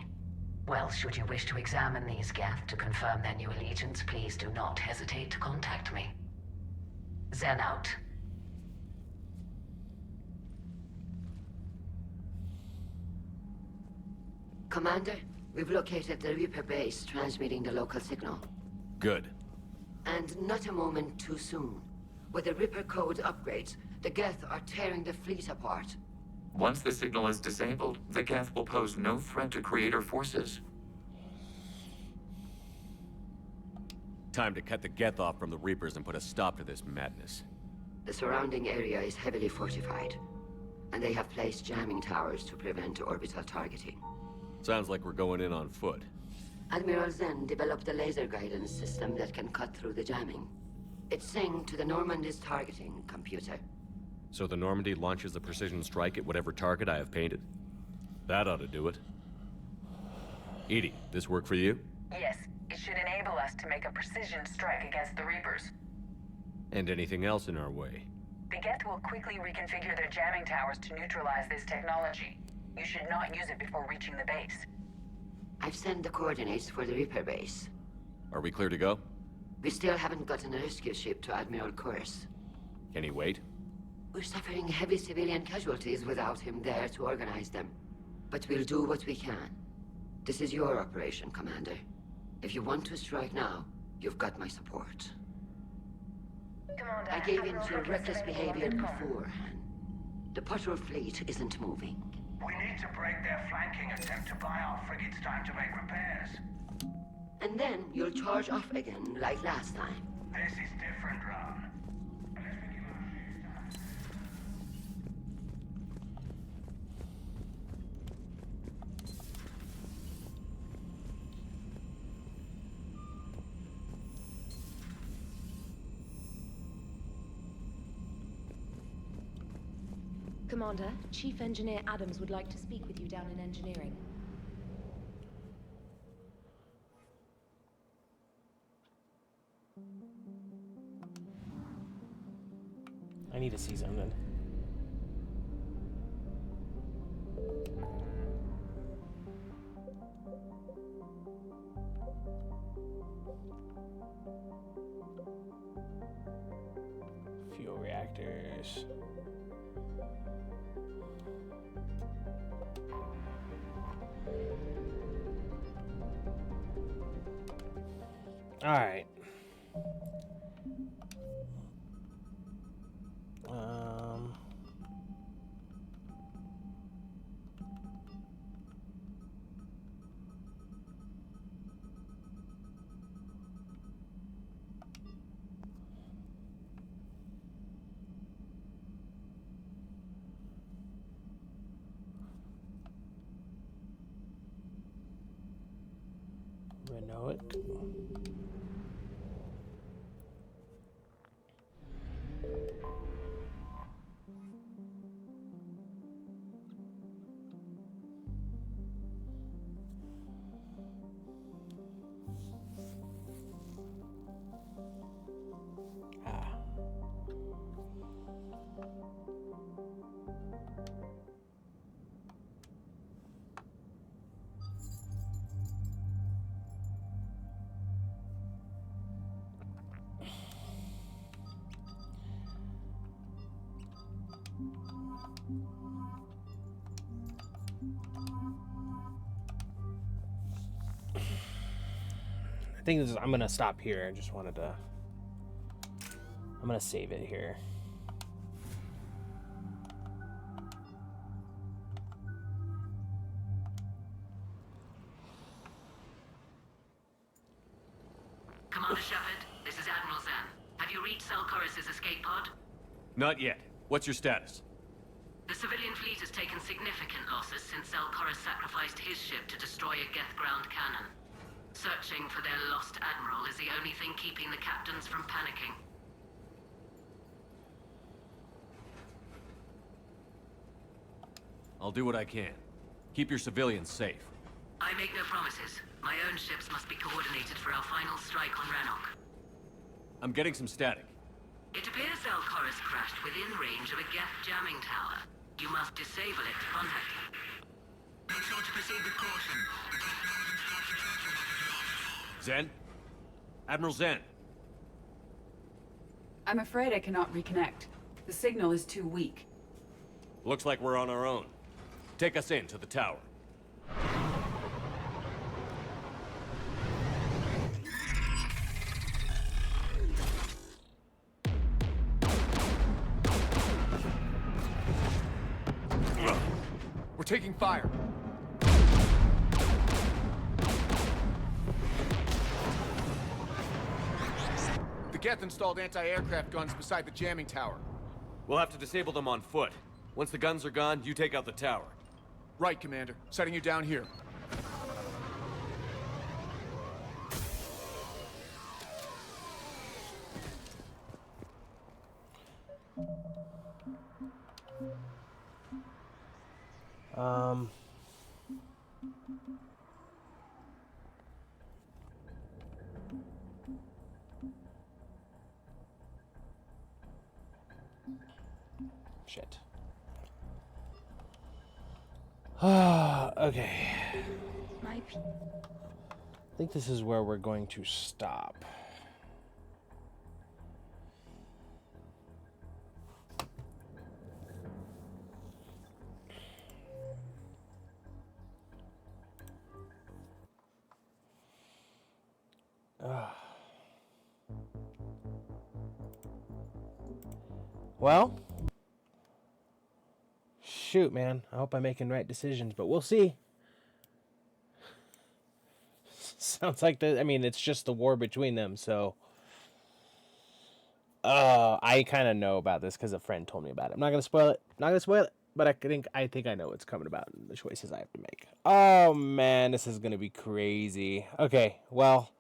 Well, should you wish to examine these Geth to confirm their new allegiance, please do not hesitate to contact me. Zen out. Commander, we've located the Reaper base transmitting the local signal. Good. And not a moment too soon. With the Reaper code upgrades, the Geth are tearing the fleet apart. Once the signal is disabled, the Geth will pose no threat to Creator forces. Time to cut the Geth off from the Reapers and put a stop to this madness. The surrounding area is heavily fortified, and they have placed jamming towers to prevent orbital targeting. Sounds like we're going in on foot. Admiral Zen developed a laser guidance system that can cut through the jamming. It's synced to the Normandy's targeting computer. So the Normandy launches a precision strike at whatever target I have painted? That ought to do it. EDI, this work for you? Yes, it should enable us to make a precision strike against the Reapers. And anything else in our way? The Geth will quickly reconfigure their jamming towers to neutralize this technology. You should not use it before reaching the base. I've sent the coordinates for the Reaper base. Are we clear to go? We still haven't gotten a rescue ship to Admiral Kurz. Can he wait? We're suffering heavy civilian casualties without him there to organize them. But we'll do what we can. This is your operation, Commander. If you want to strike now, you've got my support. Commander, I gave in to reckless behavior beforehand. The patrol fleet isn't moving. We need to break their flanking attempt to buy our frigates time to make repairs. And then you'll charge off again, like last time. This is different, Ron. Commander, Chief Engineer Adams would like to speak with you down in engineering. I need to see something. Fuel reactors. All right. Renoic. I think I'm gonna stop here. I just wanted to. I'm gonna save it here. Commander Shepard, this is Admiral Zan. Have you reached Selchoris' escape pod? Not yet. What's your status? The civilian fleet has taken significant losses since Selchoris sacrificed his ship to destroy a Geth ground cannon. Searching for their lost admiral is the only thing keeping the captains from panicking. I'll do what I can. Keep your civilians safe. I make no promises. My own ships must be coordinated for our final strike on Rannoch. I'm getting some static. It appears Selchoris crashed within range of a Geth jamming tower. You must disable it to contact him. Make sure to proceed with caution. Zen? Admiral Zen? I'm afraid I cannot reconnect. The signal is too weak. Looks like we're on our own. Take us in to the tower. We're taking fire. The Geth installed anti-aircraft guns beside the jamming tower. We'll have to disable them on foot. Once the guns are gone, you take out the tower. Right, Commander. Setting you down here. Shit. Okay. I think this is where we're going to stop. Well, shoot, man. I hope I'm making right decisions, but we'll see. sounds like I mean, it's just the war between them, so. I kind of know about this because a friend told me about it. I'm not gonna spoil it. But I think I know what's coming about and the choices I have to make. Oh man, this is gonna be crazy. Okay, well.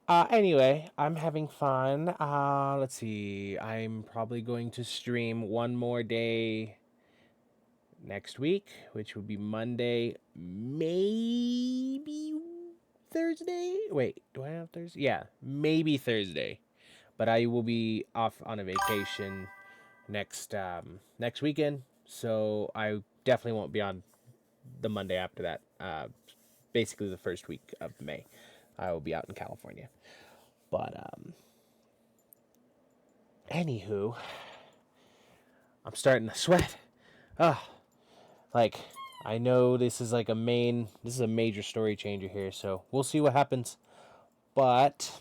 Anyway, I'm having fun. Let's see. I'm probably going to stream one more day next week, which would be Monday, maybe Thursday. Wait, do I have Thursday? Yeah, maybe Thursday. But I will be off on a vacation next weekend, so I definitely won't be on the Monday after that. Basically the first week of May, I will be out in California. But anywho, I'm starting to sweat. Like I know this is like a major story changer here, so we'll see what happens. But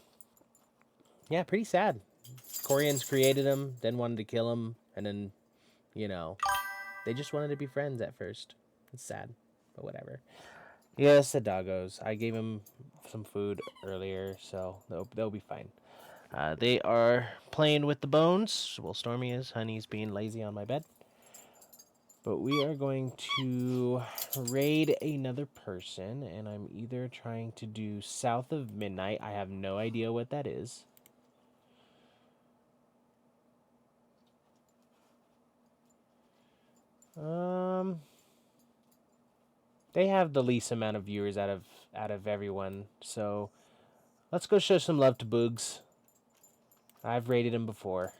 yeah, pretty sad. Quarians created him, then wanted to kill him, and then, you know, they just wanted to be friends at first. It's sad, but whatever. Yes, the doggos. I gave him some food earlier, so they'll be fine. They are playing with the bones. Well, Stormy is. Honey's being lazy on my bed. But we are going to raid another person, and I'm either trying to do South of Midnight. I have no idea what that is. They have the least amount of viewers out of everyone, so let's go show some love to Boogs. I've rated him before.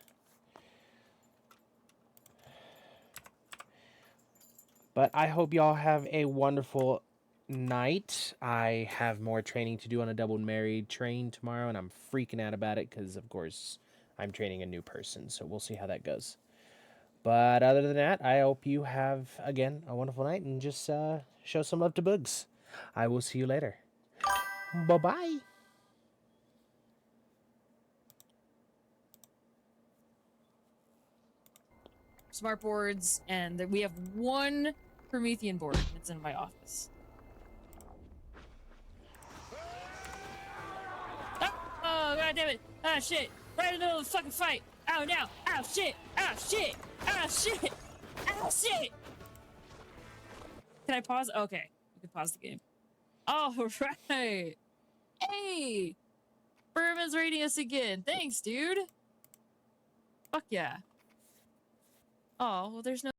But I hope y'all have a wonderful night. I have more training to do on a double married train tomorrow, and I'm freaking out about it because, of course, I'm training a new person, so we'll see how that goes. But other than that, I hope you have, again, a wonderful night, and just show some love to Boogs. I will see you later. Bye-bye. Smart boards, and we have one Promethean board. It's in my office. Oh, god damn it! Ah, shit! Right in the middle of the fucking fight! Oh, no! Oh, shit! Oh, shit! Oh, shit! Oh, shit! Can I pause? Okay. You can pause the game. All right! Hey! Berman's rating us again. Thanks, dude! Fuck yeah. Oh, well, there's no